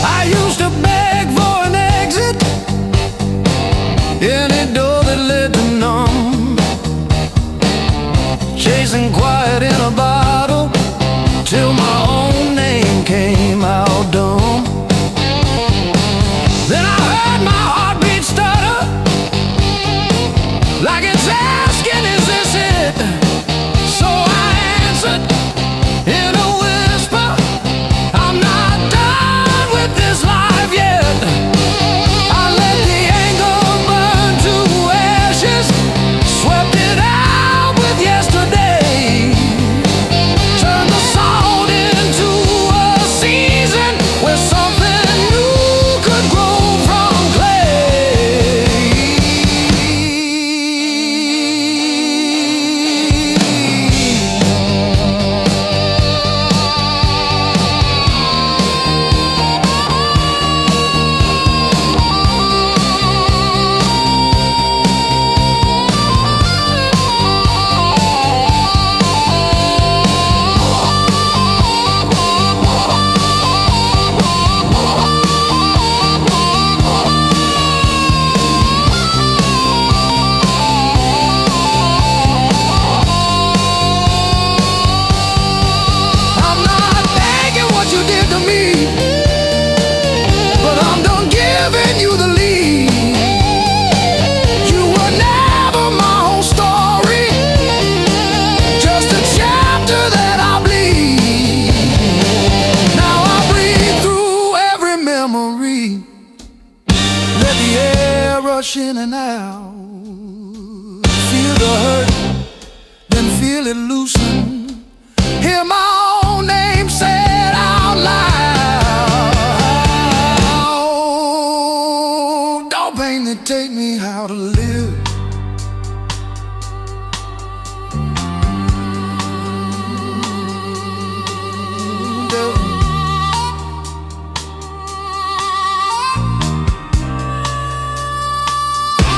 I used to beg for an exit, any door that led to none, chasing quiet in a bottle till my own name came out dumb. Then I heard my heartbeat stutter, like it's asking, is this it? So I answered in a whisper, I'm not done with this life yet. I let the anger burn to ashes, swept it out with yesterday, turned the salt into a season where something new could grow from clay. I'm not thanking what you did to me, but I'm done giving you the lead. You were never my whole story, just a chapter that I bleed. Now I breathe through every memory, let the air rush in and out, feel the hurt, then feel it loosen, hear my own name said out loud. Don't pain that take me how to live.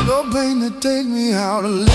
Don't pain that take me how to live.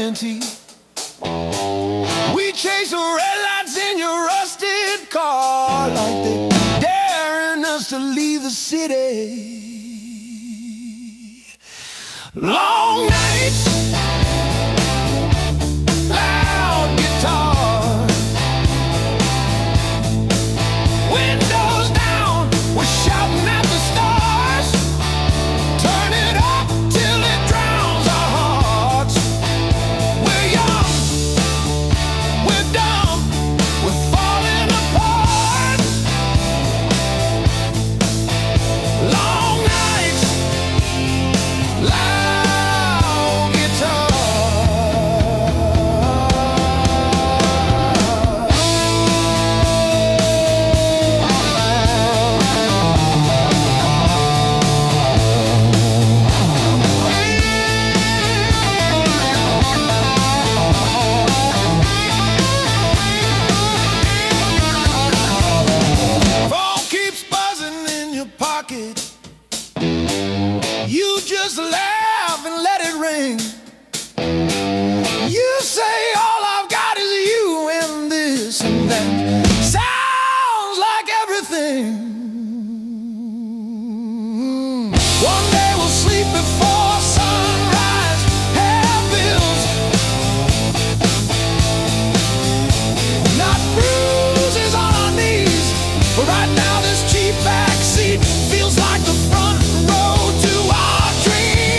guarantee. We chase the red lights in your rusted car like they're daring us to leave the city. Long nights, loud guitar, windows down, we're shouting at the stars. Turn it up till it drowns our hearts. We're young, we're dumb, we're falling apart. Long nights, loud guitar. Phone keeps buzzing in your pocket. You just laugh and let it ring. You say all I've got is you and this and that. Sounds like everything. One day we'll sleep before sunrise. Have bills, not bruises on our knees. But right now this cheap backseat feels like the front row to our dreams.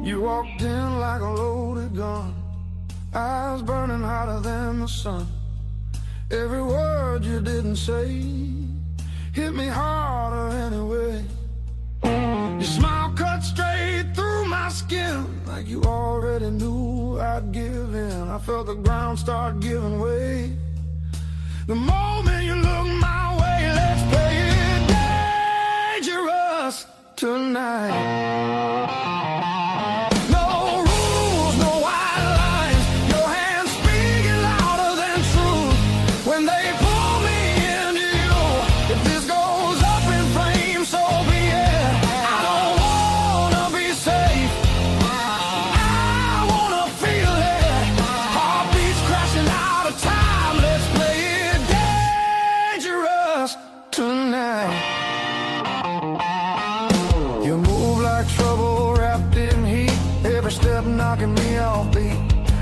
You walked in like a loaded gun, eyes burning hotter than the sun. Every word you didn't say hit me harder anyway. Your smile cut straight through my skin, like you already knew I'd give in. I felt the ground start giving way. The moment you looked my way, let's play it dangerous tonight. No rules, no white lines, your hands speaking louder than truth. When they pull me into you, if this goes up in flames, so be it. I don't wanna be safe, I wanna feel it. Heartbeats crashing out of time, let's play it dangerous tonight. You move like trouble wrapped in heat, every step knocking me off beat.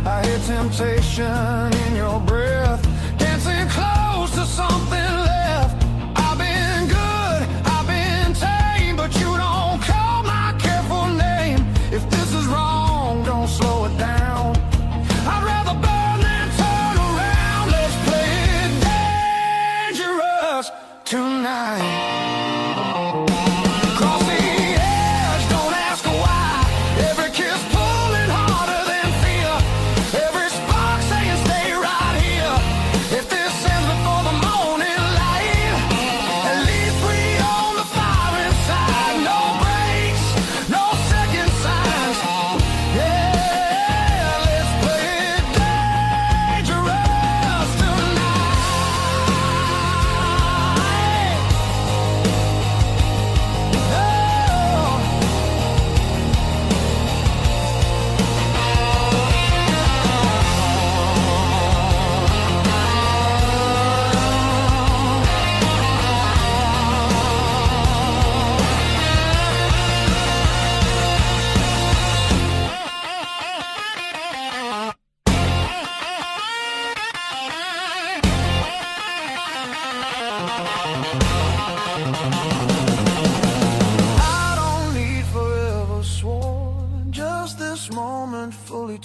I hear temptation in your breath, dancing close to something left. I've been good, I've been tame, but you don't call my careful name. If this is wrong, don't slow it down. I'd rather burn than turn around. Let's play it dangerous tonight. Cross the edge, don't ask why. Every kiss pulling harder than fear. Every spark saying stay right here.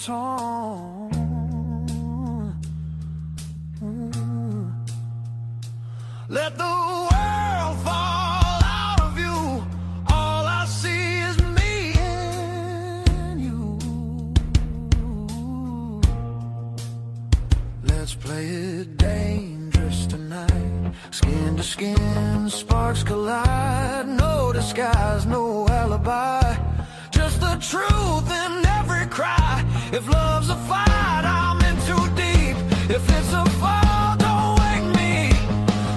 torn. Let the world fall out of you. All I see is me and you. Let's play it dangerous tonight. Skin to skin, sparks collide. No disguise, no alibi. Just the truth in every cry. If love's a fight, I'm in too deep. If it's a fall, don't wake me.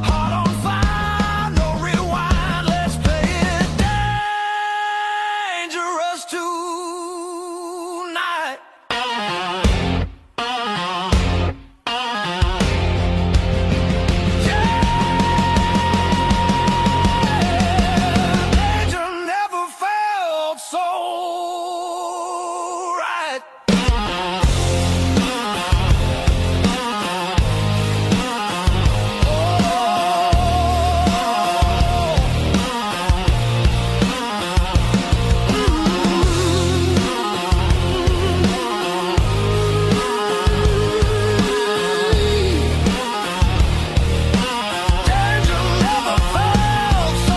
Heart on fire, no rewind. Let's play it dangerous tonight. Danger never felt so right. Danger never felt so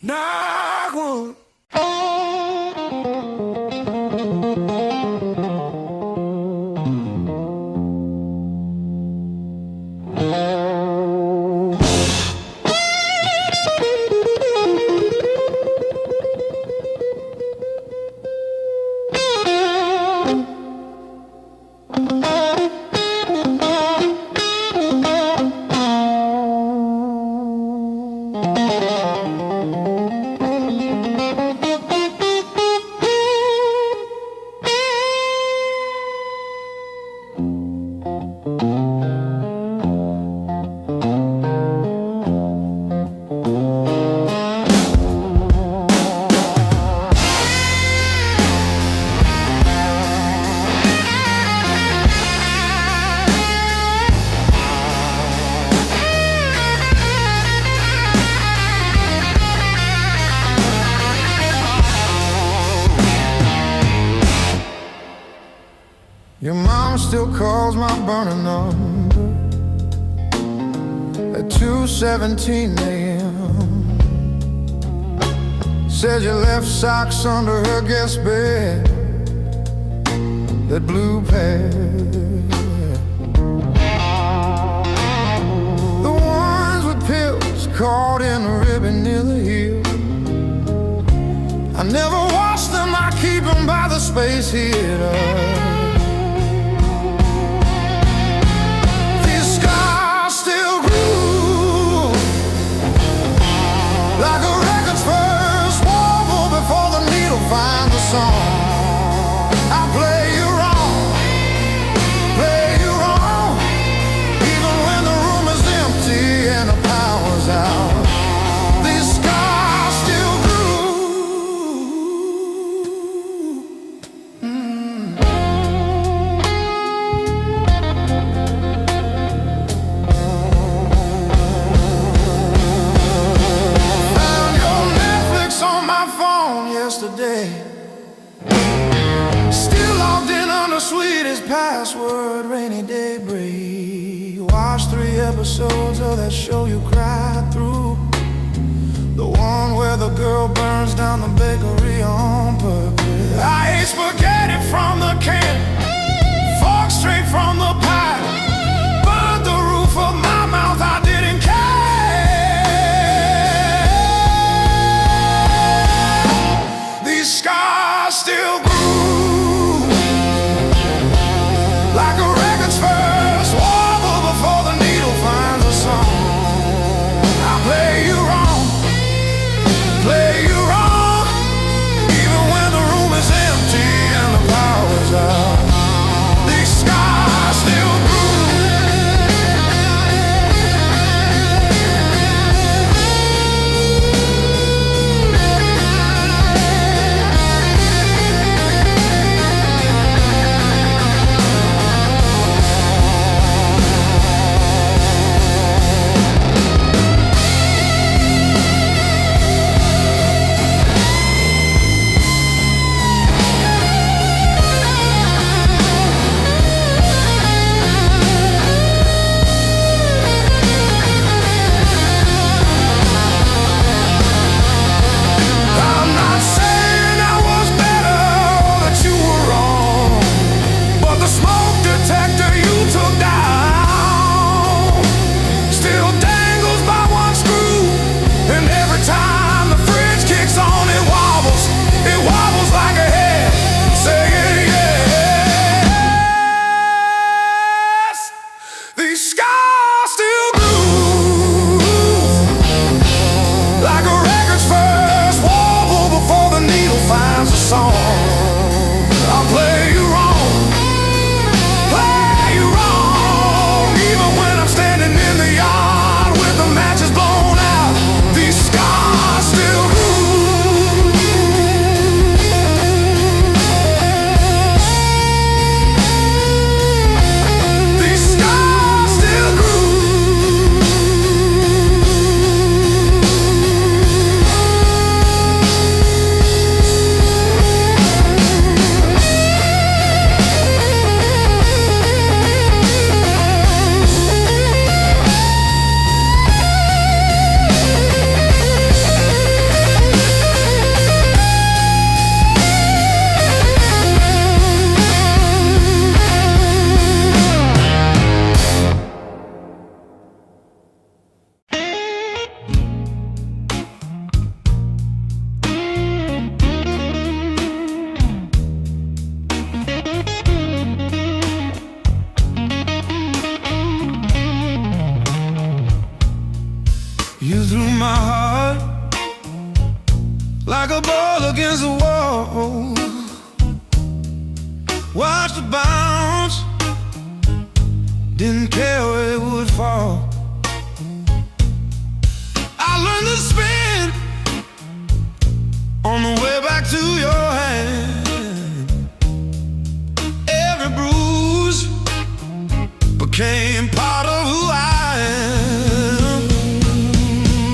knock one. Your mom still calls my burner number at 2:17 a.m. Said you left socks under her guest bed, that blue pair, the ones with pills caught in a ribbon near the heel. I never wash them, I keep them by the space heater. Like a record's first warble before the needle finds the song. I play you wrong, even when the room is empty and the power's out. These scars still grew. Yesterday, still logged in under sweetest password, rainy day break. Watched 3 episodes of that show you cried through, the one where the girl burns down the bakery on purpose. I ate spaghetti from the can, fork straight from the pie, burned the roof of my mouth, I didn't care. Scars still grew, like a record's first warble before the needle finds a song. I play you wrong, even when the room is empty and the power's out. a ball against the wall. Watched it bounce, didn't care where it would fall. I learned to spin on the way back to your hand. Every bruise became part of who I am.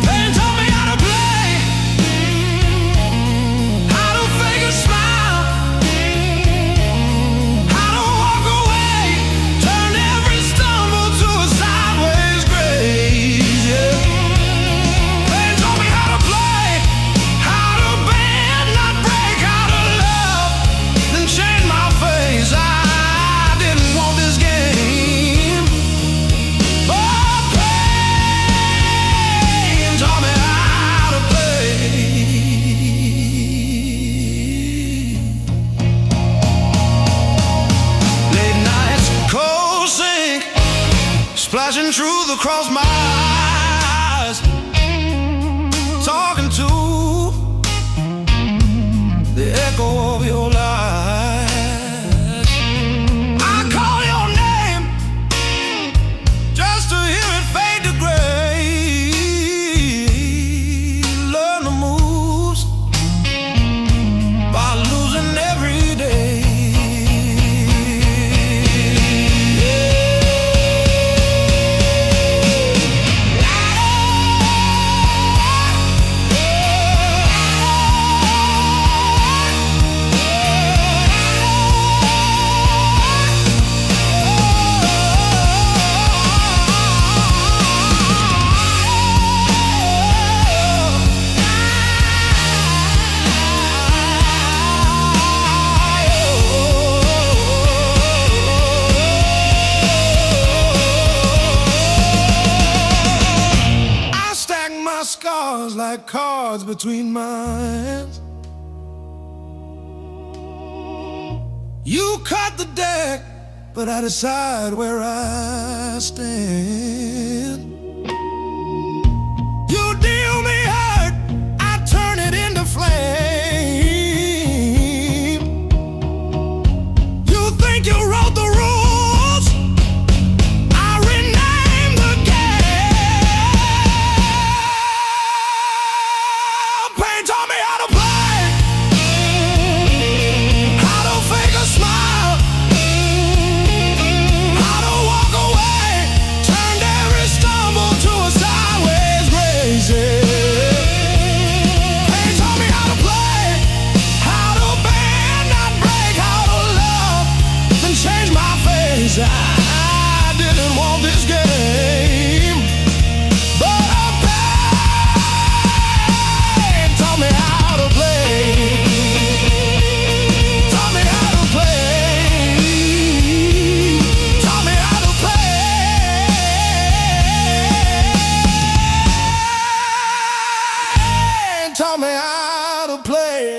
Pain taught me how to play, how to fake a smile, how to walk away, turn every stumble to a sideways grace. Yeah. Pain taught me how to play, how to bend, not break, how to love, then change my face. I didn't want this game, but pain taught me how to play. Late nights, cold sink, splashing truth across my eyes, talking to the echo of your lies. I call your name just to hear it fade to gray. Learn the moves by losing every day. I stack my scars like cards between my hands. You cut the deck, but I decide where I stand. You deal me hurt, I turn it into flame. You think you wrote the rules, I rename the game. Pain taught me how to play, how to fake a smile, how to walk away, turned every stumble to a sideways grace. Pain taught me how to play, how to bend, not break, how to love, then change my face. I didn't want this game, but pain taught me how to play, taught me how to play, taught me how to play, taught me how to play.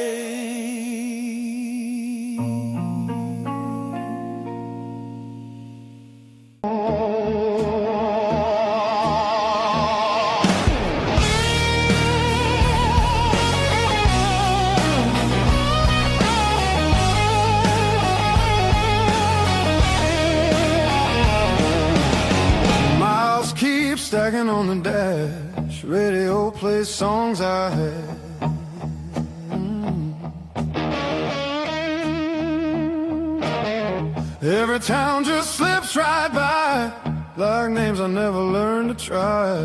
Miles keep stacking on the dash. Radio plays songs I had. Every town just slips right by, like names I never learned to try.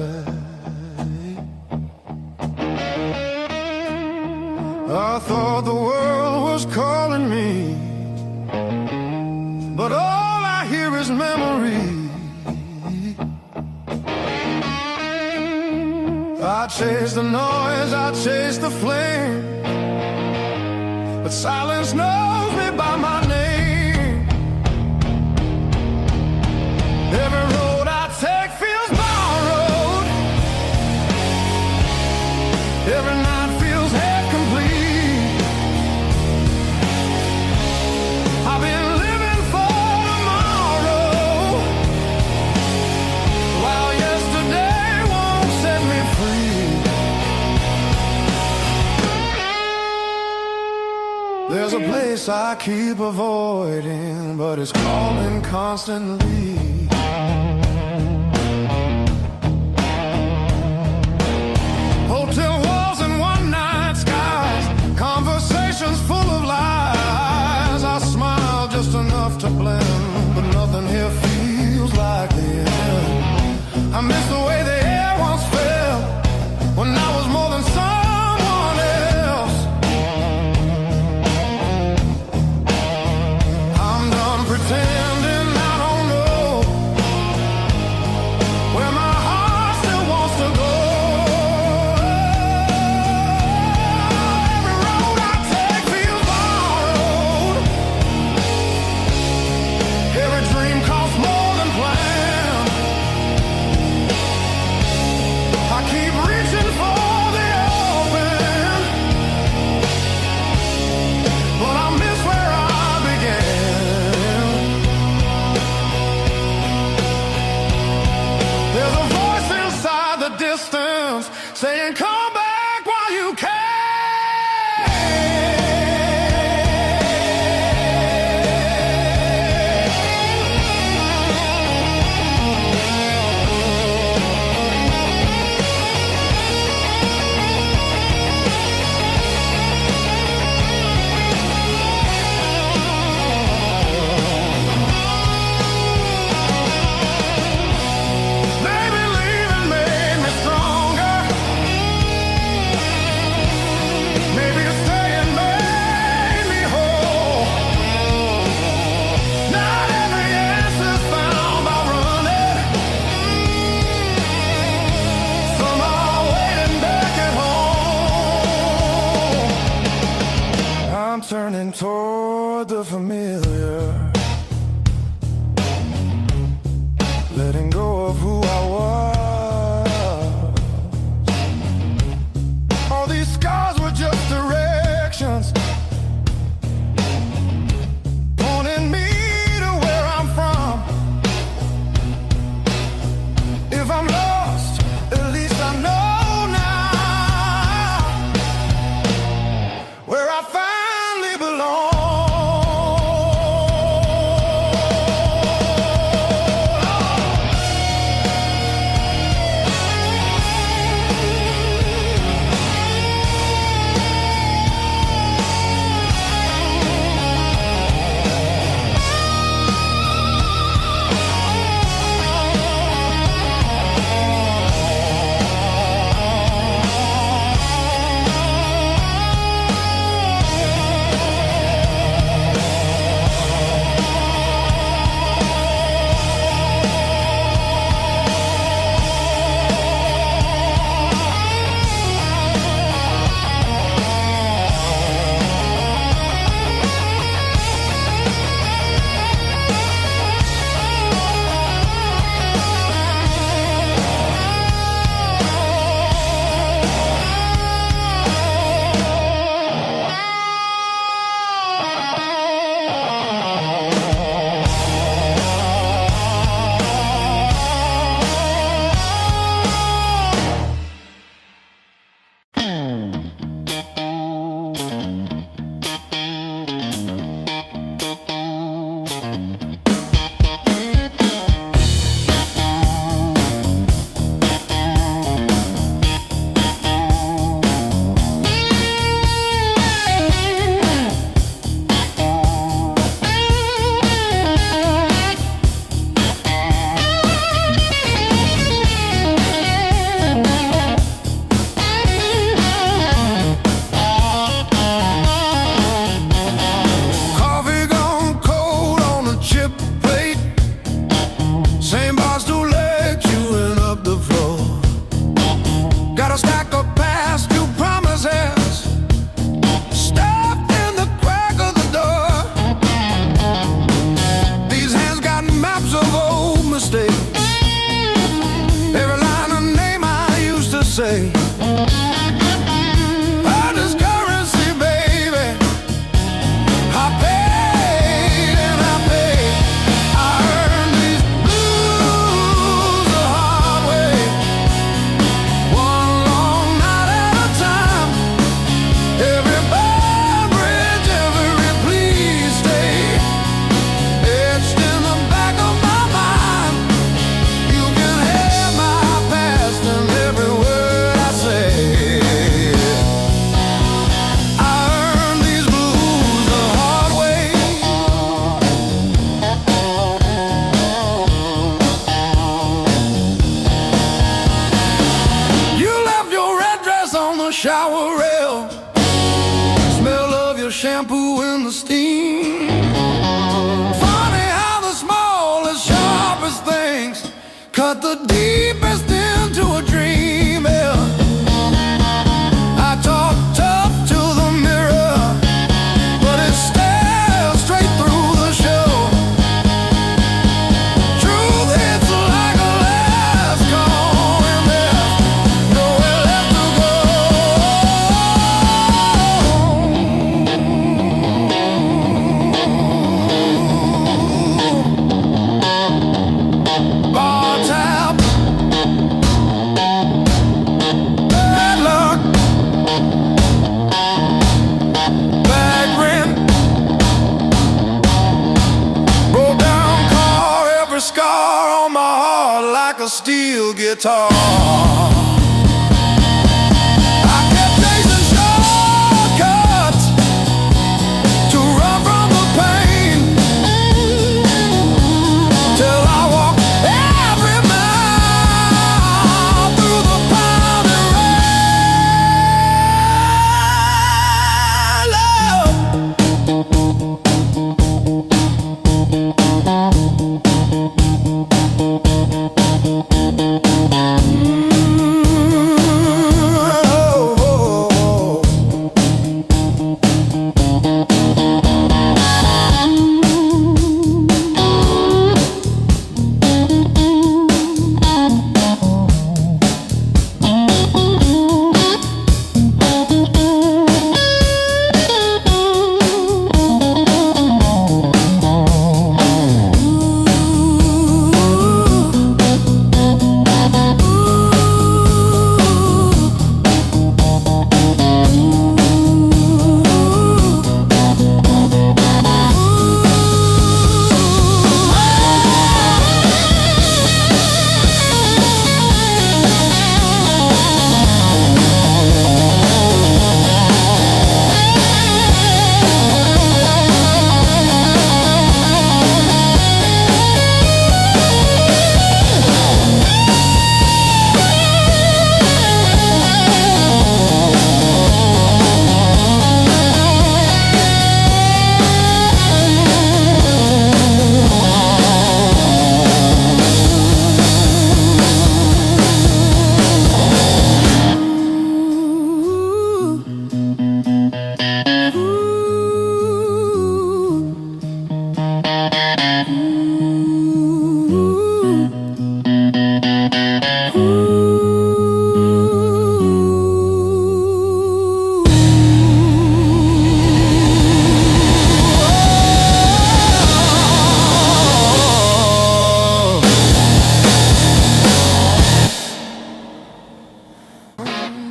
I thought the world was calling me, but all I hear is memory. I chase the noise, I chase the flame, but silence knows me by my name. Every road I take feels borrowed, every night feels half complete. I've been living for tomorrow, while yesterday won't set me free. place I keep avoiding, but it's calling constantly. Hotel walls and one-night skies, conversations full of lies. I smile just enough to blend, but nothing here feels like the end. I miss the way the air once felt when I was more than someone else. I'm done pretending I don't know where my heart still wants to go. Every road I take feels borrowed. Every dream costs more than planned. I keep reaching for the open, but I miss where I began. There's a voice inside the distance saying, come back while you can. Maybe leaving made me stronger. shower rail, smell of your shampoo in the steam. Funny how the smallest, sharpest things cut the deepest into a dream. Yeah. I talk tough to the mirror, but it stares straight through the show. Truth hits like a last call, and there's nowhere left to go. Bar tab, bad luck, bad rent, broke down car, every scar on my heart like a steel guitar. I kept chasing shortcuts to run from the pain, till I walked every mile through the pounding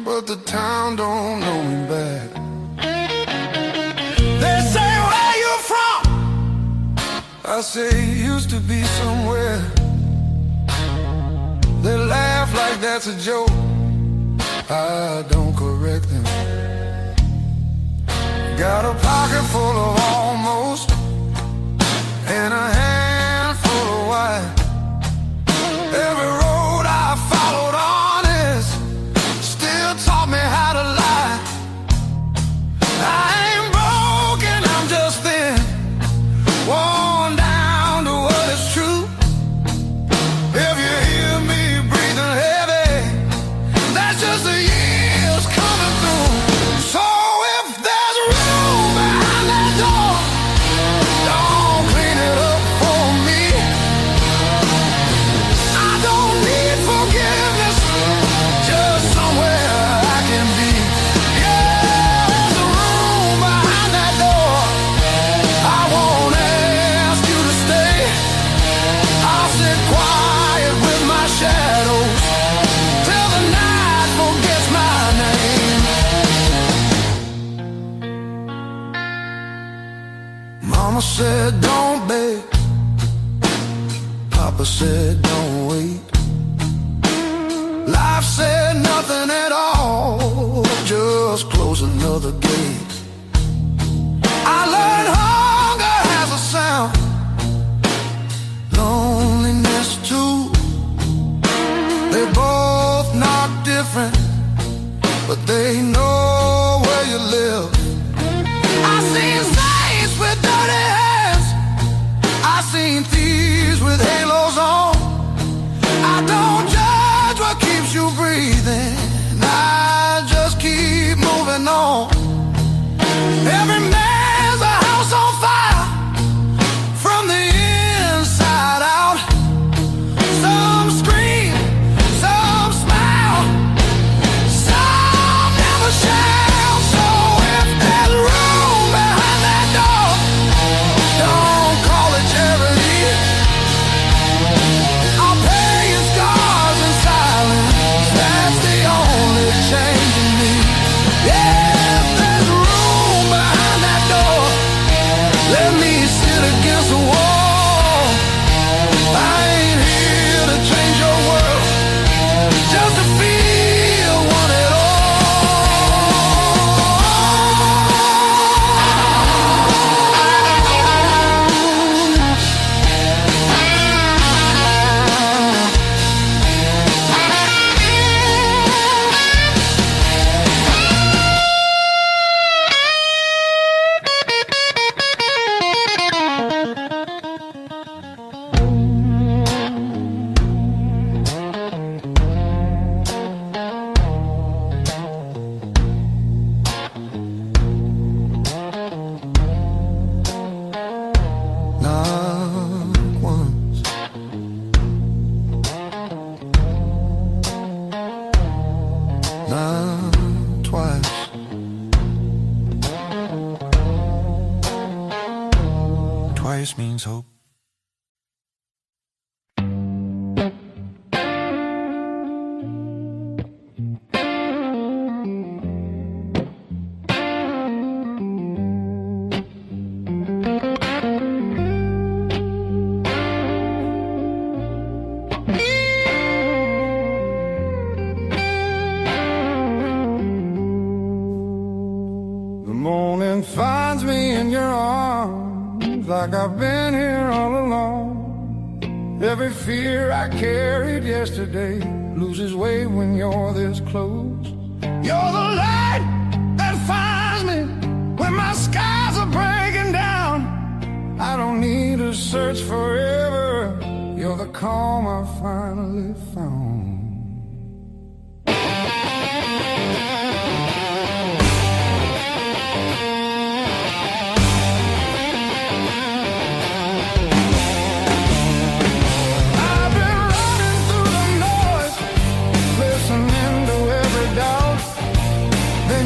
but the town don't know me back. They say, where you from? I say, used to be somewhere. They laugh like that's a joke. I don't correct them. Got a pocket full of almost, and a handful of why. Every road I followed honest still taught me how to lie. I ain't broken, I'm just thin, worn down to what is true. If you hear me breathing heavy, that's just the years coming through. So if there's room behind that door, don't clean it up for me. I don't need forgiveness, just somewhere I can be. Yeah, there's a room behind that door. I won't ask you to stay. I'll sit quiet with my shadows till the night forgets my name. Mama said don't beg, Papa said don't wait. Life said nothing at all, just close another gate. I learned hunger has a sound, loneliness too. They both knock different, but they know always means hope. Finds me in your arms like I've been here all along. Every fear I carried yesterday loses weight when you're this close. You're the light that finds me when my skies are breaking down. I don't need to search forever. You're the calm I finally found.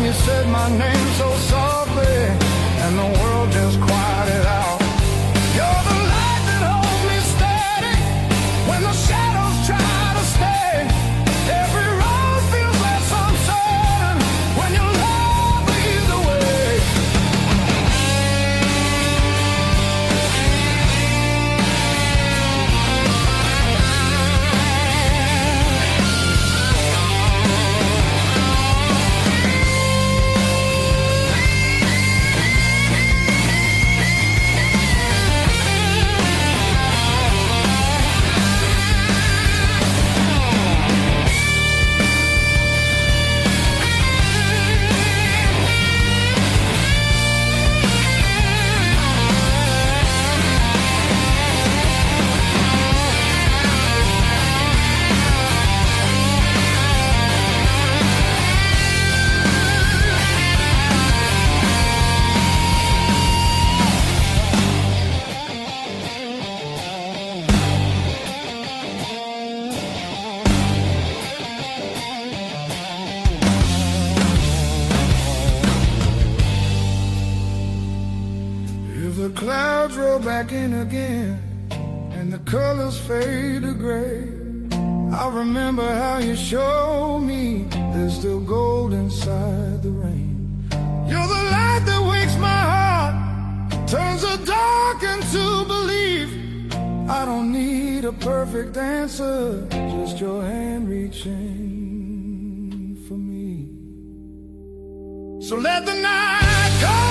You said my name so softly, and the world just quieted out. You're the light that holds me steady when the shadows try to stay. Every road feels less uncertain when your love leads the way. The clouds roll back in again and the colors fade to gray. I remember how you showed me there's still gold inside the rain. You're the light that wakes my heart, turns the dark into belief. I don't need a perfect answer, just your hand reaching for me. So let the night come.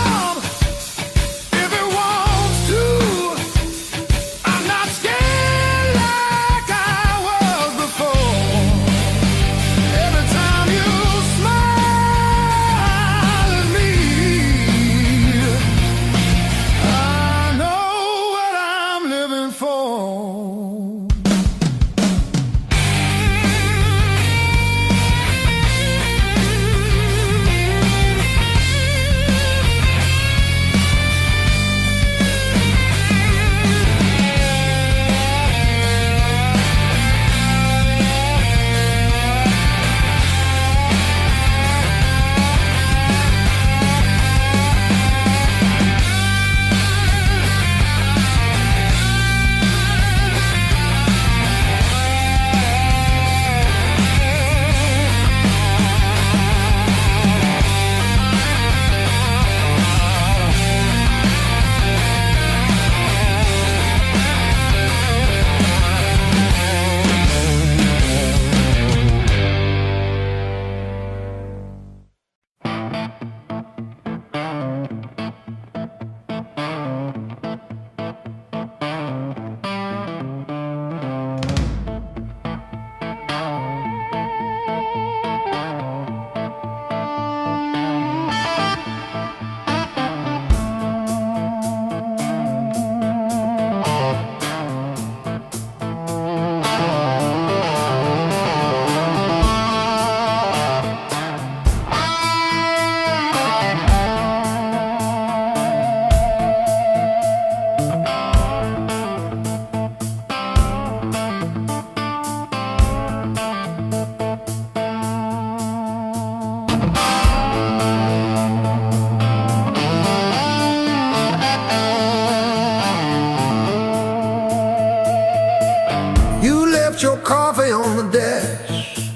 the dash,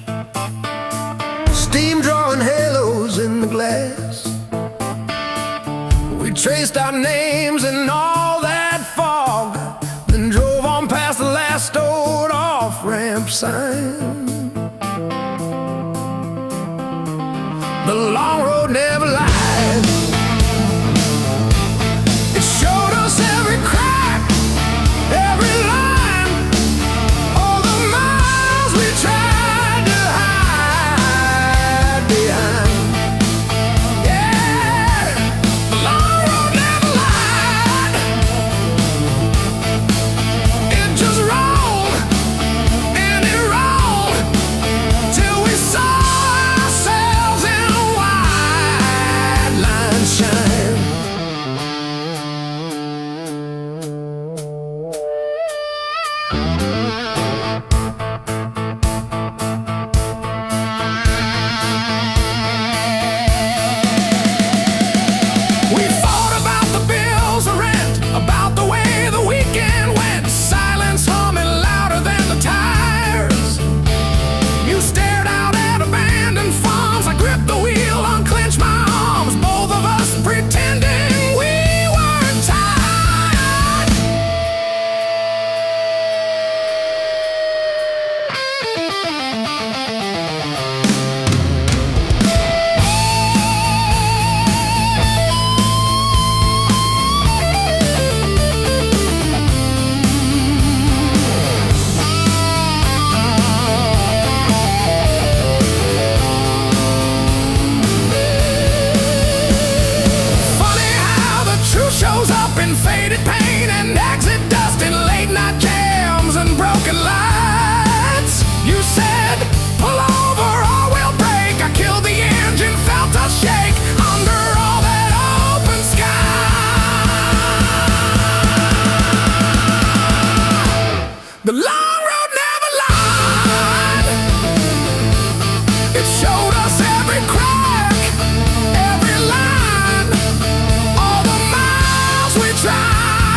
steam drawing halos in the glass. We traced our names in all that fog, then drove on past the last old off-ramp sign. The long road never lied. It showed us every crack, every line, all the miles we tried to hide behind. Yeah, the long road never lied. It just rolled and it rolled till we saw ourselves in a wide line shine. We fought about the bills of rent, about the way the weekend went, silence humming louder than the tires. You stared out at abandoned farms. I gripped the wheel, unclenched my arms, both of us pretending we weren't tired. Funny how the truth shows up in faded paint and exit dust in late night jams and broken lights. You said, pull over or we'll break. I killed the engine, felt us shake under all that open sky. The long road never lied. It showed us every crack, every line, all the miles we tried.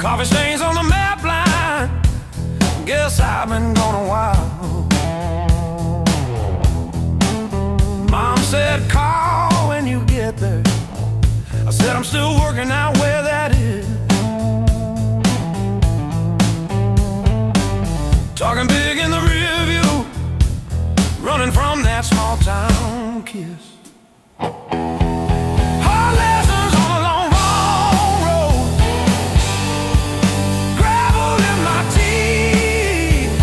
Coffee stains on the map line. Guess I've been gone a while. Mom said call when you get there. I said I'm still working out where that is. Talking big in the rear view, running from that small town kiss. Hard lessons on a long, long road. Gravel in my teeth,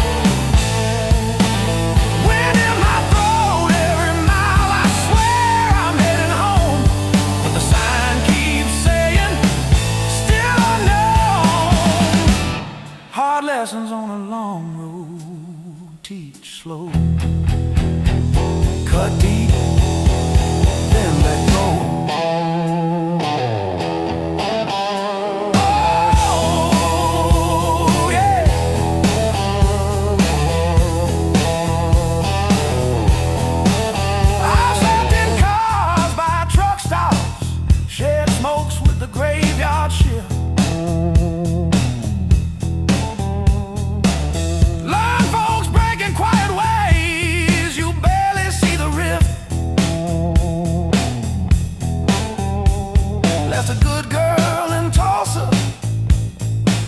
wind in my throat. Every mile I swear I'm heading home, but the sign keeps saying still unknown. Hard lessons on a long road, teach slow. Cut deep, then let go. Oh, yeah. I've slept in cars by truck stops, shared smokes with the graveyard shift. Learned folks breaking quiet ways, you barely see the rift. Left a good girl in Tulsa,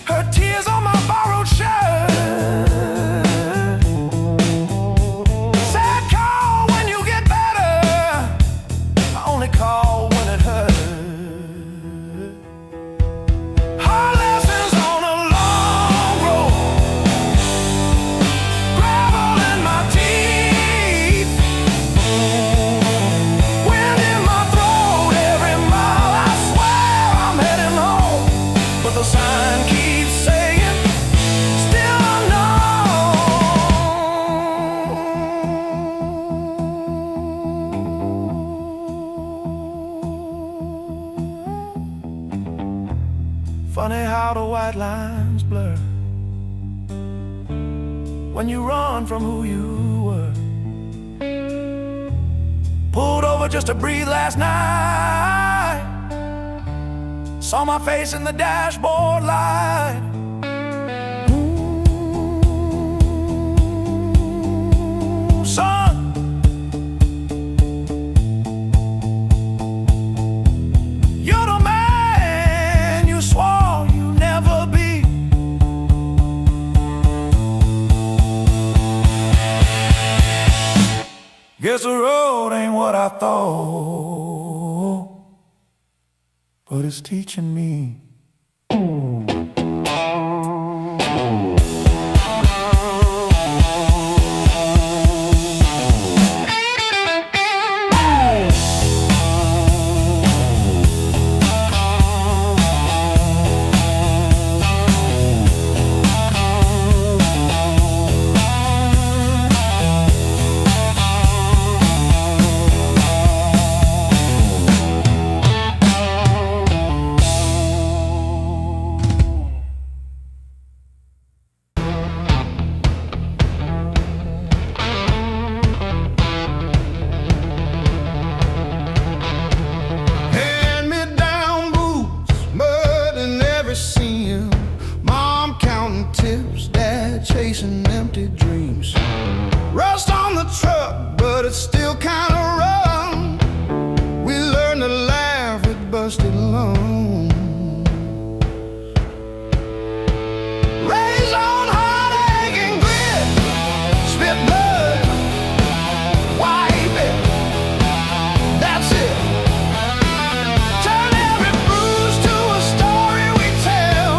her tears on my borrowed shirt. Said call when you get better, I only call when it hurts. Hard lessons on a long road, gravel in my teeth, wind in my throat. Every mile I swear I'm heading home, but the sign keeps saying still unknown. Funny how the white lines blur when you run from who you were. Pulled over just to breathe last night, saw my face in the dashboard light. Ooh, son, you're the man you swore you'd never be. Guess the road ain't what I thought, but it's teaching me. Hand-me-down boots, mud in every seam. Mom counting tips, dad chasing empty dreams. Rust on the truck, but it's still kinda rough. We learned to laugh at busted lungs. Raised on heartache and grit, spit blood, wipe it, that's it. Turn every bruise to a story we tell.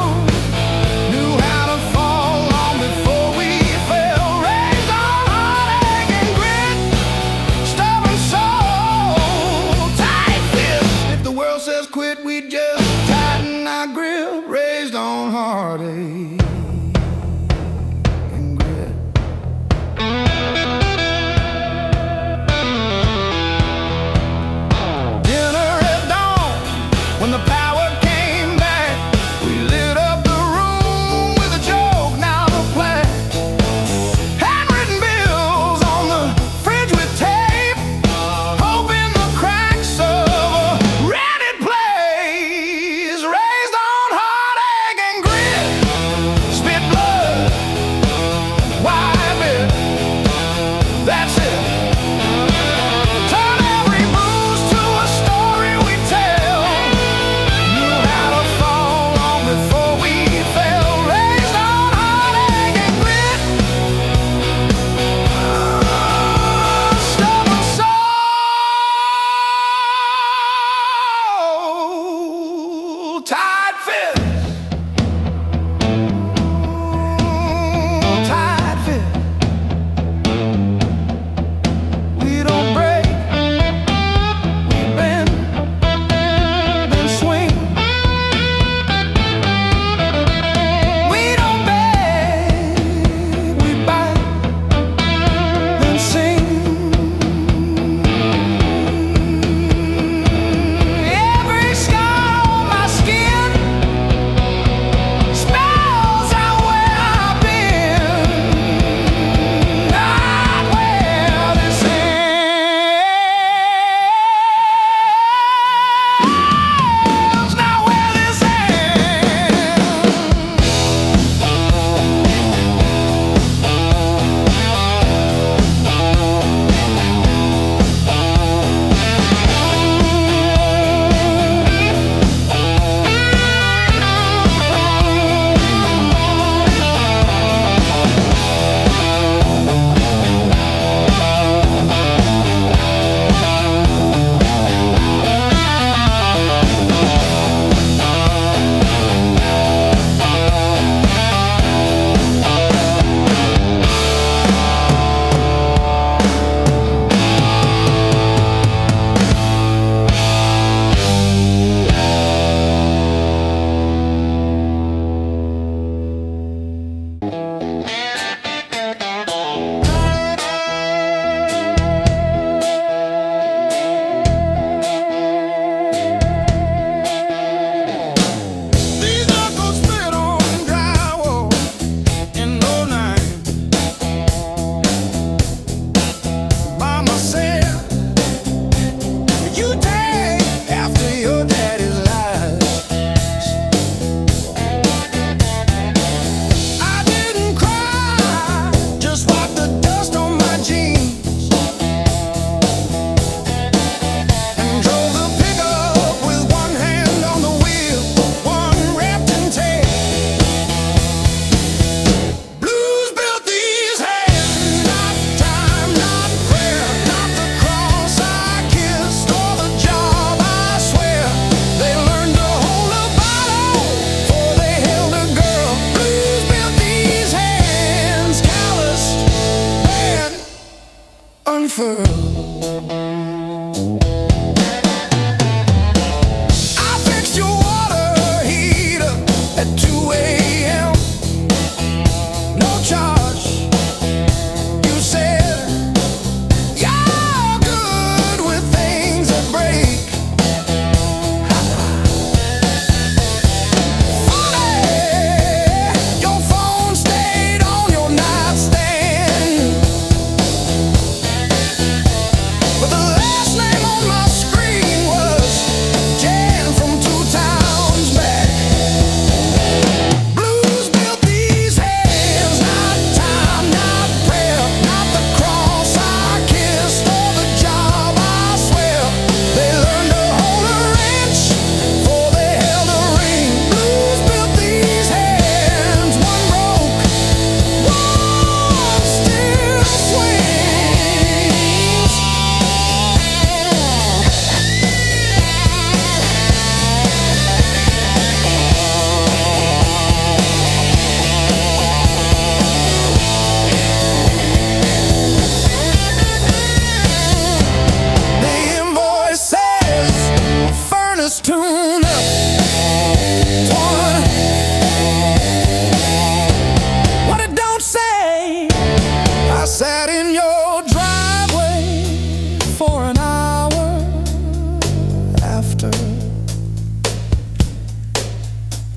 Knew how to fall long before we fell. Raised on heartache and grit, stubborn soul, tight fist. If the world says quit, we just tighten our grip. Raised on heartache and grit. Dinner at dawn, when the power came back, we lit up the room with a joke, now the plan. Handwritten bills on the fridge with tape, hoping the cracks of a rented place. Raised on heartache and grit.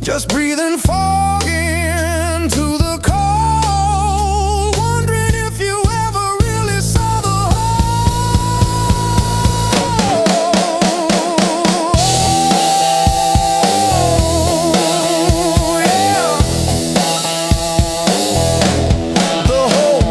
just breathing fog into the cold, wondering if you ever really saw the whole. Yeah. The whole.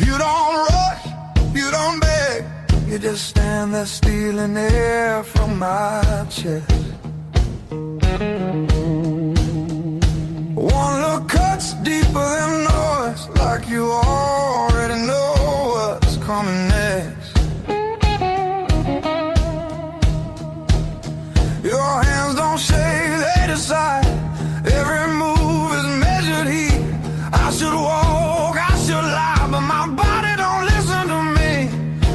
You don't rush, you don't beg, you just stand there stealing air from my chest. One look cuts deeper than noise, like you already know what's coming next. Your hands don't shake, they decide. Every move is measured heat. I should walk, I should lie, but my body don't listen to me.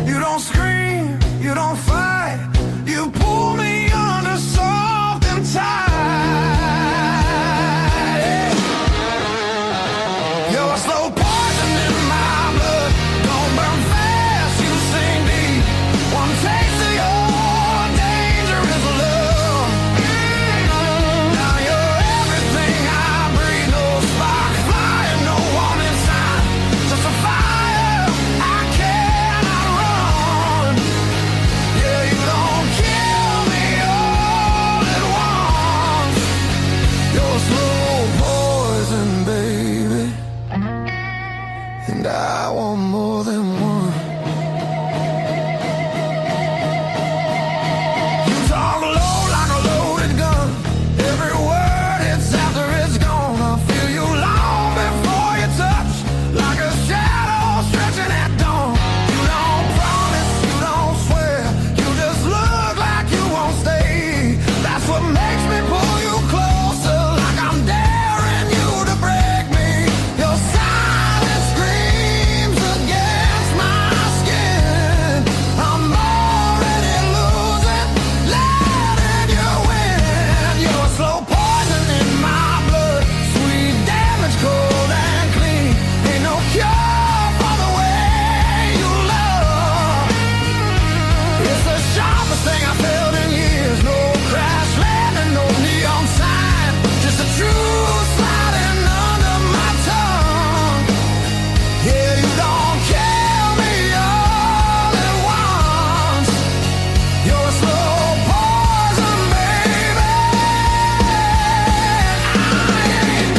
You don't scream, you don't fight, you pull me under soft and tight. You're a slow poison in my blood, don't burn fast, you sink deep. One taste of your dangerous love. Now you're everything I breathe, no spark flying, no warning sign, just a fire I cannot run. Yeah, you don't kill me all at once. You're slow poison, baby, and I want more than one. You talk low like a loaded gun. Every word hits after it's gone. I feel you long before you touch, like a shadow stretching at dawn. You don't promise, you don't swear, you just look like you won't stay. That's what makes me pull you closer, like I'm daring you to break me. Your silence screams against my skin. I'm already losing, letting you win. You're slow poison in my blood, sweet damage, cold and clean. Ain't no cure for the way you love. It's the sharpest thing I felt in years. No crash landing, no neon sign, just the truth sliding under my tongue. Yeah, you don't kill me all at once. You're a slow poison, baby. I ain't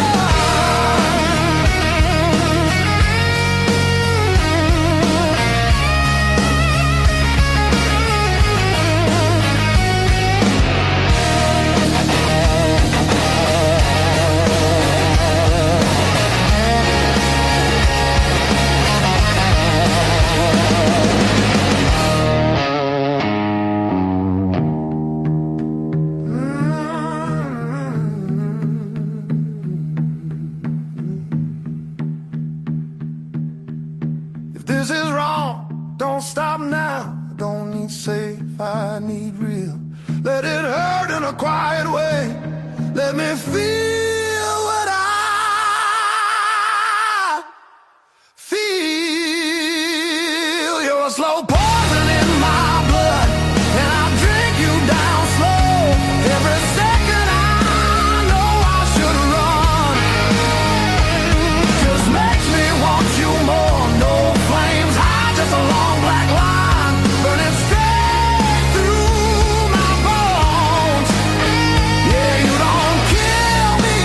If this is wrong, don't stop now. I don't need safe, I need real. Let it hurt in a quiet way. Let me feel what I feel. You're a slow poison in my blood, and I drink you down slow. Every second I know I should run, just makes me want you more. No flames high, just a long black line burning straight through my bones. Yeah, you don't kill me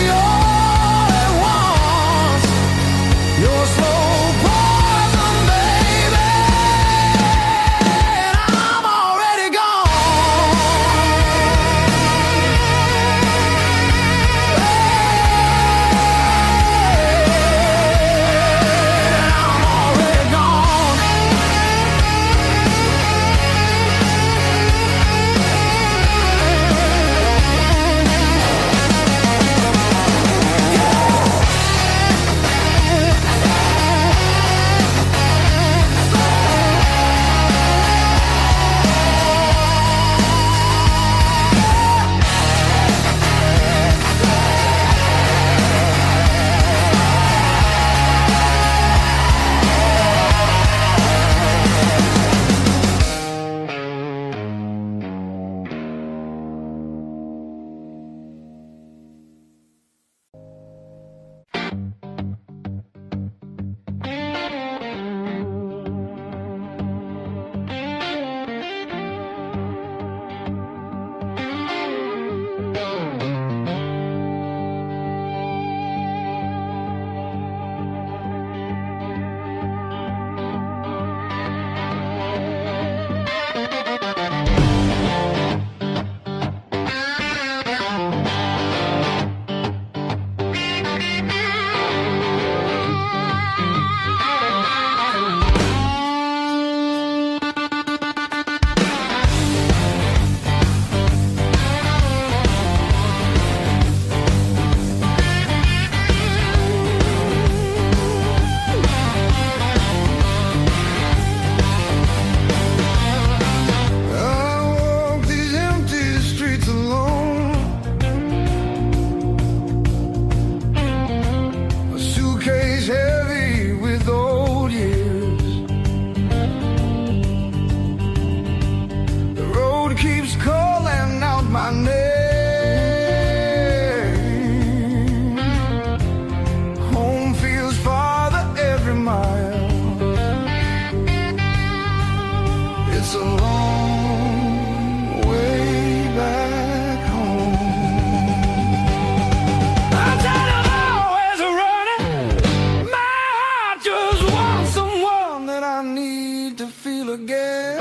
It's a long way back home. I'm tired of always running. My heart just wants someone that I need to feel again.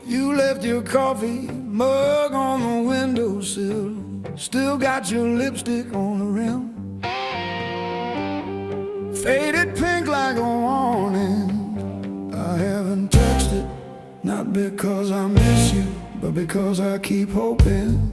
You left your coffee mug on the windowsill, still got your lipstick on the rim, faded pink like a warning. I haven't touched it, not because I miss you, but because I keep hoping.